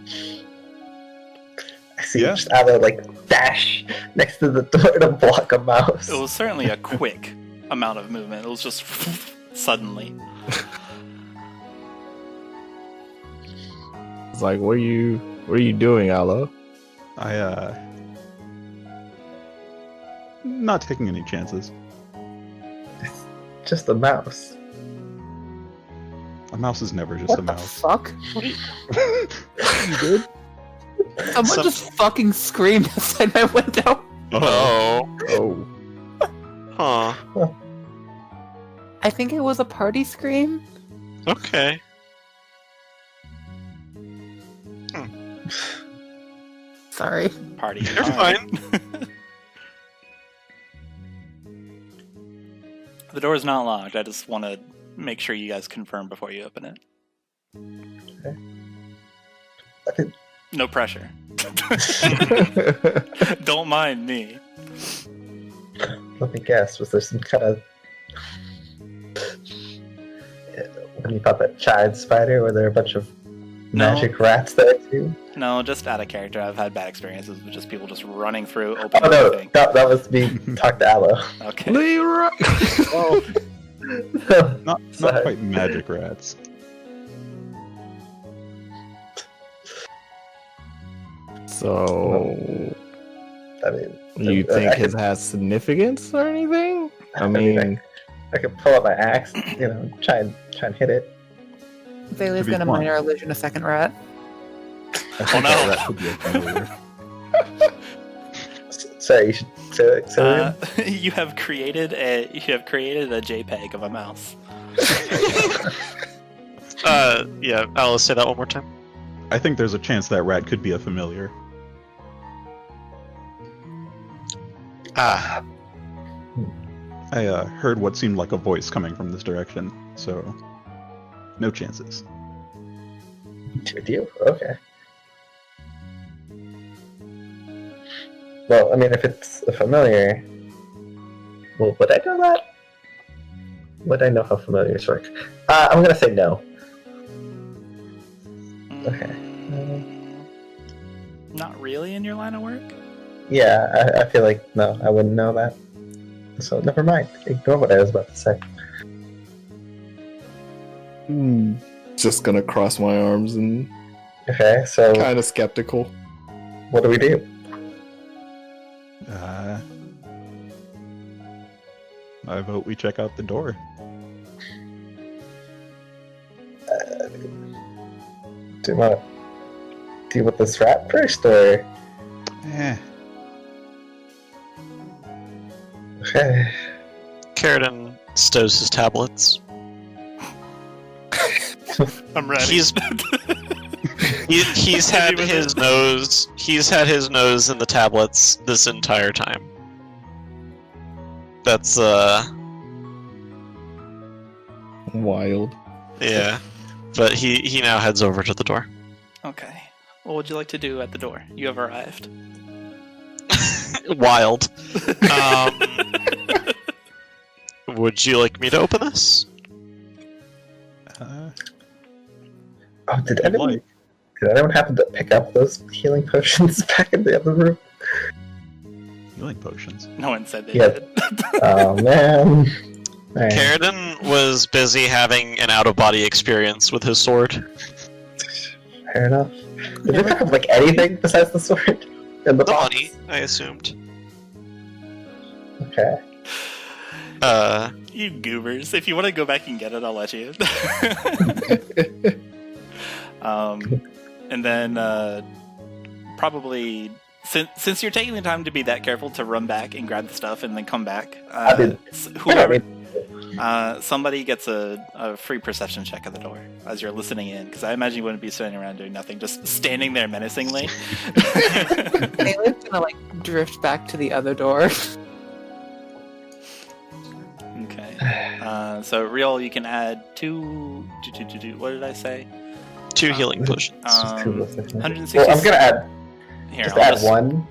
I see Yeah. just Aloe like dash next to the door to block a mouse. It was certainly a quick amount of movement. It was just suddenly. It's like, what are you doing, Aloe? Not taking any chances. Just a mouse. A mouse is never just What a the mouse. fuck? You good? Someone just fucking screamed outside my window. Oh. Oh. Huh. I think it was a party scream. Okay. Sorry. Party. You're time. fine. The door is not locked. I just want to make sure you guys confirm before you open it. Okay. I think No pressure. Don't mind me. let me guess, was there some kind of when you fought that giant spider, were there a bunch of magic rats there too? No, just out of character. I've had bad experiences with just people just running through, opening Oh no, everything. that was me talk to Aloe. Okay. Leroy! Oh, not Sorry. quite magic rats. So, I mean, you I think could- it has significance or anything? I mean, mean, I could pull out my axe, try and hit it. Bailey's Could be gonna fun. minor illusion a second rat. I think no. that rat could be a fun Sorry, you should say it. You have created a JPEG of a mouse. Yeah, I'll say that one more time. I think there's a chance that rat could be a familiar. Ah, I heard what seemed like a voice coming from this direction, so no chances. With you? Okay. Well, I mean, if it's a familiar, well, would I know that? Would I know how familiars work? I'm gonna say no. Okay. Not really in your line of work? Yeah, I feel like no, I wouldn't know that. So never mind. Ignore what I was about to say. Just gonna cross my arms and Okay, so kind of skeptical. what do we do? I vote we check out the door. Do you want to deal with this rat first, or? Okay. Karydin stows his tablets. I'm ready. He's had his nose. He's had his nose in the tablets this entire time. That's Wild. yeah. But he now heads over to the door. Okay. What would you like to do at the door? You have arrived. Wild. Would you like me to open this? Oh, did anyone happen to pick up those healing potions back in the other room? Healing potions. No one said they Yeah. did. Oh man. Alright. Karydin was busy having an out-of-body experience with his sword. Fair enough. Did they pick up like anything besides the sword? And the The box? money, I assumed. Okay. You goobers. If you want to go back and get it, I'll let you. And then probably since you're taking the time to be that careful to run back and grab the stuff and then come back, somebody gets a free perception check at the door as you're listening in, because I imagine you wouldn't be sitting around doing nothing, just standing there menacingly. Ayla's gonna drift back to the other door. Okay. So Rhyol, you can add two. What did I say? 2 healing potions. 160. Well, I'm gonna add Here, just I'll add one,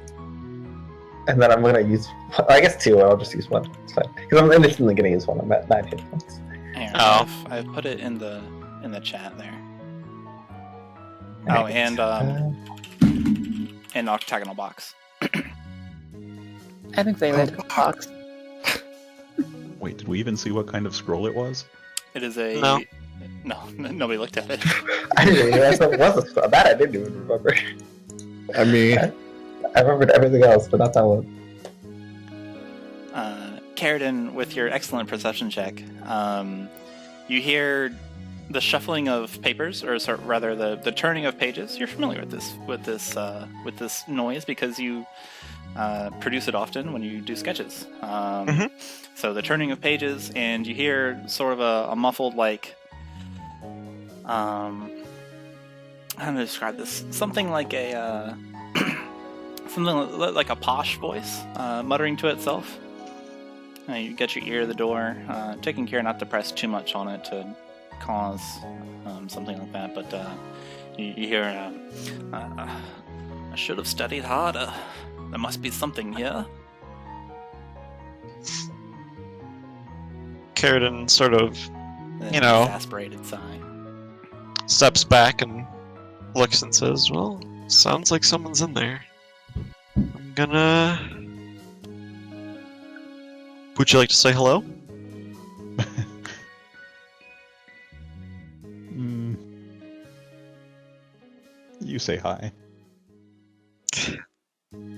and then I'm gonna use. I guess 2. I'll just use 1. It's fine because I'm instantly gonna use 1. I'm at 9 hit points. Here, Oh. I've put it in the chat there. Alright. An octagonal box. I think they read the box. Wait, did we even see what kind of scroll it was? It is a No. No, nobody looked at it. I didn't even realize that was a spell. That I didn't even remember. I mean, I remembered everything else, but not that one. Karydin, with your excellent perception check, you hear the shuffling of papers, or rather the turning of pages. You're familiar with this noise because you produce it often when you do sketches. So the turning of pages, and you hear sort of a muffled how to describe this? Something like a something like a posh voice muttering to itself. You get your ear to the door, taking care not to press too much on it to cause something like that. But you hear, I should have studied harder. There must be something here. Karydin sort of, An you know, exasperated sigh. steps back and looks and says, "Well, sounds like someone's in there. I'm gonna... Would you like to say hello?" You say hi.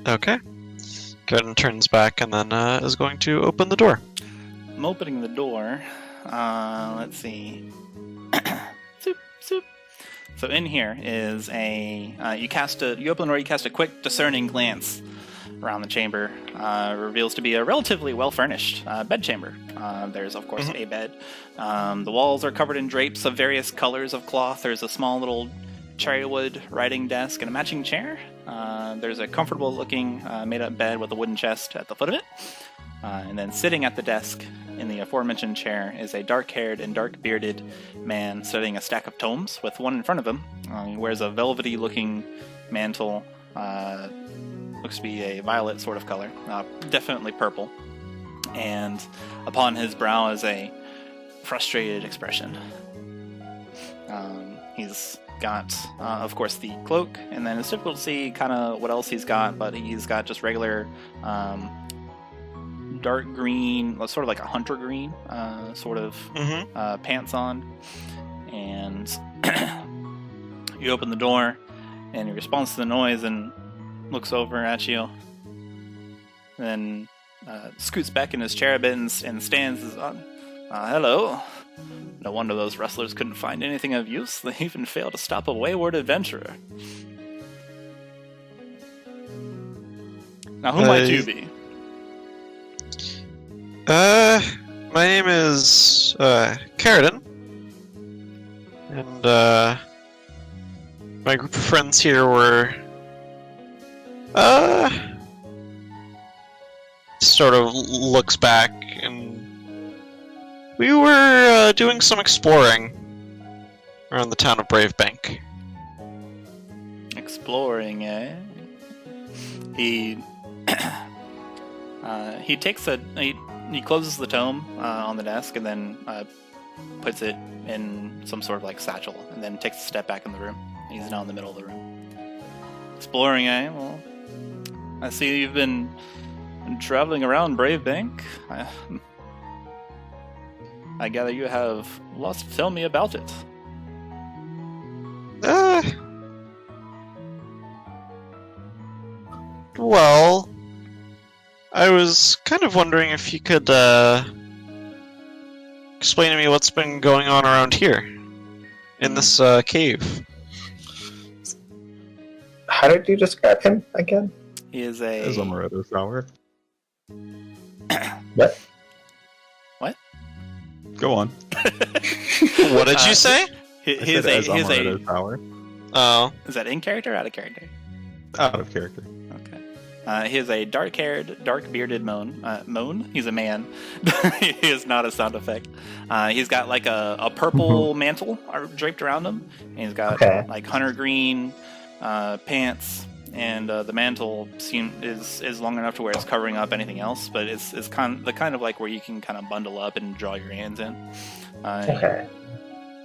Okay. Karydin turns back and then is going to open the door. I'm opening the door. Let's see. Zoop, zoop. So in here is you open the door, you cast a quick discerning glance around the chamber reveals to be a relatively well-furnished bedchamber. There's, of course, a bed. The walls are covered in drapes of various colors of cloth. There's a small little cherrywood writing desk and a matching chair. There's a comfortable-looking made-up bed with a wooden chest at the foot of it. And then sitting at the desk in the aforementioned chair is a dark-haired and dark-bearded man studying a stack of tomes with one in front of him. He wears a velvety-looking mantle. Looks to be a violet sort of color. Definitely purple. And upon his brow is a frustrated expression. He's got, of course, the cloak, and then it's difficult to see kind of what else he's got, but he's got just regular dark green, sort of like a hunter green sort of pants on. And you open the door, and he responds to the noise and looks over at you. Then scoots back in his chair a bit and stands as, hello. No wonder those wrestlers couldn't find anything of use. They even failed to stop a wayward adventurer. Now, who might you be? My name is Karydin, and my group of friends here were sort of looks back, and we were doing some exploring around the town of Bravebank. Exploring, eh? He takes he closes the tome on the desk and then puts it in some sort of like satchel, and then takes a step back in the room. He's now in the middle of the room. Exploring, eh? Well, I see you've been traveling around Bravebank. I gather you have lots to tell me about it. Well, I was kind of wondering if you could explain to me what's been going on around here in this cave. How did you describe him again? He is As a Narrator Tower. What? What? Go on. What did you say? He is a Tower. Oh. Is that in character or out of character? Out of character. Okay. He is a dark-haired, dark-bearded moan. He's a man. He is not a sound effect. He's got like a purple mantle draped around him. And he's got like hunter green pants, and the mantle is long enough to where it's covering up anything else, but it's the kind of like where you can kind of bundle up and draw your hands in.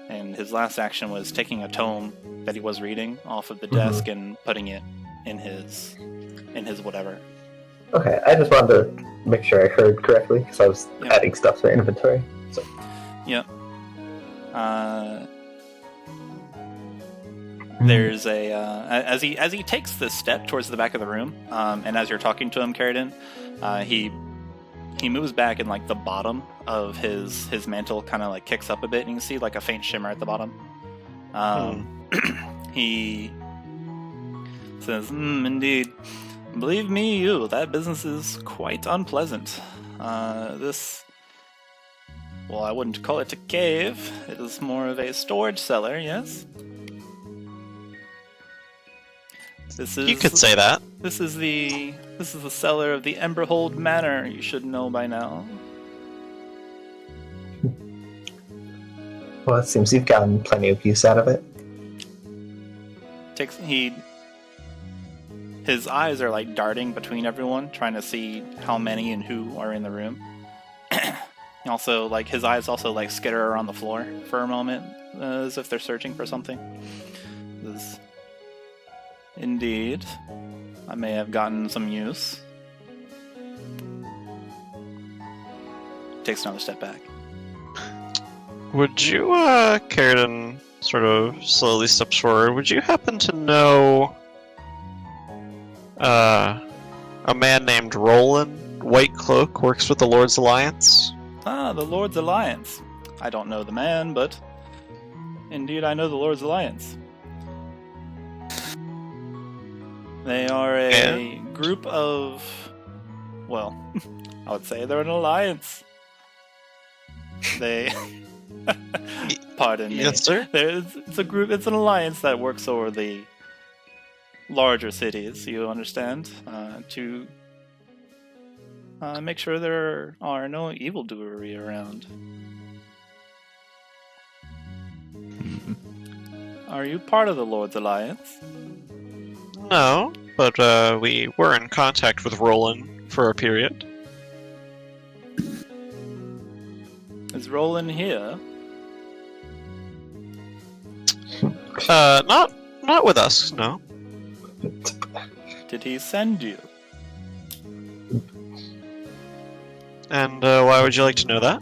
And his last action was taking a tome that he was reading off of the desk and putting it in his whatever. Okay, I just wanted to make sure I heard correctly because I was adding stuff to my inventory. So. Yep. There's a as he takes this step towards the back of the room, and as you're talking to him, Karydin, he moves back, and like the bottom of his mantle kind of like kicks up a bit, and you can see like a faint shimmer at the bottom. He says, "Indeed, believe me, that business is quite unpleasant. Well, I wouldn't call it a cave. It is more of a storage cellar, yes." You could say that. This is the cellar of the Emberhold Manor. You should know by now. Well, it seems you've gotten plenty of use out of it. His eyes are like darting between everyone, trying to see how many and who are in the room. Also, like his eyes also like skitter around the floor for a moment, as if they're searching for something. Indeed, I may have gotten some use. Takes another step back. Would you, Karydin sort of slowly steps forward, would you happen to know a man named Roland, White Cloak, works with the Lord's Alliance? Ah, the Lord's Alliance. I don't know the man, but indeed I know the Lord's Alliance. They are a group of, well, I would say they're an alliance. They, pardon me. Yes, sir. It's an alliance that works over the larger cities, you understand, to make sure there are no evildoery around. Are you part of the Lord's Alliance? No, but we were in contact with Roland for a period. Is Roland here? Not with us, no. Did he send you? And why would you like to know that?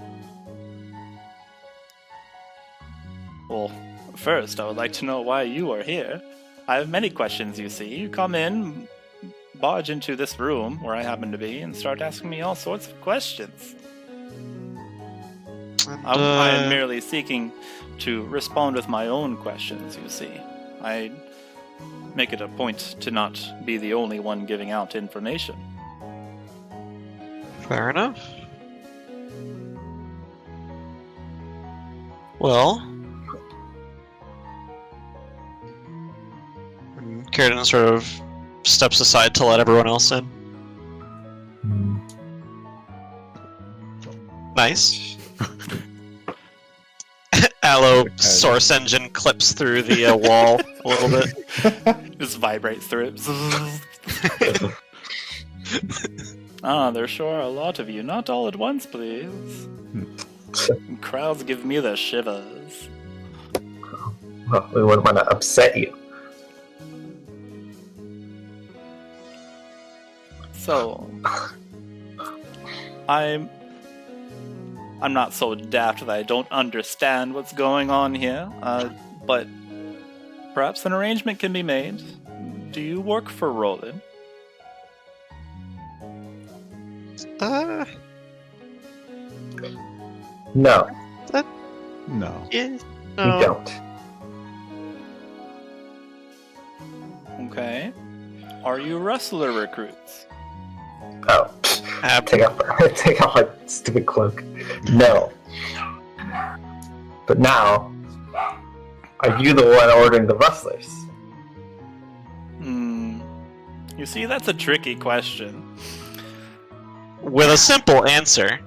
Well, first, I would like to know why you are here. I have many questions, you see. You come in, barge into this room where I happen to be, and start asking me all sorts of questions. I am merely seeking to respond with my own questions, you see. I make it a point to not be the only one giving out information. Fair enough. Well, Karydin sort of steps aside to let everyone else in. Nice. Aloe source engine clips through the wall a little bit. Just vibrates through it. There sure are a lot of you. Not all at once, please. Crowds give me the shivers. Well, we wouldn't want to upset you. So, I'm not so daft that I don't understand what's going on here, but perhaps an arrangement can be made. Do you work for Roland? No, No. Yeah, we no. don't. Okay. Are you wrestler recruits? Oh, take off my stupid cloak. No. But now, are you the one ordering the rustlers? You see, that's a tricky question. With a simple answer.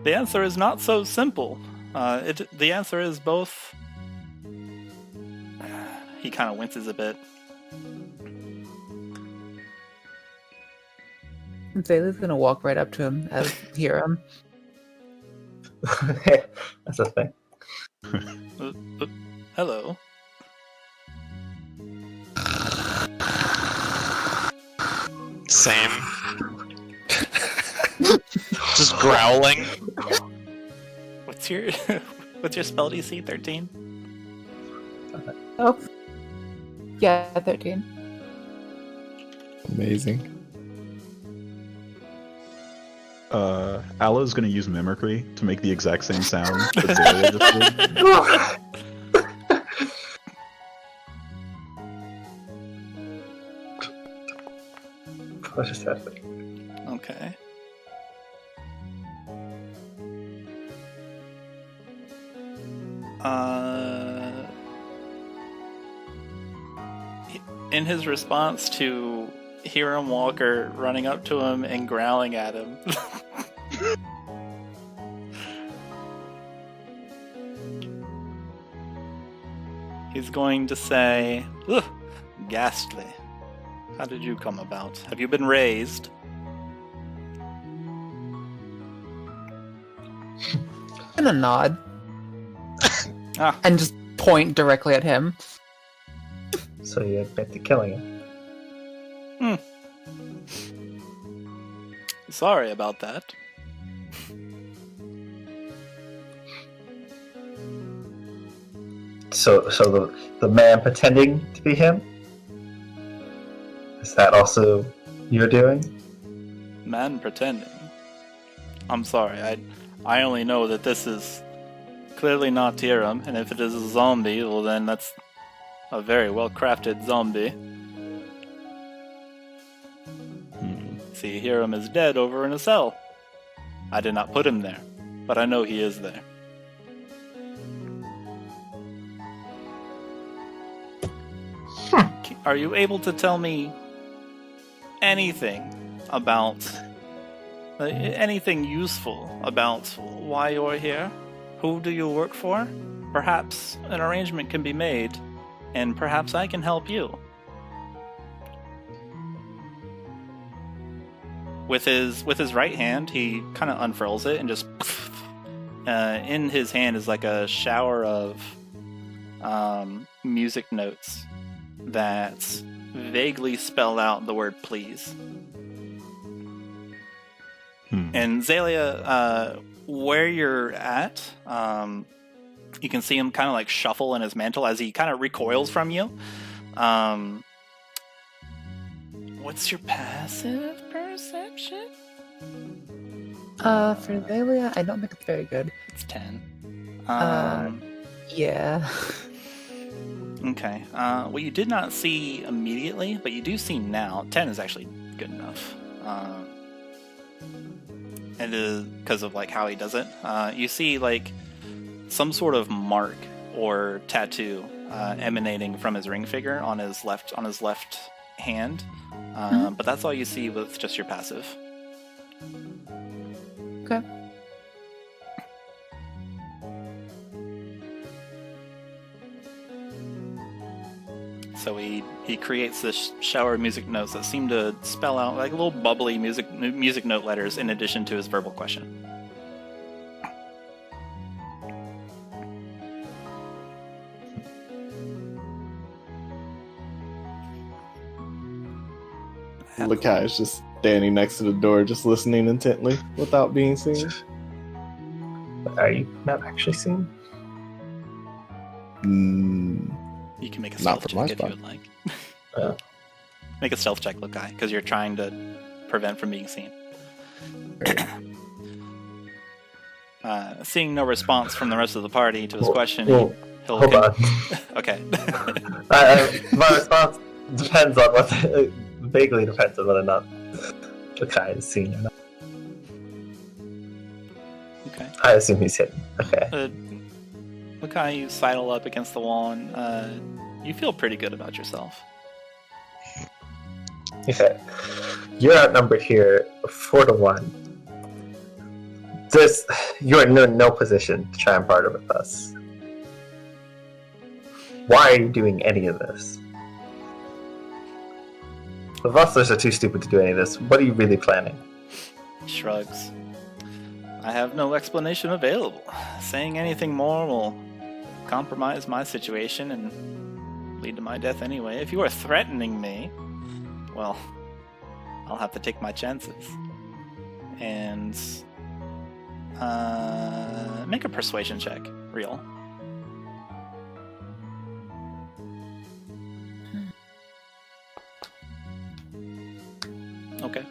The answer is not so simple. The answer is both... He kind of winces a bit. Xalia's gonna walk right up to him as hear him. That's a thing. Hello. Same. Just growling. What's your spell DC? 13? Oh. Yeah, 13. Amazing. Aloe's gonna use mimicry to make the exact same sound that Xalia just did. What just happened? Okay. In his response to Hiram Walker running up to him and growling at him, he's going to say, "Ugh, ghastly. How did you come about? Have you been raised?" And a nod. Ah. And just point directly at him. So you admit to killing him? Sorry about that. So the man pretending to be him? Is that also you're doing? Man pretending. I'm sorry, I only know that this is clearly not Tiram, and if it is a zombie, well then that's a very well crafted zombie. See, Hiram is dead over in a cell. I did not put him there, but I know he is there. Are you able to tell me anything about... anything useful about why you're here? Who do you work for? Perhaps an arrangement can be made, and perhaps I can help you. With his right hand, he kind of unfurls it and just... in his hand is like a shower of music notes that vaguely spell out the word please. And Xalia, where you're at, you can see him kind of like shuffle in his mantle as he kind of recoils from you. What's your passive perception? For Xalia, I don't think it's very good. It's 10. Yeah. Okay. Well, you did not see immediately, but you do see now. 10 is actually good enough. And because of like how he does it, you see like some sort of mark or tattoo emanating from his ring figure on his left hand. But that's all you see with just your passive. Okay. So he creates this shower of music notes that seem to spell out like little bubbly music note letters in addition to his verbal question. Lekai is just standing next to the door, just listening intently without being seen. Are you not actually seen? You can make a Not stealth from my check if you spot. would like. Make a stealth check, Lekai, because you're trying to prevent from being seen. Seeing no response from the rest of the party to his question, he'll hold on. Okay. My response depends on vaguely depends on whether or not Lekai is seen or not. Okay. I assume he's hidden. Okay. Lekai, you sidle up against the wall, and you feel pretty good about yourself. Okay. You're outnumbered here 4-1. You're in no position to try and barter with us. Why are you doing any of this? The rustlers are too stupid to do any of this. What are you really planning? Shrugs. I have no explanation available. Saying anything more will compromise my situation and lead to my death anyway. If you are threatening me, well, I'll have to take my chances. And make a persuasion check, Rhyol. Okay.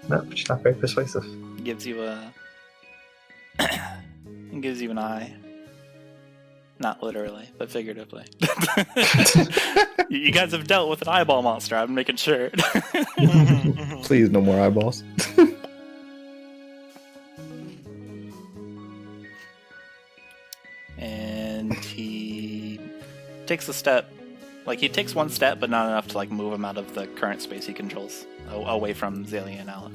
No, she's not very persuasive. Gives you a gives you an eye. Not literally, but figuratively. You guys have dealt with an eyeball monster, I'm making sure. Please, no more eyeballs. And he takes a step. Like, he takes one step, but not enough to like move him out of the current space he controls, away from Xalia and Aloe.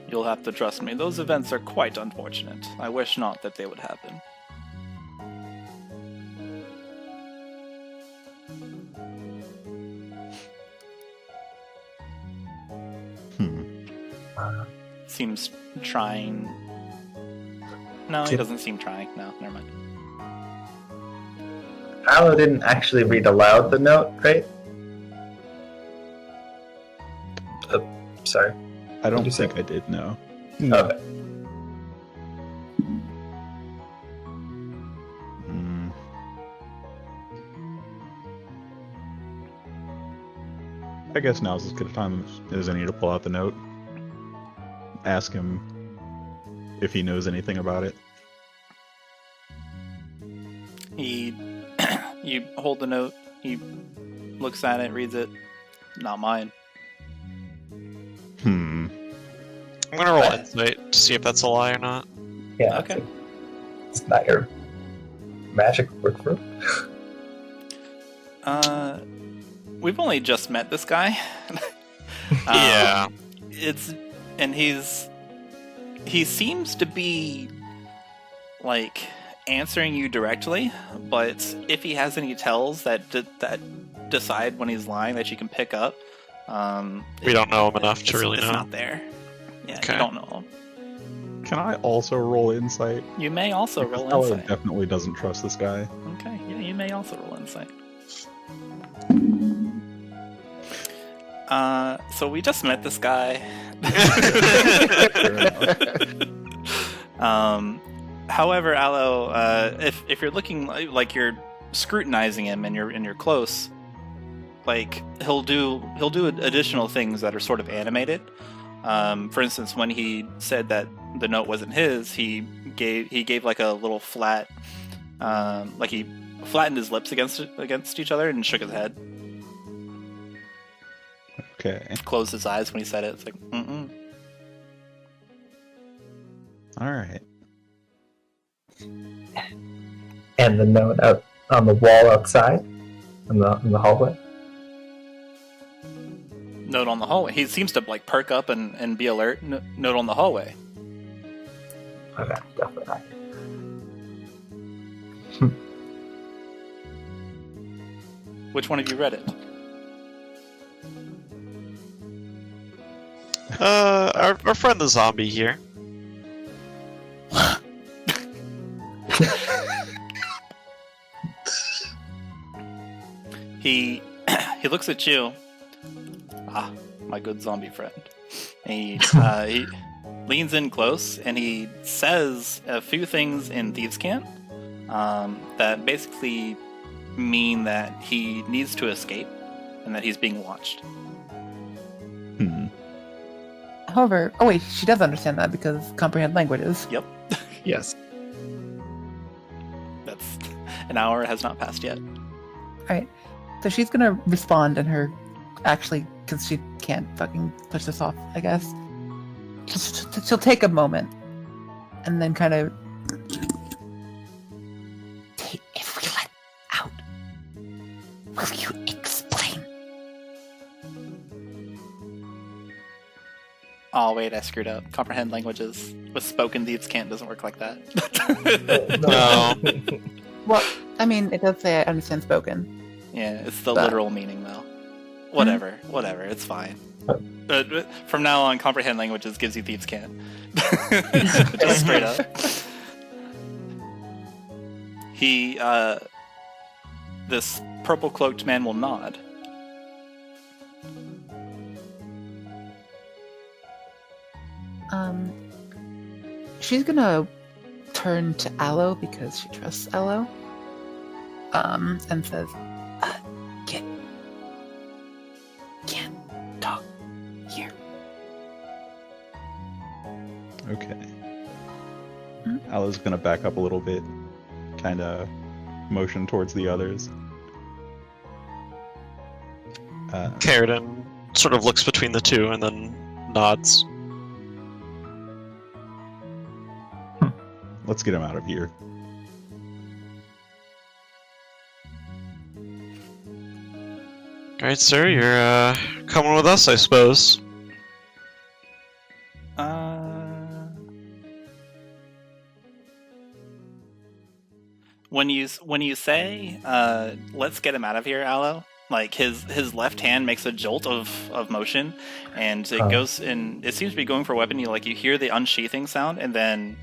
You'll have to trust me. Those events are quite unfortunate. I wish not that they would happen. Seems trying. No, he doesn't seem trying. No, never mind. Aloe didn't actually read aloud the note, right? Sorry. I don't What'd you say? think I did, no. Okay. I guess now's as good a time as any to pull out the note. Ask him if he knows anything about it. You hold the note. He looks at it, reads it. Not mine. I'm gonna roll insight to see if that's a lie or not. Yeah. Okay. It's not your magic workflow. We've only just met this guy. Yeah. He seems to be like answering you directly, but if he has any tells that decide when he's lying that you can pick up, We don't know him enough to really it's know. not there. Yeah, Okay. you don't know him. Can I also roll insight? You may also roll Aloe insight. definitely doesn't trust this guy. Okay, yeah, you may also roll insight. So we just met this guy. However, Aloe, if you're looking like you're scrutinizing him and you're close, like he'll do additional things that are sort of animated. For instance, when he said that the note wasn't his, he gave like a little flat, like he flattened his lips against each other and shook his head. Okay. Closed his eyes when he said it. It's like, mm-mm. Alright. And the note out on the wall outside, in the hallway. Note on the hallway. He seems to like perk up and be alert. Note on the hallway. Okay, definitely not. Which one of you read it? Our friend the zombie here. He looks at you. Ah, my good zombie friend. He leans in close and he says a few things in Thieves' Cant that basically mean that he needs to escape and that he's being watched. However, oh wait, she does understand that because comprehend languages. Yep. Yes. That's an hour has not passed yet. Alright. So she's gonna respond in her, actually, because she can't fucking push this off, I guess. She'll take a moment and then kind of. If we let out, will you explain? Oh wait, I screwed up. Comprehend languages with spoken Thieves' Cant doesn't work like that. No. Well, I mean, it does say I understand spoken. Yeah, it's the But- literal meaning though. Whatever, it's fine. From now on, comprehend languages gives you Thieves' Cant. Just straight up. He, this purple cloaked man will nod. She's gonna turn to Aloe because she trusts Aloe. And says, can't talk here. Okay. Hmm? Aloe's gonna back up a little bit, kind of motion towards the others. Karydin sort of looks between the two and then nods. Let's get him out of here. Alright, sir, you're coming with us, I suppose. When you say, let's get him out of here, Aloe, like his left hand makes a jolt of motion, and it goes and it seems to be going for a weapon. You hear the unsheathing sound, and then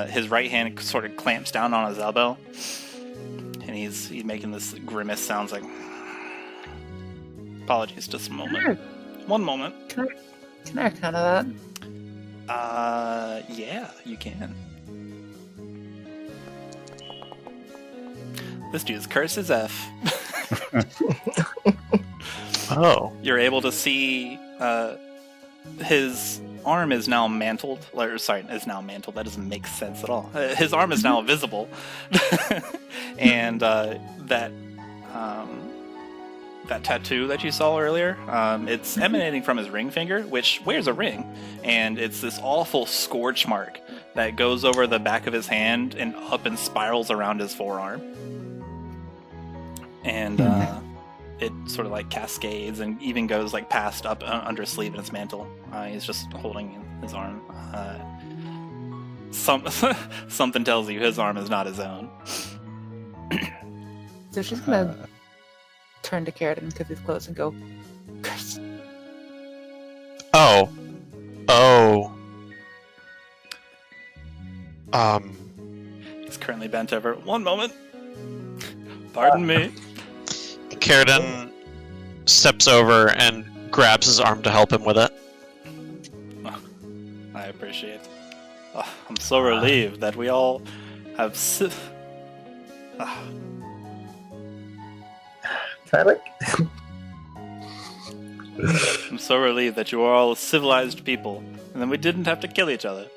his right hand sort of clamps down on his elbow, and he's making this grimace. Sounds like. Apologies, just a moment. One moment. Can I account of that? Yeah, you can. This dude's curse is F. Oh. You're able to see his arm is now mantled. Is now mantled. That doesn't make sense at all. His arm is now visible, and that that tattoo that you saw earlier. It's emanating from his ring finger, which wears a ring, and it's this awful scorch mark that goes over the back of his hand and up and spirals around his forearm. And it sort of like cascades and even goes like past up under his sleeve in his mantle. He's just holding his arm. Something tells you his arm is not his own. So she's gonna turn to Karydin because he's close and go, "Curse." Oh. He's currently bent over. One moment. Pardon me. Karydin steps over and grabs his arm to help him with it. I appreciate it. I'm so relieved that we all have... Can I, like... I'm so relieved that you are all civilized people, and then we didn't have to kill each other.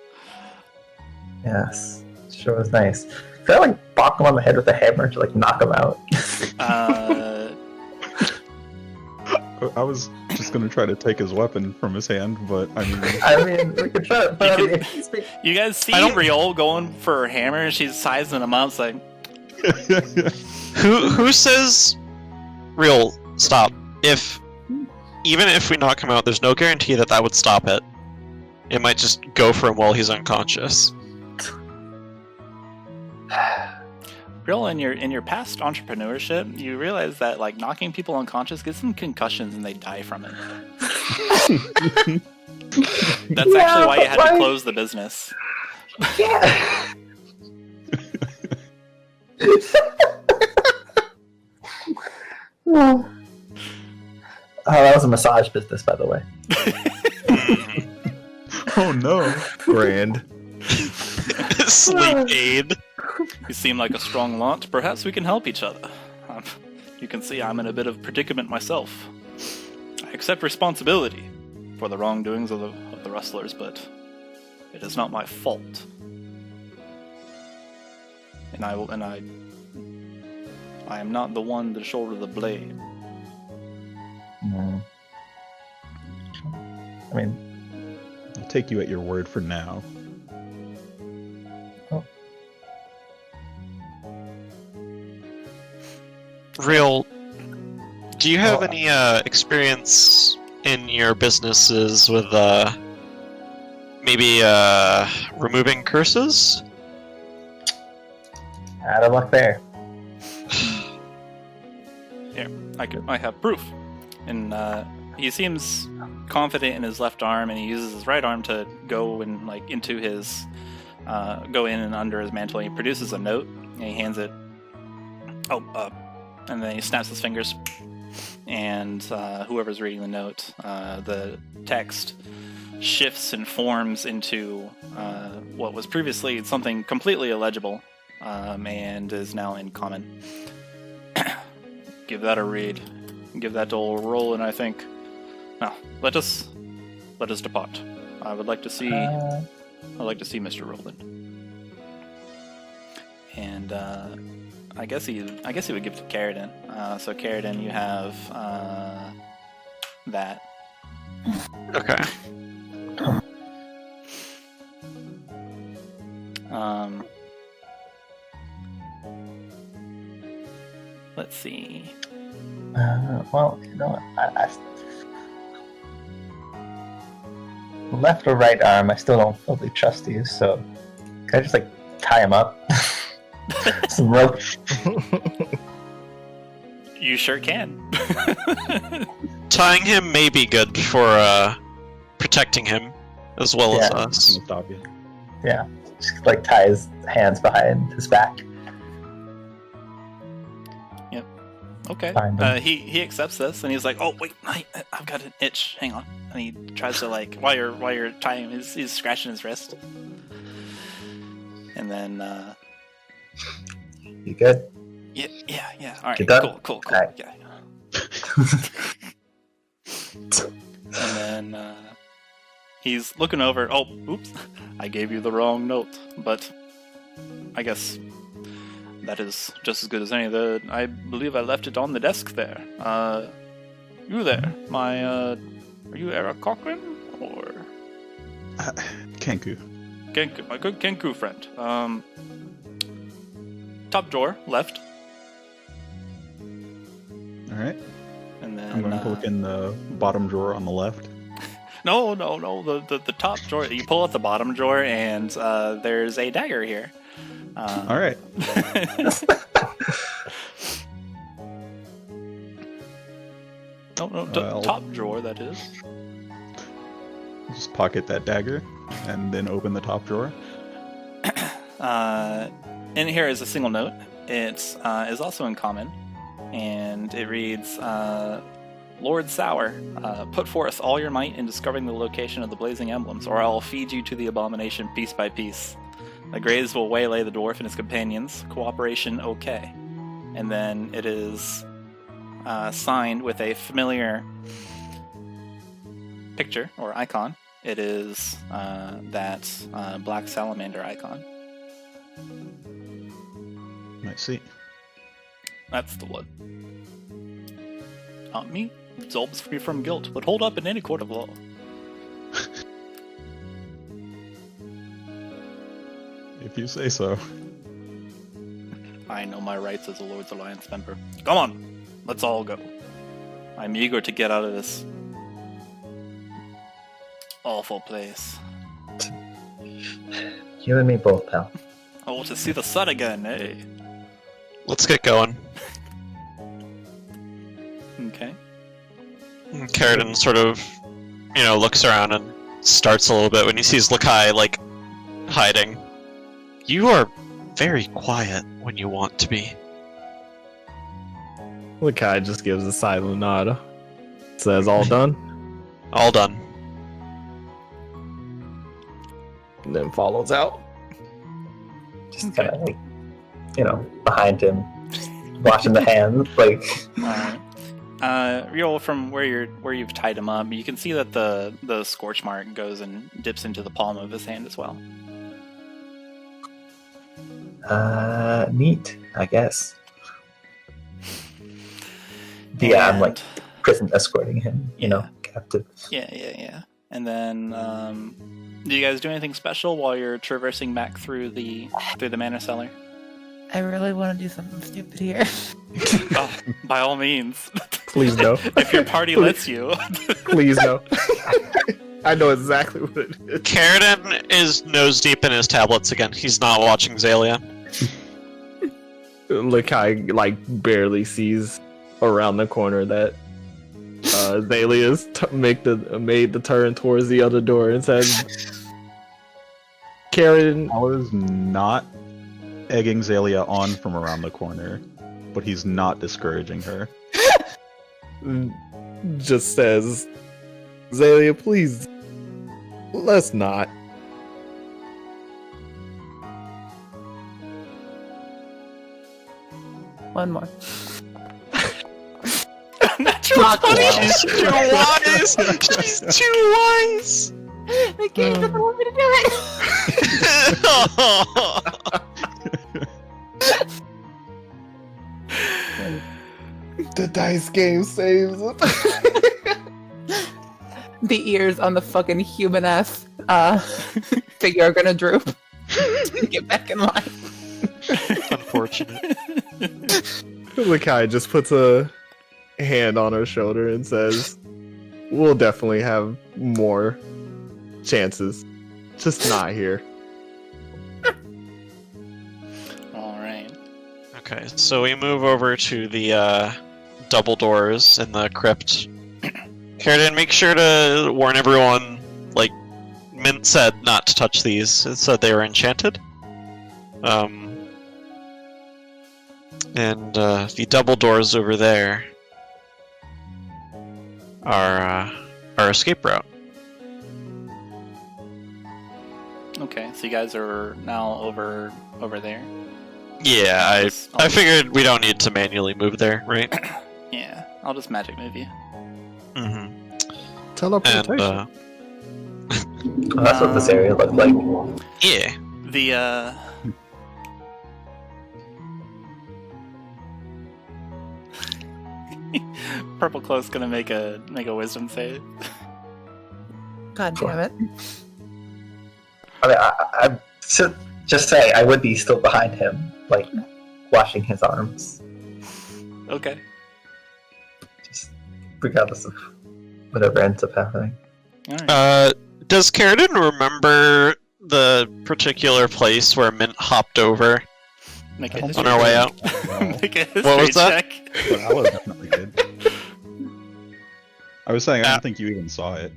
Yes, sure was nice. Can I, like, bonk him on the head with a hammer to, like, knock him out? I was just gonna try to take his weapon from his hand, but I mean, we could try it, but you guys see Rhyol going for her hammer, and she's sizing him up, like... Who says... Rhyol, stop. Even if we knock him out, there's no guarantee that would stop it. It might just go for him while he's unconscious. Rhyol, in your past entrepreneurship, you realize that like knocking people unconscious gives them concussions and they die from it. That's actually why you had to close the business. Yeah. Oh, that was a massage business, by the way. Oh no, grand. Sleep aid. You seem like a strong lot. Perhaps we can help each other. You can see I'm in a bit of predicament myself. I accept responsibility for the wrongdoings of the rustlers, but it is not my fault. And I am not the one to shoulder the blame. I mean, I'll take you at your word for now. Rhyol, do you have any experience in your businesses with maybe removing curses? out of luck there. Here, I have proof. And he seems confident in his left arm, and he uses his right arm to go and like into his go in and under his mantle. And he produces a note and he hands it. And then he snaps his fingers, and whoever's reading the note, the text shifts and forms into what was previously something completely illegible, and is now in common. Give that a read. Give that to old Roland, I think. Now, let us depart. I would like to see. I'd like to see Mr. Roland. And I guess he would give it to Karydin. So Karydin, you have that. Okay. Let's see. Well, you know, I left or right arm, I still don't fully trust you, so can I just like tie him up? Some rope. You sure can. Tying him may be good for protecting him as well as us. Stop you. Yeah, just like tie his hands behind his back. Yep. Okay. He accepts this, and he's like, "Oh wait, I've got an itch. Hang on." And he tries to like while you're tying him, he's scratching his wrist, and then. You good? Yeah. All right. You done? Cool. All right. Yeah. And then he's looking over. Oh, oops! I gave you the wrong note. But I guess That is just as good as any. I believe I left it on the desk there. You there? Are you Era Cochran? Or... Kenku. Kenku, my good Kenku friend. Top drawer, left. Alright. And then... I'm going to look in the bottom drawer on the left. No. The top drawer. You pull out the bottom drawer, and there's a dagger here. Alright. Top drawer, that is. Just pocket that dagger, and then open the top drawer. In here is a single note. It is also in common, and it reads, Lord Sour, put forth all your might in discovering the location of the blazing emblems, or I'll feed you to the abomination piece by piece. The Greys will waylay the dwarf and his companions. Cooperation okay. And then it is signed with a familiar picture, or icon. It is that black salamander icon. I see. That's the one. Not me. Absolves free from guilt, but hold up in any court of law. If you say so. I know my rights as a Lord's Alliance member. Come on, let's all go. I'm eager to get out of this awful place. You and me both, pal. I want to see the sun again, eh? Let's get going. Okay. Karydin sort of, looks around and starts a little bit when he sees Lekai, hiding. You are very quiet when you want to be. Lekai just gives a silent nod. Says, all done? All done. And then follows out. Just kind of behind him, washing the hands, Alright. Rhyol, from where you've tied him up, you can see that the scorch mark goes and dips into the palm of his hand as well. Neat, I guess. Yeah, I'm prison escorting him, captive. Yeah. And then, do you guys do anything special while you're traversing back through the mana cellar? I really want to do something stupid here. Oh, by all means. Please no. If your party lets you. Please no. I know exactly what it is. Karydin is nose deep in his tablets again. He's not watching Xalia. Lekai barely sees around the corner that Xalia's made the turn towards the other door and said, Karydin. I was not egging Xalia on from around the corner, but he's not discouraging her. Just says, Xalia, please, let's not. One more. Natural 20! She's too wise! She's too wise! The game doesn't want me to do it! The dice game saves it. The ears on the fucking human ass figure are gonna droop. Get back in line. Unfortunate. Lekai just puts a hand on her shoulder and says, we'll definitely have more chances. Just not here. Alright. Okay, so we move over to the double doors in the crypt. Karydin, make sure to warn everyone, Mint said not to touch these. It said they were enchanted. And the double doors over there are our escape route. Okay, so you guys are now over there. Yeah, I figured we don't need to manually move there, right? Yeah, I'll just magic move you. Mm-hmm. Teleportation. And, Oh, that's what this area looked like. yeah. The Purple Cloak's gonna make a wisdom save. God damn it. I mean, I so just say I would be still behind him, like washing his arms, Okay. just regardless of whatever ends up happening. All right. Does Karydin remember the particular place where Mint hopped over Make a on history on our way out? Make a history What was that? check. But Aloe definitely did. I was saying, I don't think you even saw it.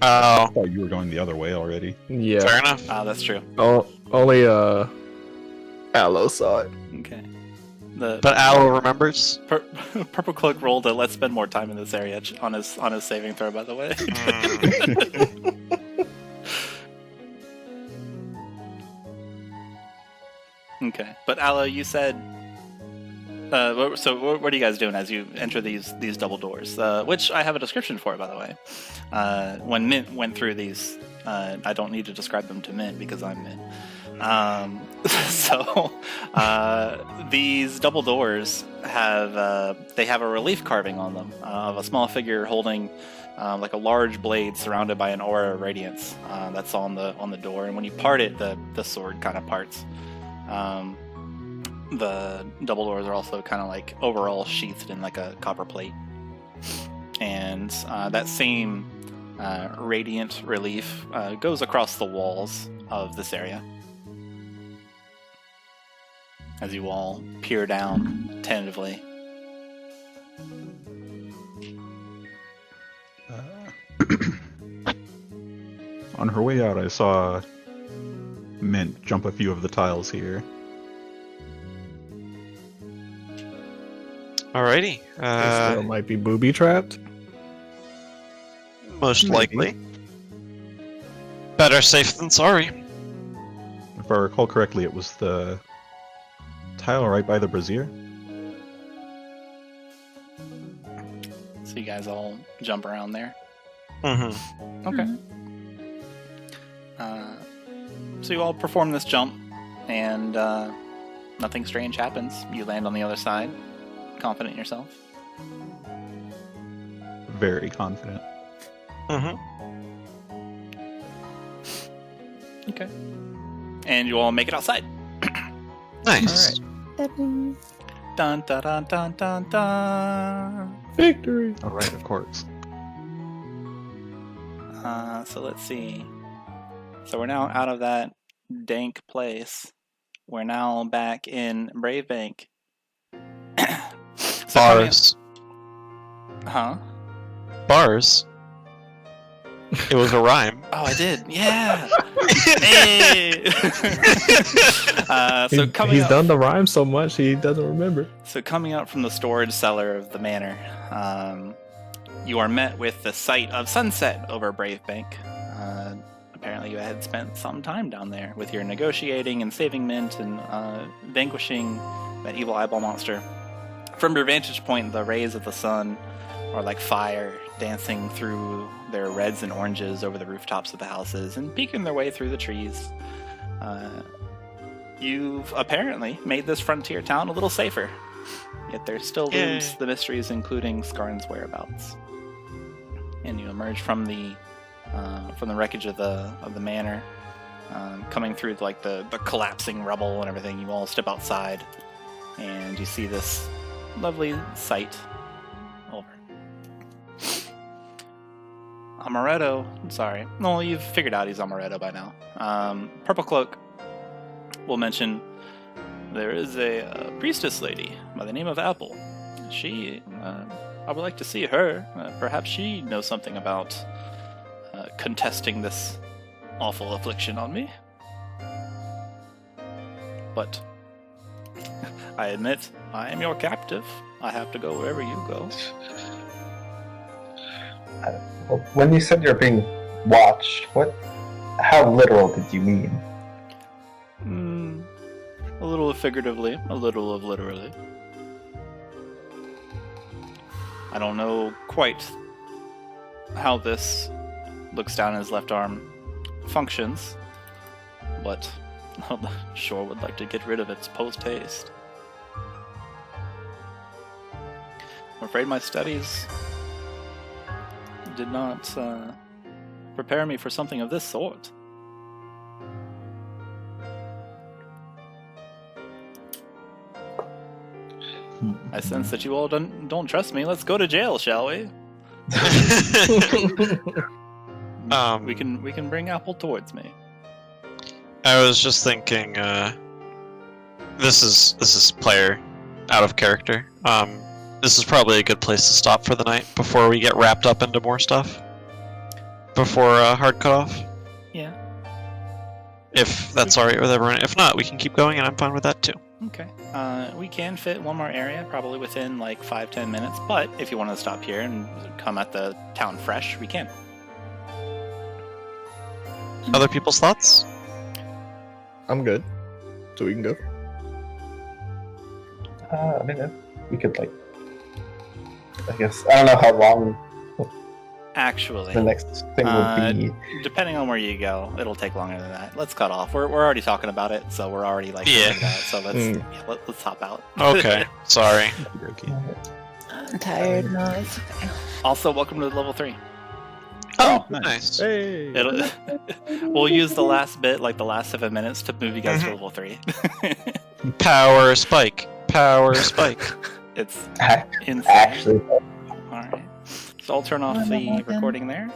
I Oh, thought you were going the other way already. Yeah. fair enough. Ah, that's true. Only Aloe saw it. Okay. The But Aloe remembers. Purple Cloak rolled a let's spend more time in this area on his saving throw, by the way. Okay. But Aloe, you said so what are you guys doing as you enter these double doors? Which I have a description for, by the way. When Mint went through these, I don't need to describe them to Mint because I'm Mint. So these double doors have a relief carving on them of a small figure holding like a large blade surrounded by an aura of radiance. That's on the door, and when you part it, the sword kind of parts. The double doors are also kind of like overall sheathed in like a copper plate, and that same radiant relief goes across the walls of this area as you all peer down tentatively. On her way out, I saw Mint jump a few of the tiles here. Alrighty. They still might be booby trapped. Most Maybe. likely. Better safe than sorry. If I recall correctly, it was the tile right by the brazier. So you guys all jump around there. Mm-hmm. Okay. So you all perform this jump, and nothing strange happens. You land on the other side, confident in yourself. Very confident. Mm-hmm. Okay. And you all make it outside. Nice. Dun dun dun dun dun dun. Victory! Alright, of course. So let's see. So we're now out of that dank place. We're now back in Brave Bank. So Bars. Huh? Bars. It was a rhyme. Oh, I did. Yeah. Hey. So coming He's up, done the rhyme so much he doesn't remember. So coming out from the storage cellar of the manor, you are met with the sight of sunset over Brave Bank. Apparently you had spent some time down there with your negotiating and saving Mint and vanquishing that evil eyeball monster. From your vantage point, the rays of the sun are like fire dancing through their reds and oranges over the rooftops of the houses and peeking their way through the trees. You've apparently made this frontier town a little safer, yet there still looms the mysteries, including Skarn's whereabouts. And you emerge from the wreckage of the manor, coming through like the collapsing rubble and everything. You all step outside, and you see this lovely sight. Over. Amaretto, sorry. No, you've figured out he's Amaretto by now. Purple Cloak will mention there is a priestess lady by the name of Apple. She, I would like to see her. Perhaps she knows something about contesting this awful affliction on me. But I admit, I am your captive. I have to go wherever you go. Well, when you said you're being watched, how literal did you mean? A little of figuratively, a little of literally. I don't know quite how this looks down his left arm functions, but I sure would like to get rid of its post-haste. I'm afraid my studies did not prepare me for something of this sort. I sense that you all don't trust me. Let's go to jail, shall we? We can bring Apple towards me. I was just thinking, this is player out of character. This is probably a good place to stop for the night before we get wrapped up into more stuff. Before hard cutoff. Yeah. If that's alright with everyone. If not, we can keep going, and I'm fine with that too. Okay. We can fit one more area, probably within like 5-10 minutes. But if you want to stop here and come at the town fresh, we can. Other people's thoughts? I'm good. So we can go. I don't know. We could like. I guess I don't know how long Actually, the next thing would be. depending on where you go, it'll take longer than that. Let's cut off. We're already talking about it, so we're already like doing that. So let's hop out. Okay, sorry. I'm tired. No, it's okay. Also, welcome to level 3. Oh, nice. nice. Hey. We'll use the last bit, like the last 7 minutes, to move you guys to level 3. Power spike. Power spike. It's Ac- insane. Actually, Alright. So I'll turn off the recording there.